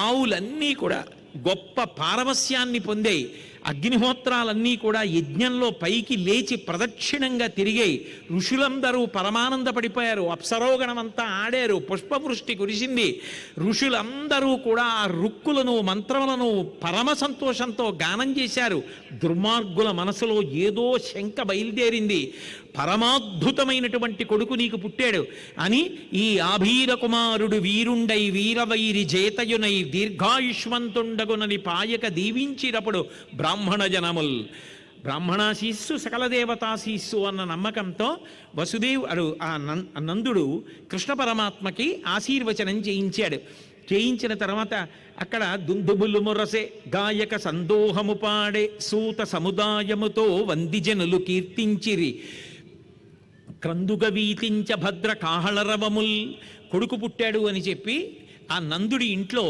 ఆవులన్నీ కూడా గొప్ప పారవస్యాన్ని పొందాయి, అగ్నిహోత్రాలన్నీ కూడా యజ్ఞంలో పైకి లేచి ప్రదక్షిణంగా తిరిగాయి. ఋషులందరూ పరమానంద పడిపోయారు, అప్సరోగణమంతా ఆడారు, పుష్పవృష్టి కురిసింది. ఋషులందరూ కూడా ఆ రుక్కులను మంత్రములను పరమ సంతోషంతో గానం చేశారు. దుర్మార్గుల మనసులో ఏదో శంక బయలుదేరింది. పరమాద్భుతమైనటువంటి కొడుకు నీకు పుట్టాడు అని ఈ ఆభీర కుమారుడు వీరుండై వీరవైరి జేతయునై దీర్ఘాయుష్మంతుండగునని పాయక దీవించినప్పుడు బ్రాహ్మణ జనముల్. బ్రాహ్మణాశీస్సు సకల దేవతాశీస్సు అన్న నమ్మకంతో వసుదేవుడు ఆ నందుడు కృష్ణ పరమాత్మకి ఆశీర్వచనం చేయించాడు. చేయించిన తర్వాత అక్కడ దుందుబులు మురసే గాయక సందోహము పాడే సూత సముదాయముతో వందిజనులు కీర్తించిరి క్రందుగ వీతించ భద్ర కాహళరవముల్. కొడుకు పుట్టాడు అని చెప్పి ఆ నందుడి ఇంట్లో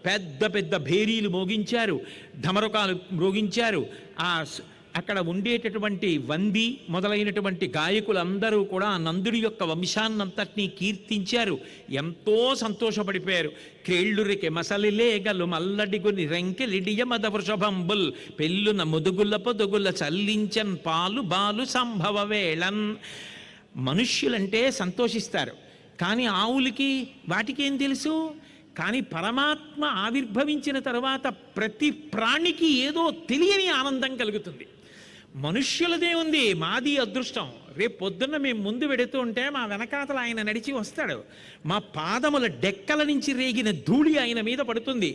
పెద్ద పెద్ద భేరీలు మోగించారు, ఢమరుకాలు మ్రోగించారు. ఆ అక్కడ ఉండేటటువంటి వంది మొదలైనటువంటి గాయకులందరూ కూడా నందుడి యొక్క వంశాన్నంతటినీ కీర్తించారు, ఎంతో సంతోషపడిపోయారు. క్రేళ్ళురికి మసలిలేగలు మల్లడిగుని రెంకెలిడియ మద వృషభంబుల్ పెళ్ళున ముదుగుల పొదుగుల చల్లించన్ పాలు బాలు సంభవ వేళన్. మనుష్యులంటే సంతోషిస్తారు, కానీ ఆవులకి వాటికేం తెలుసు? కానీ పరమాత్మ ఆవిర్భవించిన తర్వాత ప్రతి ప్రాణికి ఏదో తెలియని ఆనందం కలుగుతుంది. మనుష్యులదే ఉంది, మాది అదృష్టం. రేపు పొద్దున్న మేము ముందు వెడుతూ ఉంటే మా వెనకాతల ఆయన నడిచి వస్తాడు, మా పాదముల డెక్కల నుంచి రేగిన ధూళి ఆయన మీద పడుతుంది.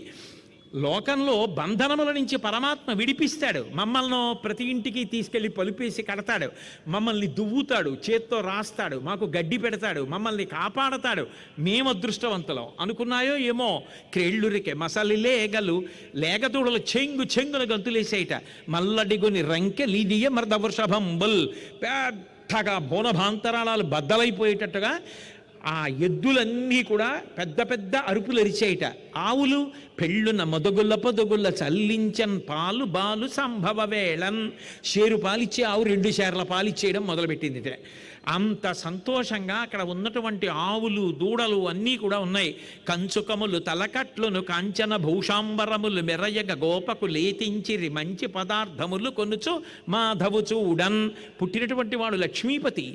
లోకంలో బంధనముల నుంచి పరమాత్మ విడిపిస్తాడు, మమ్మల్ని ప్రతి ఇంటికి తీసుకెళ్ళి పలుపేసి కడతాడు, మమ్మల్ని దువ్వుతాడు, చేత్తో రాస్తాడు, మాకు గడ్డి పెడతాడు, మమ్మల్ని కాపాడతాడు. మేము అదృష్టవంతులం అనుకున్నాయో ఏమో. క్రేళ్ళురికే మసలి లేగలు లేగదూడలు చెంగు చెంగున గంతులేసేయట. మల్లడిగుని రంకె లీదియ మర్ద వృషభంబుల్ పెద్దగా బోనభాంతరాళాలు బద్దలైపోయేటట్టుగా ఆ ఎద్దులన్నీ కూడా పెద్ద పెద్ద అరుపులు అరిచేయట. ఆవులు పెళ్ళున మొదగుల్ల పొదగుల్ల చల్లించన్ పాలు బాలు సంభవ వేళన్. షేరు పాలిచ్చే ఆవు 2 షేర్ల పాలిచ్చేయడం మొదలుపెట్టింది. అంత సంతోషంగా అక్కడ ఉన్నటువంటి ఆవులు దూడలు అన్నీ కూడా ఉన్నాయి. కంచుకములు తలకట్లును కాంచన భూషాంబరములు మెరయగ గోపకు లేతించిరి మంచి పదార్థములు కొనుచు మాధవు చూడన్. పుట్టినటువంటి వాడు లక్ష్మీపతి.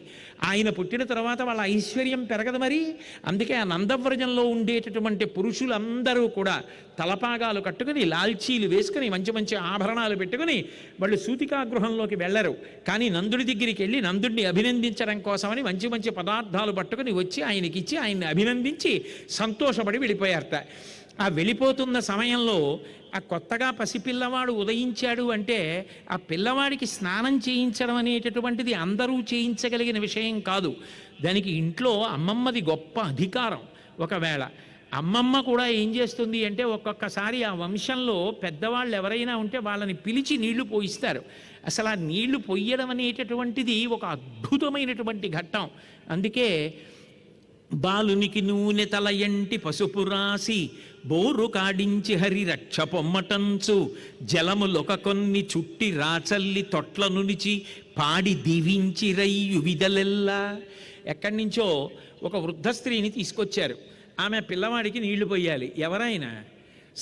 ఆయన పుట్టిన తర్వాత వాళ్ళ ఐశ్వర్యం పెరగదు మరి. అందుకే ఆ నందవ్రజంలో ఉండేటటువంటి పురుషులందరూ కూడా తలపాగాలు కట్టుకుని లాల్చీలు వేసుకుని మంచి మంచి ఆభరణాలు పెట్టుకుని వాళ్ళు సూతికాగృహంలోకి వెళ్ళరు. కానీ నందుడి దగ్గరికి వెళ్ళి నందుడిని అభినందించడం కోసమని మంచి మంచి పదార్థాలు పట్టుకుని వచ్చి ఆయనకిచ్చి ఆయన్ని అభినందించి సంతోషపడి వెళ్ళిపోయారట. ఆ వెళ్ళిపోతున్న సమయంలో ఆ కొత్తగా పసిపిల్లవాడు ఉదయించాడు అంటే ఆ పిల్లవాడికి స్నానం చేయించడం అనేటటువంటిది అందరూ చేయించగలిగిన విషయం కాదు. దానికి ఇంట్లో అమ్మమ్మది గొప్ప అధికారం. ఒకవేళ అమ్మమ్మ కూడా ఏం చేస్తుంది అంటే ఒక్కొక్కసారి ఆ వంశంలో పెద్దవాళ్ళు ఎవరైనా ఉంటే వాళ్ళని పిలిచి నీళ్లు పోయిస్తారు. అసలు ఆ నీళ్లు పొయ్యడం అనేటటువంటిది ఒక అద్భుతమైనటువంటి ఘట్టం. అందుకే బాలునికి నూనె తలయంటి పసుపు రాసి బోరు కాడించి హరి రక్ష పొమ్మటంచు జలములొక కొన్ని చుట్టి రాచల్లి తొట్ల నుడిచి పాడి దీవించి రయ్యు విదలెల్లా. ఎక్కడి నుంచో ఒక వృద్ధ స్త్రీని తీసుకొచ్చారు. ఆమె పిల్లవాడికి నీళ్లు పొయ్యాలి. ఎవరైనా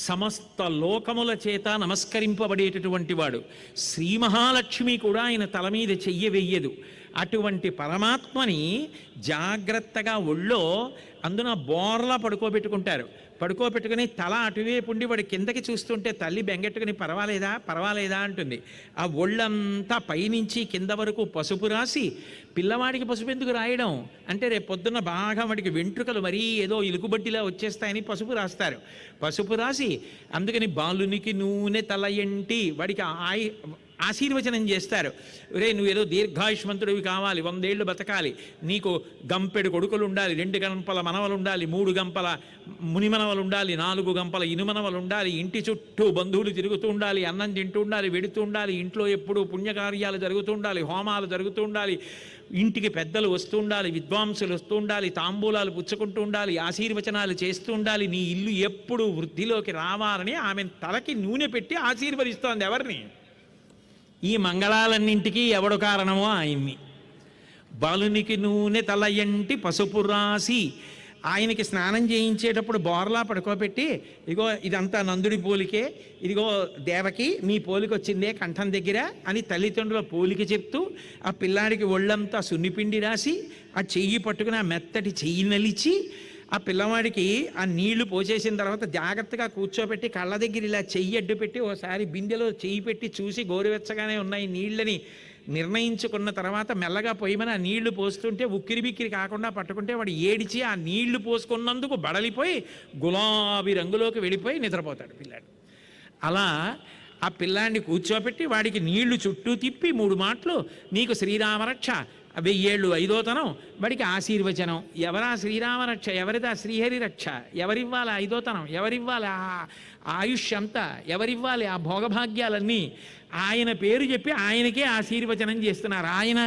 సమస్త లోకముల చేత నమస్కరింపబడేటటువంటి వాడు. శ్రీ మహాలక్ష్మి కూడా ఆయన తల మీద చెయ్య వెయ్యదు. అటువంటి పరమాత్మని జాగ్రత్తగా ఒళ్ళో అందున బోర్లా పడుకోబెట్టుకుంటారు. పడుకోబెట్టుకుని తల అటువైపు ఉండి వాడి కిందకి చూస్తుంటే తల్లి బెంగెట్టుకుని పర్వాలేదా పర్వాలేదా అంటుంది. ఆ ఒళ్ళంతా పైనుంచి కింద వరకు పసుపు రాసి, పిల్లవాడికి పసుపు ఎందుకు రాయడం అంటే రేపు పొద్దున్న బాగా వాడికి వెంట్రుకలు మరీ ఏదో ఇలుకుబట్టిలా వచ్చేస్తాయని పసుపు రాస్తారు. పసుపు రాసి అందుకని బాలునికి నూనె తలయంటి వాడికి ఆశీర్వచనం చేస్తారు. రే నువ్వు ఏదో దీర్ఘాయుష్మంతుడివి కావాలి, 100 ఏళ్ళు బతకాలి, నీకు గంపెడు కొడుకులు ఉండాలి, 2 గంపల మనవలు ఉండాలి, 3 గంపల మునిమనవలు ఉండాలి, 4 గంపల ఇనుమనవలు ఉండాలి, ఇంటి చుట్టూ బంధువులు తిరుగుతూ ఉండాలి, అన్నం తింటూ ఉండాలి, వెడుతూ ఉండాలి, ఇంట్లో ఎప్పుడూ పుణ్యకార్యాలు జరుగుతూ ఉండాలి, హోమాలు జరుగుతూ ఉండాలి, ఇంటికి పెద్దలు వస్తూ ఉండాలి, విద్వాంసులు వస్తూ ఉండాలి, తాంబూలాలు పుచ్చుకుంటూ ఉండాలి, ఆశీర్వచనాలు చేస్తూ ఉండాలి, నీ ఇల్లు ఎప్పుడు వృద్ధిలోకి రావాలని ఆమె తలకి నూనె పెట్టి ఆశీర్వదిస్తోంది. ఎవరిని? ఈ మంగళాలన్నింటికీ ఎవడు కారణమో ఆయన్ని. బాలునికి నూనె తలయంటి పసుపు రాసి ఆయనకి స్నానం చేయించేటప్పుడు బోర్లా పడుకోబెట్టి, ఇగో ఇదంతా నందుడి పోలికే, ఇదిగో దేవకి నీ పోలిక వచ్చిందే కంఠం దగ్గర అని తల్లిదండ్రుల పోలిక చెప్తూ ఆ పిల్లాడికి ఒళ్ళంతా సున్నిపిండి రాసి ఆ చెయ్యి పట్టుకుని ఆ మెత్తటి చెయ్యి నలిచి ఆ పిల్లవాడికి ఆ నీళ్లు పోసేసిన తర్వాత జాగ్రత్తగా కూర్చోబెట్టి కళ్ళ దగ్గర ఇలా చెయ్యి అడ్డు పెట్టి ఓసారి బిందెలో చెయ్యి పెట్టి చూసి గోరువెచ్చగానే ఉన్నాయి నీళ్ళని నిర్ణయించుకున్న తర్వాత మెల్లగా పోయమని ఆ నీళ్లు పోస్తుంటే ఉక్కిరి బిక్కిరి కాకుండా పట్టుకుంటే వాడు ఏడిచి ఆ నీళ్లు పోసుకున్నందుకు బడలిపోయి గులాబీ రంగులోకి వెళ్ళిపోయి నిద్రపోతాడు పిల్లాడు. అలా ఆ పిల్లాడిని కూర్చోబెట్టి వాడికి నీళ్లు చుట్టూ తిప్పి 3 మాటలు నీకు శ్రీరామరక్ష 1000 ఏళ్ళు 5వ వాడికి ఆశీర్వచనం. ఎవరా శ్రీరామరక్ష, ఎవరిదా శ్రీహరి రక్ష, ఎవరివ్వాలి 5వ ఎవరివ్వాలి ఆయుష్ అంతా, ఎవరివ్వాలి ఆ భోగభాగ్యాలన్నీ ఆయన పేరు చెప్పి ఆయనకే ఆశీర్వచనం చేస్తున్నారు. ఆయన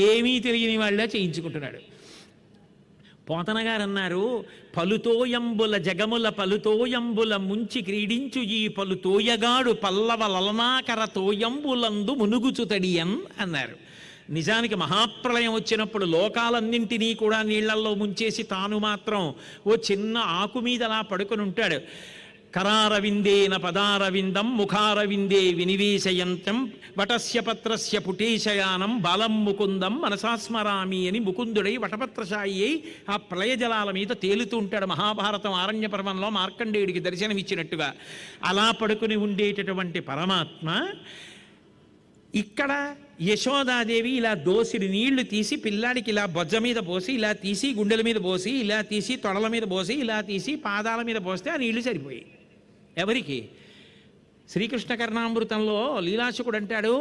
ఏమీ తెలియని వాళ్ళ చేయించుకుంటున్నాడు. పోతన గారు అన్నారు, పలుతోయంబుల జగముల పలుతోయంబుల ముంచి క్రీడించు ఈ పలుతోయగాడు పల్లవ లలనాకర తోయంబులందు మునుగుచుతడియన్ అన్నారు. నిజానికి మహాప్రళయం వచ్చినప్పుడు లోకాలన్నింటినీ కూడా నీళ్లల్లో ముంచేసి తాను మాత్రం ఓ చిన్న ఆకు మీద అలా పడుకొని ఉంటాడు. కరారవిందేన పదారవిందం ముఖారవిందే వినివేశయంతం వటస్య పత్రస్య పుటేశయానం బాలం ముకుందం మనసాస్మరామి అని ముకుందుడై వటపత్రశాయి అయి ఆ ప్రళయ జలాల మీద తేలుతూ ఉంటాడు. మహాభారతం ఆరణ్య పర్వంలో మార్కండేయుడికి దర్శనమిచ్చినట్టుగా అలా పడుకుని ఉండేటటువంటి పరమాత్మ ఇక్కడ యశోదాదేవి ఇలా దోసిడి నీళ్లు తీసి పిల్లాడికి ఇలా బొజ్జ మీద పోసి, ఇలా తీసి గుండెల మీద పోసి, ఇలా తీసి తొడల మీద పోసి, ఇలా తీసి పాదాల మీద పోస్తే ఆ నీళ్లు సరిపోయాయి. ఎవరికి? శ్రీకృష్ణ కర్ణామృతంలో లీలాశకుడు అంటాడు,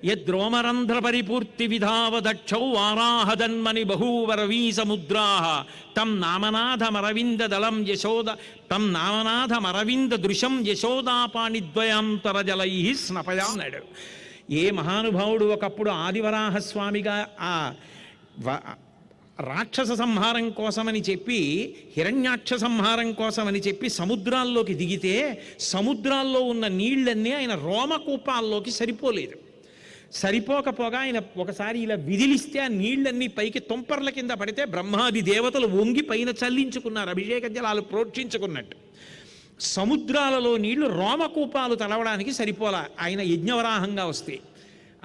యద్రోమరంధ్ర పరిపూర్తి విధావదక్షౌ వారాహదన్మని బహూవరవీ సముద్రాః తం నామనాథమరవింద దళం యశోద తం నామనాథమరవింద దృశం యశోదాపాణిద్వయాంతరజలై స్నపయా అన్నాడు. ఏ మహానుభావుడు ఒకప్పుడు ఆదివరాహస్వామిగా ఆ రాక్షస సంహారం కోసమని చెప్పి, హిరణ్యాక్ష సంహారం కోసమని చెప్పి సముద్రాల్లోకి దిగితే సముద్రాల్లో ఉన్న నీళ్ళన్నీ ఆయన రోమకూపాల్లోకి సరిపోలేదు. సరిపోకపోగా ఆయన ఒకసారి ఇలా విదిలిస్తే ఆ నీళ్ళన్నీ పైకి తుంపర్ల కింద పడితే బ్రహ్మాది దేవతలు వంగి పైన చల్లించుకున్నారు, అభిషేక జలాలు ప్రోక్షించుకున్నట్టు. సముద్రాలలో నీళ్లు రోమకూపాలు తలవడానికి సరిపోలా ఆయన యజ్ఞవరాహంగా వస్తే.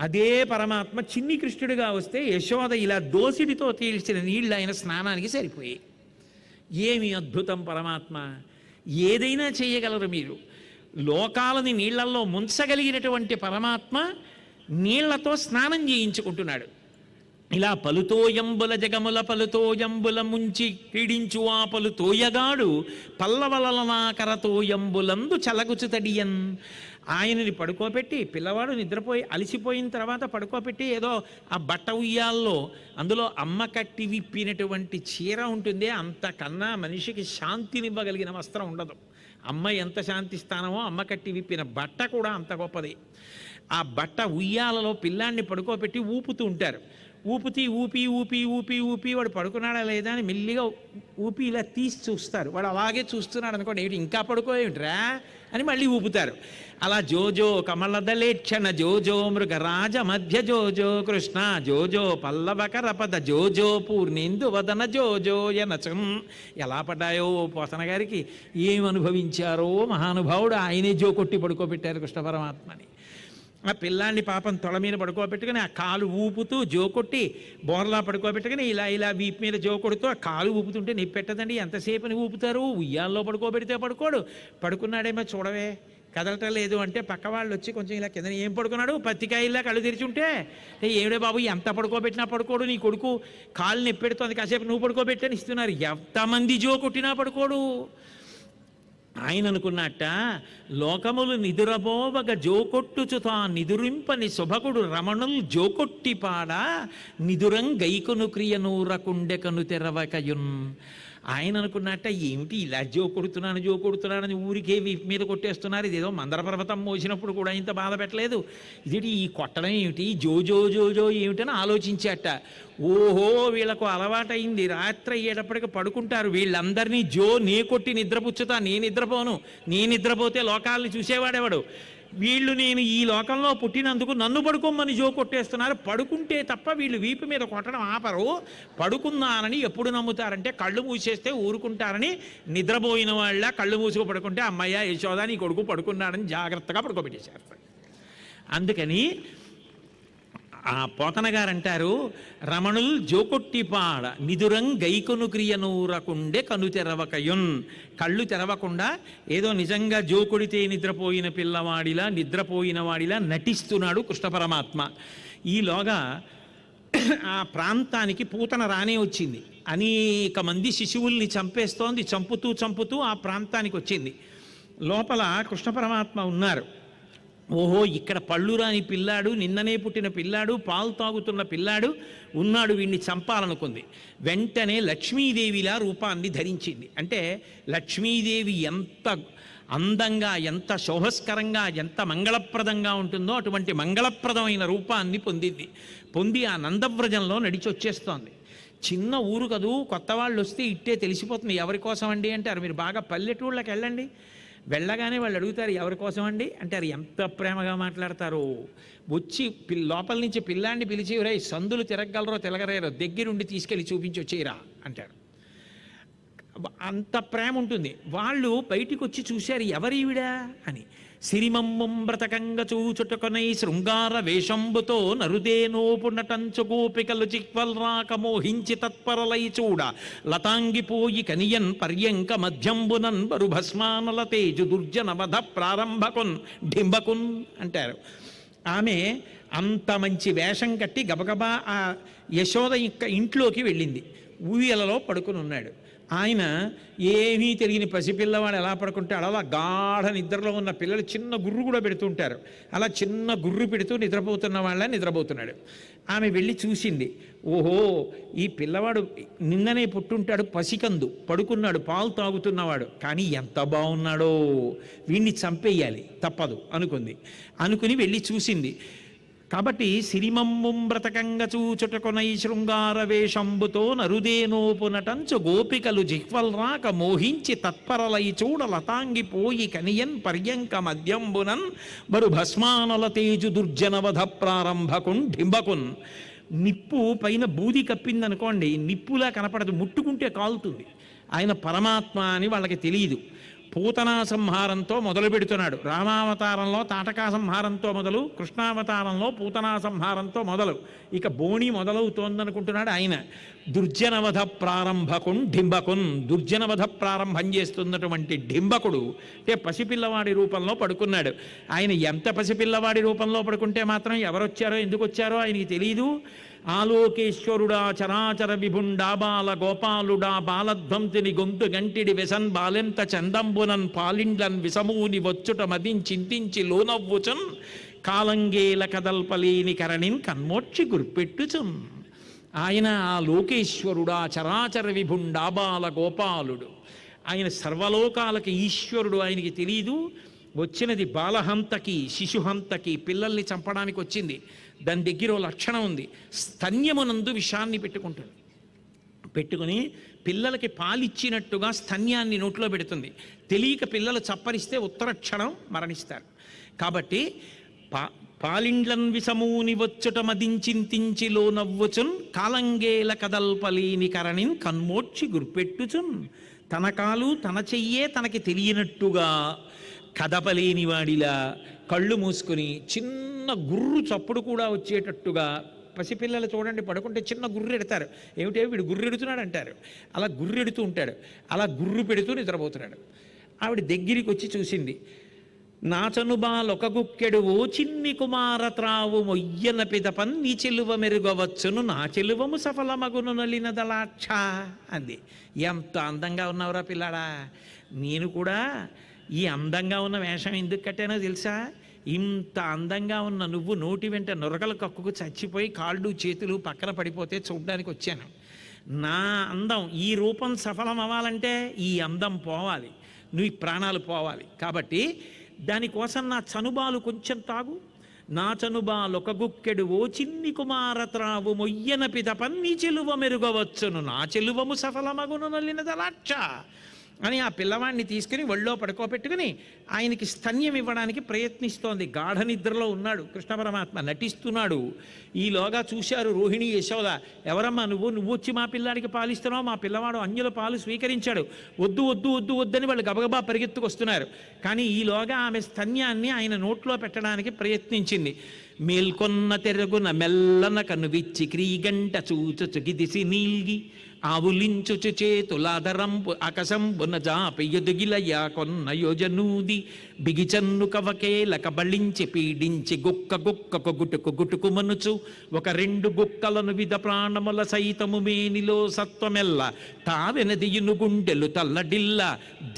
అదే పరమాత్మ చిన్ని కృష్ణుడిగా వస్తే యశోద ఇలా దోసిడితో తీల్చిన నీళ్ళు ఆయన స్నానానికి సరిపోయాయి. ఏమి అద్భుతం పరమాత్మ! ఏదైనా చేయగలరు మీరు. లోకాలని నీళ్లల్లో ముంచగలిగినటువంటి పరమాత్మ నీళ్లతో స్నానం చేయించుకుంటున్నాడు. ఇలా పలుతోయంబుల జగముల పలుతోయంబుల ముంచి క్రీడించు ఆ పలుతోయగాడు పల్లవలనాకరతోయంబులందు చలగుచుతడియన్. ఆయనని పడుకోబెట్టి పిల్లవాడు నిద్రపోయి అలిసిపోయిన తర్వాత పడుకోబెట్టి ఏదో ఆ బట్ట ఉయ్యాల్లో అందులో అమ్మ కట్టి విప్పినటువంటి చీర ఉంటుంది, అంతకన్నా మనిషికి శాంతినివ్వగలిగిన వస్త్రం ఉండదు. అమ్మ ఎంత శాంతిస్తానమో అమ్మ కట్టి విప్పిన బట్ట కూడా అంత గొప్పది. ఆ బట్ట ఉయ్యాలలో పిల్లాన్ని పడుకోబెట్టి ఊపుతూ ఉంటారు. ఊపి ఊపి ఊపి ఊపి ఊపి వాడు పడుకున్నాడా లేదా అని మెల్లిగా ఊపి ఇలా తీసి చూస్తారు. వాడు అలాగే చూస్తున్నాడు అనుకోండి, ఏమిటి ఇంకా పడుకోయేమిట్రా అని మళ్ళీ ఊపుతారు. అలా జోజో కమలదలేక్షణ జోజో మృగరాజ మధ్య జోజో కృష్ణ జోజో పల్లవకరపద జోజో పూర్ణేందు వదన జోజో యనచం. ఎలా పడ్డాయో పోతన గారికి, ఏం అనుభవించారో మహానుభావుడు. ఆయనే జో కొట్టి పడుకోబెట్టారు కృష్ణ పరమాత్మని. ఆ పిల్లాన్ని పాపం తొడ మీద పడుకోబెట్టుకుని ఆ కాలు ఊపుతూ జోకొట్టి బోర్లా పడుకోబెట్టుకుని ఇలా ఇలా వీపు మీద జోకొడుతూ ఆ కాలు ఊపుతుంటే నొప్పి పెట్టదండి. ఎంతసేపని ఊపుతారు? ఉయ్యాల్లో పడుకోబెడితే పడుకోడు. పడుకున్నాడేమో చూడవే కదలటం లేదు అంటే పక్క వాళ్ళు వచ్చి కొంచెం ఇలా కింద ఏం పడుకున్నాడు పత్తికాయల్లా కళ్ళు తెరిచుంటే, ఏమిడే బాబు ఎంత పడుకోబెట్టినా పడుకోడు, నీ కొడుకు కాలు నొప్పి పెడుతుంది కాసేపు నువ్వు పడుకోబెట్టని ఇస్తున్నారు. ఎంతమంది జో కొట్టినా పడుకోడు. ఆయన అనుకున్నట్ట, లోకములు నిదురబోవగ జోకొట్టుచుతా నిదురింపని శుభకుడు రమణులు జోకొట్టిపాడ నిదురం గైకొను క్రియనూరకుండెకను తెరవకయున్. ఆయన అనుకున్నట్ట, ఏమిటి ఇలా జో కొడుతున్నానని ఊరికే వీపు మీద కొట్టేస్తున్నారు, ఇదేదో మందర పర్వతం మోసినప్పుడు కూడా ఇంత బాధ పెట్టలేదు, ఇదేంటి ఈ కొట్టడం ఏమిటి, జో జో జో జో ఏమిటని ఆలోచించాట. ఓహో వీళ్ళకు అలవాటైంది, రాత్రి అయ్యేటప్పటికి పడుకుంటారు, వీళ్ళందరినీ జో నే కొట్టి నిద్రపుచ్చుతా, నేను నిద్రపోను, నేను నిద్రపోతే లోకాలని చూసేవాడెవడు, వీళ్ళు నేను ఈ లోకంలో పుట్టినందుకు నన్ను పడుకోమని జో కొట్టేస్తున్నారు, పడుకుంటే తప్ప వీళ్ళు వీపు మీద కొట్టడం ఆపరు, పడుకున్నానని ఎప్పుడు నమ్ముతారంటే కళ్ళు మూసేస్తే ఊరుకుంటారని, నిద్రపోయిన వాళ్ళ కళ్ళు మూసుకు పడుకుంటే అమ్మయ్య యశోద నీ కొడుకు పడుకున్నాడని జాగ్రత్తగా పడుకోబెట్టేశారు. అందుకని ఆ పోతన గారు అంటారు, రమణుల్ జోకొట్టిపాడ నిదురం గైకొను క్రియనూరకుండే కను తెరవకయున్. కళ్ళు తెరవకుండా ఏదో నిజంగా జోకొడితే నిద్రపోయిన పిల్లవాడిలా నిద్రపోయిన వాడిలా నటిస్తున్నాడు కృష్ణ పరమాత్మ. ఈలోగా ఆ ప్రాంతానికి పూతన రానే వచ్చింది, అనేక మంది శిశువుల్ని చంపేస్తోంది, చంపుతూ ఆ ప్రాంతానికి వచ్చింది. లోపల కృష్ణ పరమాత్మ ఉన్నారు. ఓహో ఇక్కడ పళ్ళు రాని పిల్లాడు, నిన్ననే పుట్టిన పిల్లాడు, పాలు తాగుతున్న పిల్లాడు ఉన్నాడు, వీడిని చంపాలనుకుంది. వెంటనే లక్ష్మీదేవిలా రూపాన్ని ధరించింది. అంటే లక్ష్మీదేవి ఎంత అందంగా, ఎంత శోభస్కరంగా, ఎంత మంగళప్రదంగా ఉంటుందో అటువంటి మంగళప్రదమైన రూపాన్ని పొంది ఆ నందవ్రజంలో నడిచి వచ్చేస్తోంది. చిన్న ఊరు కదూ, కొత్త వాళ్ళు వస్తే ఇట్టే తెలిసిపోతుంది ఎవరి కోసం అండి అంటారు. మీరు బాగా పల్లెటూళ్ళకి వెళ్ళండి, వెళ్ళగానే వాళ్ళు అడుగుతారు ఎవరి కోసం అండి అంటారు. ఎంత ప్రేమగా మాట్లాడతారు. వచ్చి లోపల నుంచి పిల్లాన్ని పిలిచి రే సందులు తిరగలరో తిరగరేరో దగ్గరుండి తీసుకెళ్ళి చూపించి వచ్చేయరా అంటారు. అంత ప్రేమ ఉంటుంది. వాళ్ళు బయటికి వచ్చి చూశారు ఎవరీవిడా అని. సిరిమమ్మం బ్రతకంగ చూచుటకొనై శృంగార వేషంబుతో నరుదేనోపునటంచు గోపికలు చిక్వల్ రాక మోహించి తత్పరలై చూడ లతాంగిపోయి కనియన్ పర్యంక మధ్యంబునన్ బరు భస్మానల తేజు దుర్జనవధ ప్రారంభకున్ డింబకున్ అంటారు. ఆమె అంత మంచి వేషం కట్టి గబగబా ఆ యశోద ఇంట్లోకి వెళ్ళింది. ఊయలలో పడుకుని ఉన్నాడు. ఆయన ఏమీ తెలియని పసిపిల్లవాడు ఎలా పడుకుంటాడు అలా గాఢ నిద్రలో ఉన్న పిల్లలు చిన్న గుర్రు కూడా పెడుతుంటారు. అలా చిన్న గుర్రు పెడుతూ నిద్రపోతున్న వాళ్ళ నిద్రపోతున్నాడు. ఆమె వెళ్ళి చూసింది. ఓహో, ఈ పిల్లవాడు నిన్ననే పుట్టుంటాడు, పసికందు పడుకున్నాడు, పాలు తాగుతున్నవాడు, కానీ ఎంత బాగున్నాడో, వీణ్ణి చంపేయాలి తప్పదు అనుకుని వెళ్ళి చూసింది. కాబట్టి సిరిమమ్ముం బ్రతకంగ చూచుటకొనై శృంగార వేషంబుతో నరుదేనోపునటంచు గోపికలు జిహ్వల్ రాక మోహించి తత్పరలై చూడ లతాంగిపోయి కనియన్ పర్యంక మధ్యంబునన్ బరు భస్మానల తేజు దుర్జనవధ ప్రారంభకున్ డింబకున్. నిప్పు పైన బూది కప్పిందనుకోండి, నిప్పులా కనపడదు, ముట్టుకుంటే కాలుతుంది. ఆయన పరమాత్మ అని వాళ్ళకి తెలియదు. పూతనా సంహారంతో మొదలు పెడుతున్నాడు. రామావతారంలో తాటకా సంహారంతో మొదలు, కృష్ణావతారంలో పూతనా సంహారంతో మొదలు, ఇక బోణి మొదలవుతోందనుకుంటున్నాడు ఆయన. దుర్జనవధ ప్రారంభకున్ డింబకున్, దుర్జనవధ ప్రారంభం చేస్తున్నటువంటి డింబకుడు అంటే పసిపిల్లవాడి రూపంలో పడుకున్నాడు. ఆయన ఎంత పసిపిల్లవాడి రూపంలో పడుకుంటే మాత్రం ఎవరొచ్చారో ఎందుకు వచ్చారో ఆయనకి తెలియదు. ఆలోకేశ్వరుడా చరాచర విభుండాబాల గోపాలుడా బాలధ్వంతిని గొంతు గంటిడి వెసన్ బాలెంత చందంబునన్ పాలిండ్లన్ విసమూని వచ్చుట మదించింతించి లోనవ్వుచున్ కాలంగేల కదల్పలేని కరణిన్ కన్మోక్షి గుర్పెట్టుచున్. ఆయన ఆ లోకేశ్వరుడా చరాచర విభుండాబాల గోపాలుడు, ఆయన సర్వలోకాలకి ఈశ్వరుడు. ఆయనకి తెలీదు. వచ్చినది బాలహంతకి, శిశుహంతకి, పిల్లల్ని చంపడానికి వచ్చింది. దాని దగ్గర ఓ లక్షణం ఉంది. స్తన్యమునందు విషాన్ని పెట్టుకుని పిల్లలకి పాలిచ్చినట్టుగా స్తన్యాన్ని నోట్లో పెడుతుంది. తెలియక పిల్లలు చప్పరిస్తే ఉత్తర క్షణం మరణిస్తారు. కాబట్టి పాలిండ్లన్ విసమూని వచ్చుట మదించింతించిలో నవ్వుచున్ కాలంగేల కదల్పలేని కరణిన్ కన్మోక్షి గుర్పెట్టుచున్. తన కాలు తన చెయ్యే తనకి తెలియనట్టుగా కదపలేనివాడిలా కళ్ళు మూసుకుని చిన్న గుర్రు చప్పుడు కూడా వచ్చేటట్టుగా, పసిపిల్లలు చూడండి పడుకుంటే చిన్న గుర్రు ఎడతారు, ఏమిటే వీడు గుర్రు ఎడుతున్నాడు అంటారు. అలా గుర్రు ఎడుతూ ఉంటాడు, అలా గుర్రు పెడుతూ నిద్రపోతున్నాడు. ఆవిడ దగ్గరికి వచ్చి చూసింది. నాచనుబాలొక గుక్కెడు ఓ చిన్ని కుమార త్రావు మొయ్యన పిదపన్ నీ చెలువ మెరుగవచ్చును నా చెలువము సఫలమగును నలిన దళాక్ష అంది. ఎంత అందంగా ఉన్నావురా పిల్లాడా, నేను కూడా ఈ అందంగా ఉన్న వేషం ఎందుకు కట్టానో తెలుసా? ఇంత అందంగా ఉన్న నువ్వు నోటి వెంట నొరగల కక్కుకు చచ్చిపోయి కాళ్ళు చేతులు పక్కన పడిపోతే చూడ్డానికి వచ్చాను. నా అందం, ఈ రూపం సఫలం అవ్వాలంటే ఈ అందం పోవాలి, నువ్వు ప్రాణాలు పోవాలి. కాబట్టి దానికోసం నా చనుబాలు కొంచెం తాగు. నా చనుబాలొక గుక్కెడు ఓ చిన్ని కుమార త్రావు మొయ్యన పిదపన్ నీ చెలువ మెరుగవచ్చును నా చెలువము సఫలమగును నలినదలాక్ష అని ఆ పిల్లవాడిని తీసుకుని ఒళ్ళో పడుకోబెట్టుకుని ఆయనకి స్తన్యం ఇవ్వడానికి ప్రయత్నిస్తోంది. గాఢ నిద్రలో ఉన్నాడు కృష్ణ పరమాత్మ, నటిస్తున్నాడు. ఈలోగా చూశారు రోహిణి యశోద. ఎవరమ్మా నువ్వు వచ్చి మా పిల్లాడికి పాలిస్తున్నావు, మా పిల్లవాడు అన్యుల పాలు స్వీకరించాడు, వద్దు వద్దు వద్దు వద్దని వాళ్ళు గబగబా పరిగెత్తుకొస్తున్నారు. కానీ ఈలోగా ఆమె స్తన్యాన్ని ఆయన నోట్లో పెట్టడానికి ప్రయత్నించింది. మేల్కొన్న తెరుగున మెల్లన కనువిచ్చి క్రీగంట చూచుచు గిదిసి నీల్గి ఆవులించుచు చేతులాదరంపు అకసంబున జాపి ఎదుగిలయా కొన్న యోజనూది బిగిచన్ను కవకేల కబళించి పీడించి గుక్కకు గుటుకు మనుచు ఒక రెండు గుక్కలను విధ ప్రాణముల సైతము మేనిలో సత్వమెల్ల తావెనదియును గుండెలు తల్లడిల్ల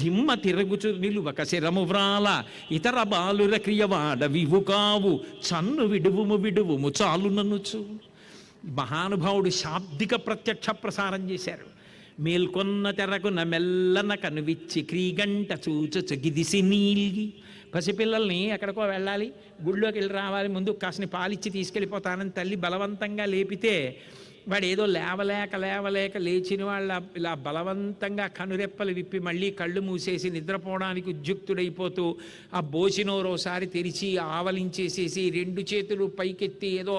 దిమ్మ తిరుగుచు నిలువక శిరము వ్రాల ఇతర బాలుర క్రియవాడ వివు కావు చన్ను విడువుము చాలుననుచు. మహానుభావుడు శాబ్దిక ప్రత్యక్ష ప్రసారం చేశారు. మేల్కొన్న తెరకున మెల్లన కనువిచ్చి క్రీగంట చూచుచు గిదిసి నీల్గి. పసిపిల్లల్ని ఎక్కడికో వెళ్ళాలి, గుళ్ళోకి వెళ్ళి రావాలి, ముందు కాసిన పాలిచ్చి తీసుకెళ్ళిపోతానని తల్లి బలవంతంగా లేపితే వాడు ఏదో లేవలేక లేవలేక లేచిన వాళ్ళ ఇలా బలవంతంగా కనురెప్పలు విప్పి మళ్ళీ కళ్ళు మూసేసి నిద్రపోవడానికి ఉద్యుక్తుడైపోతూ ఆ బోసినోరోసారి తెరిచి ఆవలించేసేసి రెండు చేతులు పైకెత్తి ఏదో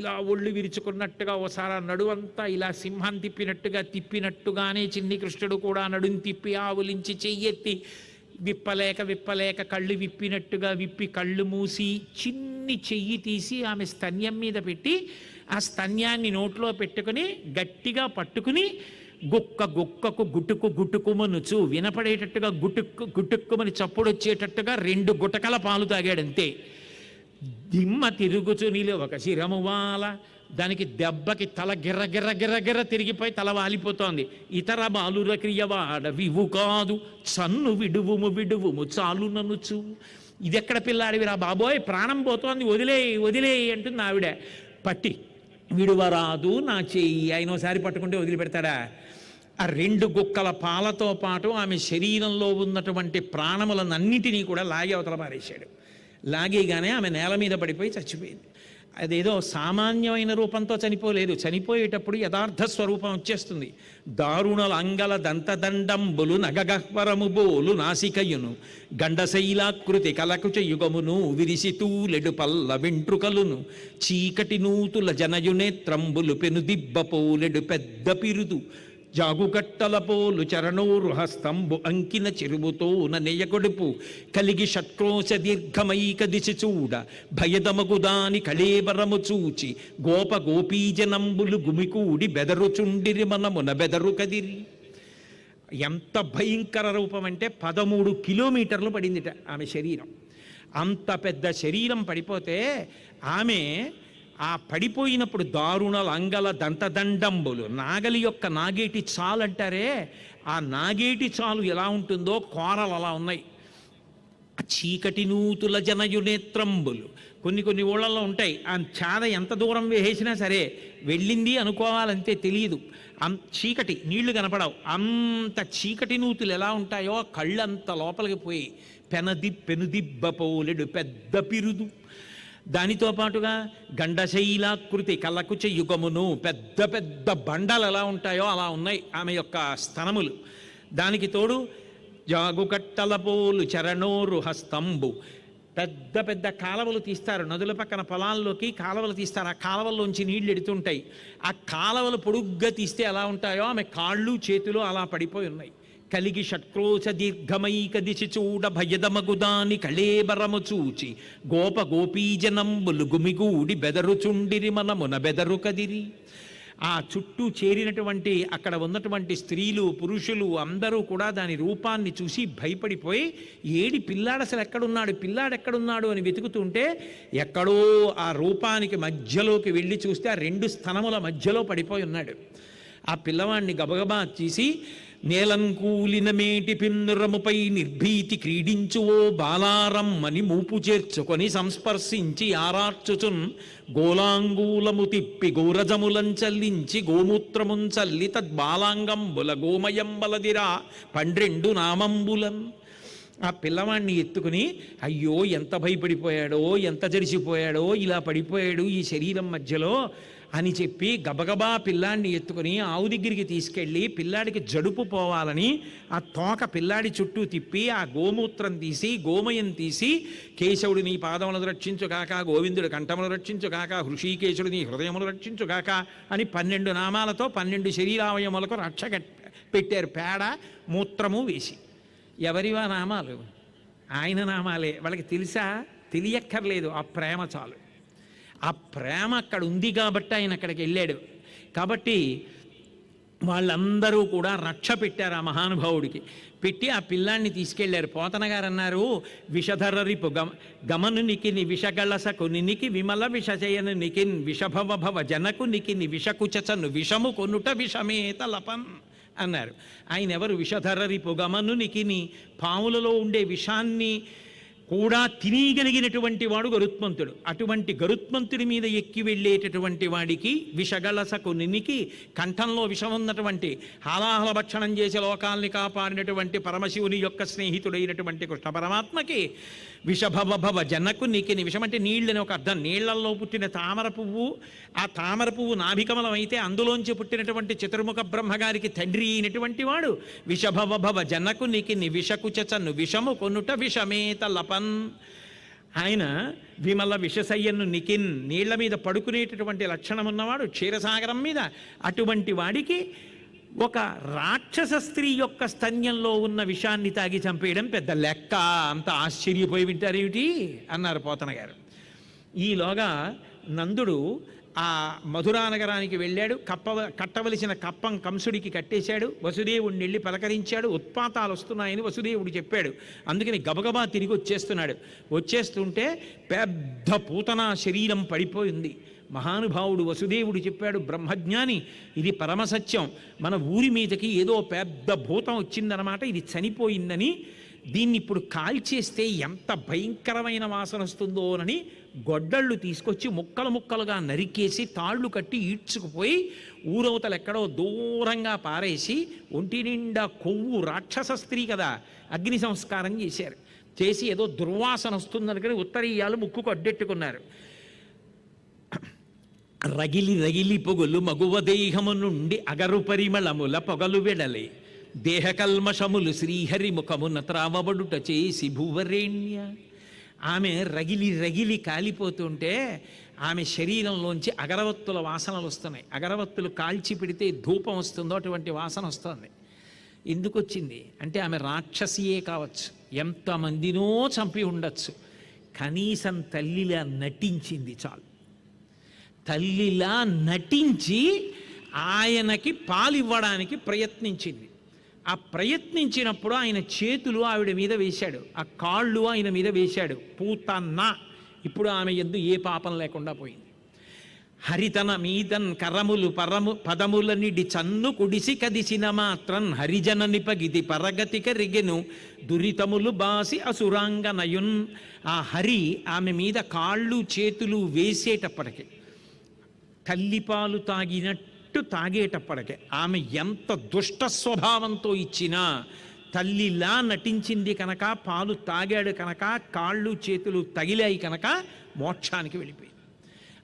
ఇలా ఒళ్ళు విరుచుకున్నట్టుగా ఓసారి నడువంతా ఇలా సింహం తిప్పినట్టుగానే చిన్ని కృష్ణుడు కూడా నడుం తిప్పి ఆవులించి చెయ్యెత్తి విప్పలేక కళ్ళు విప్పినట్టుగా విప్పి కళ్ళు మూసి చిన్ని చెయ్యి తీసి ఆమె స్తన్యం మీద పెట్టి ఆ స్తన్యాన్ని నోట్లో పెట్టుకుని గట్టిగా పట్టుకుని గుక్కకు గుట్టుకుమనుచు వినపడేటట్టుగా గుట్టుక్కుమని చప్పుడు వచ్చేటట్టుగా 2 గుటకల పాలు తాగాడంతే. దిమ్మ తిరుగుచు నిలువక శిరమువాల, దానికి దెబ్బకి తల గిర్ర తిరిగిపోయి తల వాలిపోతోంది. ఇతర బాలుర క్రియవాడ వివు కాదు చన్ను విడువుము చాలు ననుచు. ఇది ఎక్కడ పిల్లాడివిరా బాబోయ్, ప్రాణం పోతోంది, వదిలేయి అంటుంది ఆవిడ. పట్టి విడువరాదు నా చెయ్యి, ఆయన ఒకసారి పట్టుకుంటే వదిలిపెడతాడా? ఆ 2 గుక్కల పాలతో పాటు ఆమె శరీరంలో ఉన్నటువంటి ప్రాణములన్నిటినీ కూడా లాగి అవతల పారేశాడు. లాగేగానే ఆమె నేల మీద పడిపోయి చచ్చిపోయింది. అదేదో సామాన్యమైన రూపంతో చనిపోలేదు, చనిపోయేటప్పుడు యథార్థ స్వరూపం వచ్చేస్తుంది. దారుణల అంగల దంతదండంబులు నగగహ్వరము బోలు నాసికయును గండశైలాకృతి కలకుచ యుగమును విరిసితూలెడు పల్ల వెంట్రుకలును చీకటి నూతుల జనయునేత్రంబులు పెనుదిబ్బపోలెడు పెద్ద పిరుదు జాగుకట్టల పోలు చరణోరు హస్తంబు అంకిన చెరువుతో నెయ్యగొడుపు కలిగి షట్క్రోశ దీర్ఘమైక దిశ చూడ భయదమగు దాని కళేబరము చూచి గోపీజనంబులు గుమికూడి బెదరుచుండిరి మనమున బెదరు కదిరి. ఎంత భయంకర రూపం అంటే 13 కిలోమీటర్లు పడిందిట ఆమె శరీరం. అంత పెద్ద శరీరం పడిపోతే ఆమె ఆ పడిపోయినప్పుడు దారుణల అంగల దంతదండంబులు, నాగలి యొక్క నాగేటి చాలు అంటారే, ఆ నాగేటి చాలు ఎలా ఉంటుందో కోరలు అలా ఉన్నాయి. చీకటి నూతుల జనయునేత్రంబులు, కొన్ని ఊళ్ళల్లో ఉంటాయి, ఆ చాద ఎంత దూరం వేసేసినా సరే వెళ్ళింది అనుకోవాలంతే, తెలియదు. చీకటి, నీళ్లు కనపడవు, అంత చీకటి నూతులు ఎలా ఉంటాయో కళ్ళంత లోపలికి పోయి పెనుదిబ్బపోలెడు పెద్ద పిరుదు. దానితో పాటుగా గండశైలాకృతి కలకుచ యుగమును పెద్ద బండలు ఎలా ఉంటాయో అలా ఉన్నాయి ఆమె యొక్క స్తనములు. దానికి తోడు జాగుకట్టల పోలు చరణోరు హస్తంబు, పెద్ద కాలవలు తీస్తారు, నదుల పక్కన పొలాల్లోకి కాలవలు తీస్తారు, ఆ కాలవల్లోంచి నీళ్లు ఎడుతుంటాయి. ఆ కాలవలు పొడుగ్గా తీస్తే ఎలా ఉంటాయో ఆమె కాళ్ళు చేతులు అలా పడిపోయి ఉన్నాయి. కలిగి షట్క్రోశ దీర్ఘమైక దిశ చూడ భయదమగుదాని కళేబరము చూచి గోపీజనంబులు గుమిగూడి బెదరుచుండిరి మనమున బెదరు కదిరి. ఆ చుట్టూ చేరినటువంటి అక్కడ ఉన్నటువంటి స్త్రీలు పురుషులు అందరూ కూడా దాని రూపాన్ని చూసి భయపడిపోయి ఏడి పిల్లాడు అసలు ఎక్కడున్నాడు అని వెతుకుతుంటే ఎక్కడో ఆ రూపానికి మధ్యలోకి వెళ్ళి చూస్తే ఆ 2 స్తనముల మధ్యలో పడిపోయి ఉన్నాడు. ఆ పిల్లవాడిని గబగబా తీసి నేలంకూలిన మేటి పిన్నురముపై నిర్భీతి క్రీడించువో బాలారమ్మని మూపు చేర్చుకొని సంస్పర్శించి ఆరార్చుచున్ గోలాంగూలము తిప్పి గోరజములంచల్లించి గోమూత్రముంచల్లి తద్బాలాంగంబుల గోమయంబలదిరా 12 నామంబులన్. ఆ పిల్లవాడిని ఎత్తుకుని అయ్యో ఎంత భయపడిపోయాడో, ఎంత జడిసిపోయాడో, ఇలా పడిపోయాడు ఈ శరీరం మధ్యలో అని చెప్పి గబగబా పిల్లాడిని ఎత్తుకుని ఆవు దగ్గరికి తీసుకెళ్ళి పిల్లాడికి జడుపు పోవాలని ఆ తోక పిల్లాడి చుట్టూ తిప్పి ఆ గోమూత్రం తీసి గోమయం తీసి కేశవుడు నీ పాదములను రక్షించుగాక, గోవిందుడు కంఠములు రక్షించుగాక, హృషీకేశుడు నీ హృదయములు రక్షించుగాక అని 12 నామాలతో 12 శరీరావయములకు రక్ష పెట్టారు. పేడ మూత్రము వేసి. ఎవరివా నామాలు? ఆయన నామాలే. వాళ్ళకి తెలుసా? తెలియక్కర్లేదు, ఆ ప్రేమ చాలు. ఆ ప్రేమ అక్కడ ఉంది కాబట్టి ఆయన అక్కడికి వెళ్ళాడు. కాబట్టి వాళ్ళందరూ కూడా రక్ష పెట్టారు ఆ మహానుభావుడికి. పెట్టి ఆ పిల్లాన్ని తీసుకెళ్లారు. పోతన గారు అన్నారు, విషధరరిపు గమను నికిని విషగళసకు నినికి విమల విషజయను నికిన్ విషభవ భవ జనకు నికిని విషకుచను విషము కొనుట విషమేత లపన్ అన్నారు. ఆయన ఎవరు? విషధరరిపు గమను నికిని, పాములలో ఉండే విషాన్ని కూడా తినగలిగినటువంటి వాడు గరుత్మంతుడు. అటువంటి గరుత్మంతుడి మీద ఎక్కి వెళ్ళేటటువంటి వాడికి విషగళసకునికి కంఠంలో విషం ఉన్నటువంటి హాలాహల భక్షణం చేసి లోకాల్ని కాపాడినటువంటి పరమశివుని యొక్క స్నేహితుడైనటువంటి కృష్ణ పరమాత్మకి విషభవ జనకునికి, విషం అంటే నీళ్ళని ఒక అర్థం, నీళ్లలో పుట్టిన తామర పువ్వు, ఆ తామర పువ్వు నాభికమలం అయితే అందులోంచి పుట్టినటువంటి చతుర్ముఖ బ్రహ్మగారికి తండ్రి అయినటువంటి వాడు విషభవ జనకునికి విషకుచను విషము కొనుట విషమేత లపన్. ఆయన విమల విషసయ్యను నికిన్, నీళ్ల మీద పడుకునేటటువంటి లక్షణం ఉన్నవాడు క్షీరసాగరం మీద. అటువంటి వాడికి ఒక రాక్షస స్త్రీ యొక్క స్తన్యంలో ఉన్న విషాన్ని తాగి చంపేయడం పెద్ద లెక్క, అంత ఆశ్చర్యపోయి వింటారేమిటి అన్నారు పోతన గారు. ఈలోగా నందుడు ఆ మధురా నగరానికి వెళ్ళాడు. కట్టవలసిన కప్పం కంసుడికి కట్టేశాడు. వసుదేవుడిని వెళ్ళి పలకరించాడు. ఉత్పాతాలు వస్తున్నాయని వసుదేవుడు చెప్పాడు. అందుకని గబగబా తిరిగి వచ్చేస్తున్నాడు. వచ్చేస్తుంటే పెద్ద పూతన శరీరం పడిపోయింది. మహానుభావుడు వసుదేవుడు చెప్పాడు, బ్రహ్మజ్ఞాని, ఇది పరమసత్యం, మన ఊరి మీదకి ఏదో పెద్ద భూతం వచ్చిందనమాట, ఇది చనిపోయిందని, దీన్ని ఇప్పుడు కాల్చేస్తే ఎంత భయంకరమైన వాసన వస్తుందోనని గొడ్డళ్ళు తీసుకొచ్చి ముక్కలు ముక్కలుగా నరికేసి తాళ్ళు కట్టి ఈడ్చుకుపోయి ఊరవతలు ఎక్కడో దూరంగా పారేసి ఒంటి నిండా కొవ్వు, రాక్షస స్త్రీ కదా, అగ్ని సంస్కారం చేశారు. చేసి ఏదో దుర్వాసన వస్తుందనుకని ఉత్తరీయాలు ముక్కుకు అడ్డెట్టుకున్నారు. రగిలి రగిలి పొగులు మగువ దేహము నుండి అగరు పరిమళముల పొగలు వెడలే, దేహకల్మషములు శ్రీహరి ముఖమున త్రావబడుట చేసి భూవరేణ్య. ఆమె రగిలి రగిలి కాలిపోతుంటే ఆమె శరీరంలోంచి అగరవత్తుల వాసనలు వస్తున్నాయి. అగరవత్తులు కాల్చి పెడితే ధూపం వస్తుందో అటువంటి వాసన వస్తుంది. ఎందుకు వచ్చింది అంటే ఆమె రాక్షసియే కావచ్చు, ఎంతమందినో చంపి ఉండొచ్చు, కనీసం తల్లిలా నటించింది చాలు. తల్లిలా నటించి ఆయనకి పాలివ్వడానికి ప్రయత్నించింది. ఆ ప్రయత్నించినప్పుడు ఆయన చేతులు ఆవిడ మీద వేశాడు, ఆ కాళ్ళు ఆయన మీద వేశాడు. పూతన్న, ఇప్పుడు ఆమె యందు ఏ పాపం లేకుండా పోయింది. హరితన మీదన్ కరములు పదములనిడి చన్ను కుడిసి కదిసిన మాత్రం హరిజన నిపగిది పరగతిక రిగెను దురితములు బాసి అసురాంగనయున్. ఆ హరి ఆమె మీద కాళ్ళు చేతులు వేసేటప్పటికి, తల్లిపాలు తాగేటప్పటికే ఆమె ఎంత దుష్ట స్వభావంతో ఇచ్చినా తల్లిలా నటించింది కనుక, పాలు తాగాడు కనుక, కాళ్ళు చేతులు తగిలాయి కనుక మోక్షానికి వెళ్ళిపోయింది.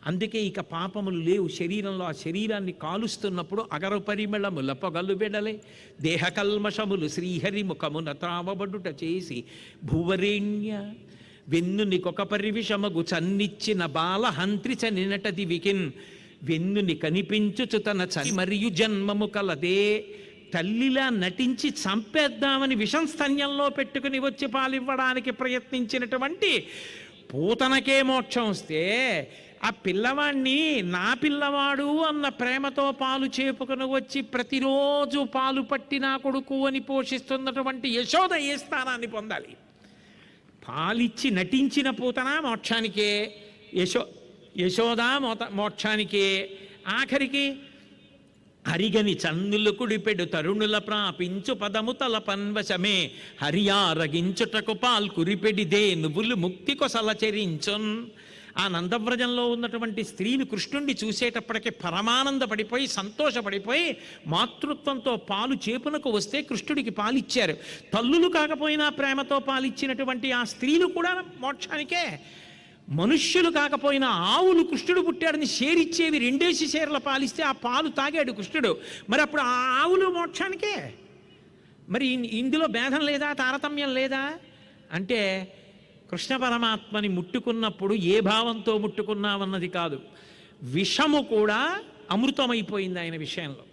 అందుకే ఇక పాపములు లేవు శరీరంలో. ఆ శరీరాన్ని కాలుస్తున్నప్పుడు అగరు పరిమళముల పొగలు వెడలే, దేహకల్మషములు శ్రీహరి ముఖమున త్రావబడుట చేసి భూవరేణ్య. వెన్నునికొక పరివిషమగు చన్నిచ్చిన బాల హంత్రి చనినటది వికిన్, వెన్నుని కనిపించుచు తన చని మరియు జన్మము కలదే. తల్లిలా నటించి చంపేద్దామని విషం స్తన్యంలో పెట్టుకుని వచ్చి పాలివ్వడానికి ప్రయత్నించినటువంటి పూతనకే మోక్షం వస్తే, ఆ పిల్లవాణ్ణి నా పిల్లవాడు అన్న ప్రేమతో పాలు చేపుకుని వచ్చి ప్రతిరోజు పాలు పట్టి నా కొడుకు అని పోషిస్తున్నటువంటి యశోద ఏ స్థానాన్ని పొందాలి? పాలిచ్చి నటించిన పూతన మోక్షానికే, యశోద మోక్షానికే. ఆఖరికి హరిగని చన్నులు కుడిపెడు తరుణుల ప్రాపించు పదము తల పన్వశమే, హరియారగించుటకు పాల్కురిపెడిదే నువ్వులు ముక్తి కొసల చెరించున్. ఆ నందవ్రజంలో ఉన్నటువంటి స్త్రీని కృష్ణుణ్ణి చూసేటప్పటికి పరమానందపడిపోయి సంతోషపడిపోయి మాతృత్వంతో పాలు చేపునకు వస్తే కృష్ణుడికి పాలిచ్చారు. తల్లులు కాకపోయినా ప్రేమతో పాలిచ్చినటువంటి ఆ స్త్రీలు కూడా మోక్షానికే. మనుష్యులు కాకపోయినా ఆవులు కృష్ణుడు పుట్టాడని షేరిచ్చేవి, 2 షేర్ల పాలిస్తే ఆ పాలు తాగాడు కృష్ణుడు. మరి అప్పుడు ఆ ఆవులు మోక్షానికే. మరి ఇందులో భేదం లేదా, తారతమ్యం లేదా అంటే, కృష్ణ పరమాత్మని ముట్టుకున్నప్పుడు ఏ భావంతో ముట్టుకున్నామన్నది కాదు, విషము కూడా అమృతమైపోయింది ఆయన విషయంలో.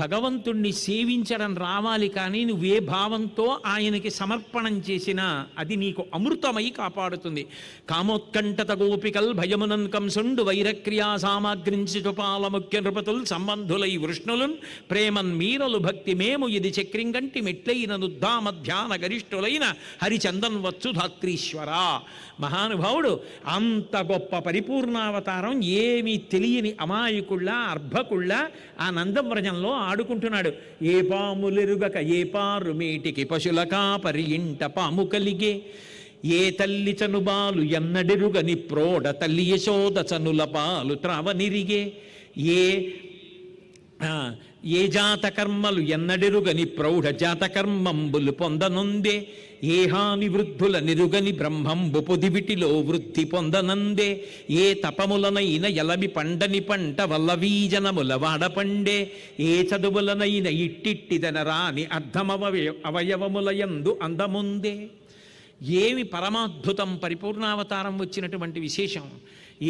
భగవంతుణ్ణి సేవించడం రావాలి, కానీ నువ్వే భావంతో ఆయనకి సమర్పణం చేసినా అది నీకు అమృతమై కాపాడుతుంది. కామోత్కంఠత గోపికల్ భయమునన్ కంసుండు వైరక్రియా సామాగ్రించుపాల ముఖ్య నృపతుల్ సంబంధులై వృష్ణులున్ ప్రేమన్ మీరలు భక్తి మేము ఇది చక్రింగంటి మెట్లైన నుద్ధామధ్యాన గరిష్ఠులైన హరిచందన్ వచ్చు ధాత్రీశ్వర. మహానుభావుడు అంత గొప్ప పరిపూర్ణావతారం ఏమీ తెలియని అమాయకుళ్ళ అర్భకుళ్ళ ఆ నందవ్రజంలో ఆడుకుంటున్నాడు. ఏ పాములెరుగక ఏ పారు మేటికి పశుల కాపరి ఇంట పాము కలిగే, ఏ తల్లి చనుబాలు ఎన్నడెరుగని ప్రోడ తల్లి యశోద చనుల పాలు త్రావనిరిగే ఏ ఏ జాతకర్మలు ఎన్నడెరుగని ప్రౌఢ జాతకర్మంబులు పొందనుందే ఏ హాని వృద్ధుల నిరుగని బ్రహ్మంబు పొదివిటిలో వృద్ధి పొందనందే ఏ తపములనైన ఎలమి పండని పంట వల్లవీజనముల వాడపండే ఏ చదువులనైన ఇట్టిట్టిదన రాని అవయవములయందు అందముందే. ఏమి పరమాద్భుతం, పరిపూర్ణావతారం వచ్చినటువంటి విశేషం.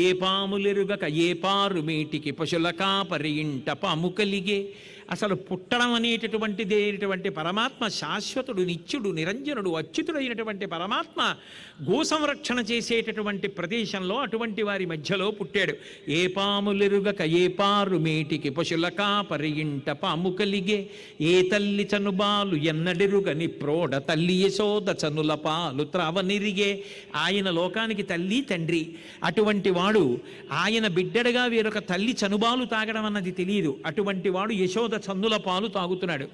ఏ పాములెరుగక ఏ పారు మేటికి పశుల కాపరి ఇంట పాము కలిగే. అసలు పుట్టడం అనేటటువంటి పరమాత్మ శాశ్వతుడు, నిత్యుడు, నిరంజనుడు, అచ్యుతుడైనటువంటి పరమాత్మ గో సంరక్షణ చేసేటటువంటి ప్రదేశంలో అటువంటి వారి మధ్యలో పుట్టాడు. ఏ పాములెరుగక ఏ పారు మేటికి పశుల కాపరి ఇంట పాము కలిగే. ఏ తల్లి చనుబాలు ఎన్నడెరుగని ప్రోడ తల్లి యశోద చనుల పాలు త్రావనిరిగే. ఆయన లోకానికి తల్లి తండ్రి. అటువంటి వాడు ఆయన బిడ్డడుగా వేరొక తల్లి చనుబాలు తాగడం అన్నది తెలియదు. అటువంటి వాడు యశోద చందుల పాలు తాగుతున్నాడు.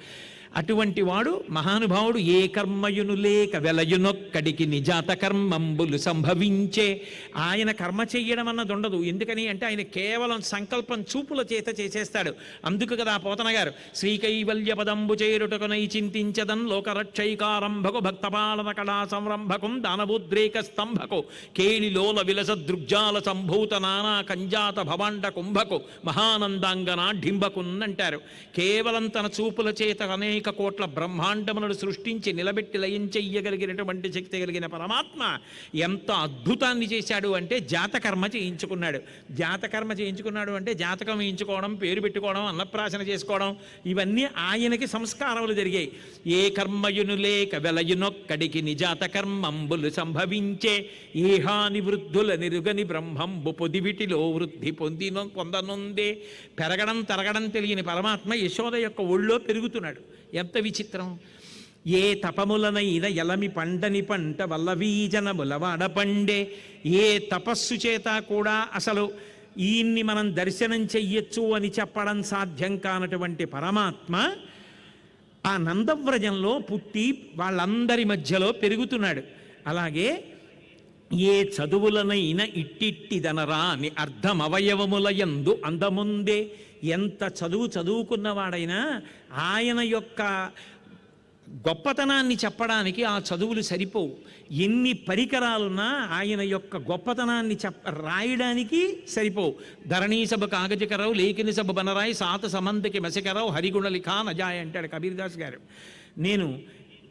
అటువంటి వాడు మహానుభావుడు. ఏ కర్మయును లేక వెలయునొక్కడికి నిజాత కర్మంబులు సంభవించే. ఆయన కర్మ చెయ్యడం అన్నది ఉండదు. ఎందుకని అంటే ఆయన కేవలం సంకల్పం చూపుల చేత చేసేస్తాడు. అందుకు కదా పోతన గారు శ్రీకైవల్య పదంబు చేరుటకునై చింతించదన్ లోకరక్షైకారంభకు భక్తపాలన కళా సంరంభకం దానవోద్రేక స్తంభకు కేళిలోల విలస దృగ్జాల సంభూత నానా కంజాత భవాండ కుంభకు మహానందాంగన ఢింబకున్నంటారు. కేవలం తన చూపుల చేత అనేక కోట్ల బ్రహ్మాండములను సృష్టించి నిలబెట్టి లయం చెయ్యగలిగినటువంటి శక్తి కలిగిన పరమాత్మ ఎంత అద్భుతాన్ని చేశాడు అంటే జాతకర్మ చేయించుకున్నాడు. జాతకర్మ చేయించుకున్నాడు అంటే జాతకం వేయించుకోవడం, పేరు పెట్టుకోవడం, అన్నప్రాసన చేసుకోవడం, ఇవన్నీ ఆయనకి సంస్కారములు జరిగాయి. ఏ కర్మయును లేక వెలయునొక్కడికి నిజాత కర్మంబులు సంభవించే. ఏ హాని వృద్ధుల నిరుగని బ్రహ్మంబు పొదివిటిలో వృద్ధి పొందనుందే. పెరగడం తరగడం తెలియని పరమాత్మ యశోద యొక్క ఒళ్ళో పెరుగుతున్నాడు. ఎంత విచిత్రం. ఏ తపములనైన ఎలమి పండని పంట వల్లవీజనముల వాడపండే. ఏ తపస్సు చేత కూడా అసలు ఈయన్ని మనం దర్శనం చెయ్యొచ్చు అని చెప్పడం సాధ్యం కానటువంటి పరమాత్మ ఆ నందవ్రజంలో పుట్టి వాళ్ళందరి మధ్యలో పెరుగుతున్నాడు. అలాగే ఏ చదువులనైన ఇట్టిట్టిదనరా అని అర్ధమవయవములయందు అందముందే. ఎంత చదువుకున్నవాడైనా ఆయన యొక్క గొప్పతనాన్ని చెప్పడానికి ఆ చదువులు సరిపోవు. ఎన్ని పరికరాలున్నా ఆయన యొక్క గొప్పతనాన్ని రాయడానికి సరిపోవు. ధరణీ సభ కాగజకరావు లేఖిని సభ బనరాయి సాత సమంతకి మసికరావు హరిగుణలి ఖాన్ అజాయ్ అంటాడు కబీర్దాస్ గారు. నేను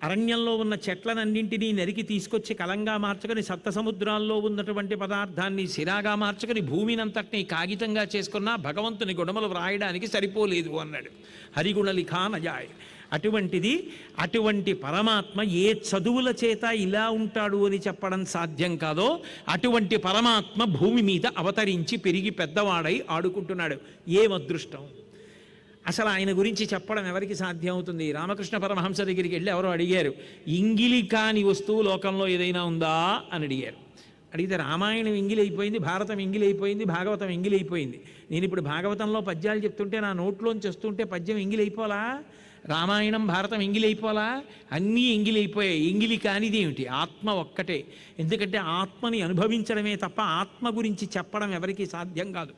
అరణ్యంలో ఉన్న చెట్లనన్నింటినీ నరికి తీసుకొచ్చి కలంగా మార్చుకొని సప్త సముద్రాల్లో ఉన్నటువంటి పదార్థాన్ని సిరాగా మార్చుకొని భూమినంతటినీ కాగితంగా చేసుకున్నా భగవంతుని గుణములు వ్రాయడానికి సరిపోలేదు అన్నాడు హరిగుణలి ఖాన్ అజాయ్. అటువంటి పరమాత్మ ఏ చదువుల చేత ఇలా ఉంటాడు అని చెప్పడం సాధ్యం కాదో అటువంటి పరమాత్మ భూమి మీద అవతరించి పెరిగి పెద్దవాడై ఆడుకుంటున్నాడు. ఏం అదృష్టం. అసలు ఆయన గురించి చెప్పడం ఎవరికి సాధ్యం అవుతుంది? రామకృష్ణ పరమహంస దగ్గరికి వెళ్ళి ఎవరో అడిగారు, ఇంగిలి కాని వస్తువు లోకంలో ఏదైనా ఉందా అని అడిగారు. అడిగితే రామాయణం ఇంగిలైపోయింది, భారతం ఇంగిలైపోయింది, భాగవతం ఇంగిలైపోయింది. నేను ఇప్పుడు భాగవతంలో పద్యాలు చెప్తుంటే నా నోట్లోంచి వస్తుంటే పద్యం ఇంగిలైపోలా? రామాయణం భారతం ఎంగిలైపోలా? అన్నీ ఎంగిలైపోయాయి. ఎంగిలి కానిది ఏమిటి? ఆత్మ ఒక్కటే. ఎందుకంటే ఆత్మని అనుభవించడమే తప్ప ఆత్మ గురించి చెప్పడం ఎవరికీ సాధ్యం కాదు.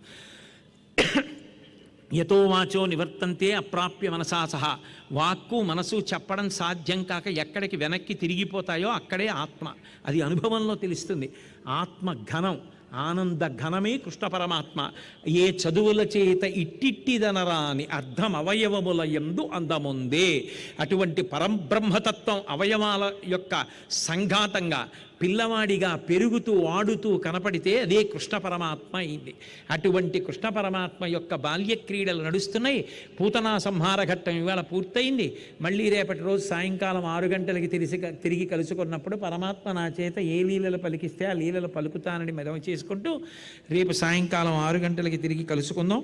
యతో వాచో నివర్తంతే అప్రాప్య మనసా సహా. వాక్కు మనసు చెప్పడం సాధ్యం కాక ఎక్కడికి వెనక్కి తిరిగిపోతాయో అక్కడే ఆత్మ. అది అనుభవంలో తెలుస్తుంది. ఆత్మ ఘనం, ఆనంద ఘనమే కృష్ణ పరమాత్మ. ఏ చదువుల చేత ఇట్టిట్టిదనరా అని అర్ధం అవయవముల యందు అందముందే. అటువంటి పరంబ్రహ్మతత్వం అవయవాల యొక్క సంఘాతంగా పిల్లవాడిగా పెరుగుతూ ఆడుతూ కనపడితే అదే కృష్ణ పరమాత్మ అయింది. అటువంటి కృష్ణ పరమాత్మ యొక్క బాల్యక్రీడలు నడుస్తున్నాయి. పూతనా సంహార ఘట్టం ఇవాళ పూర్తయింది. మళ్ళీ రేపటి రోజు సాయంకాలం 6 గంటలకి తిరిగి కలుసుకున్నప్పుడు పరమాత్మ నా చేత ఏ లీలలు పలికిస్తే ఆ లీలలు పలుకుతానని మెదవ చేసుకుంటూ రేపు సాయంకాలం 6 గంటలకి తిరిగి కలుసుకుందాం.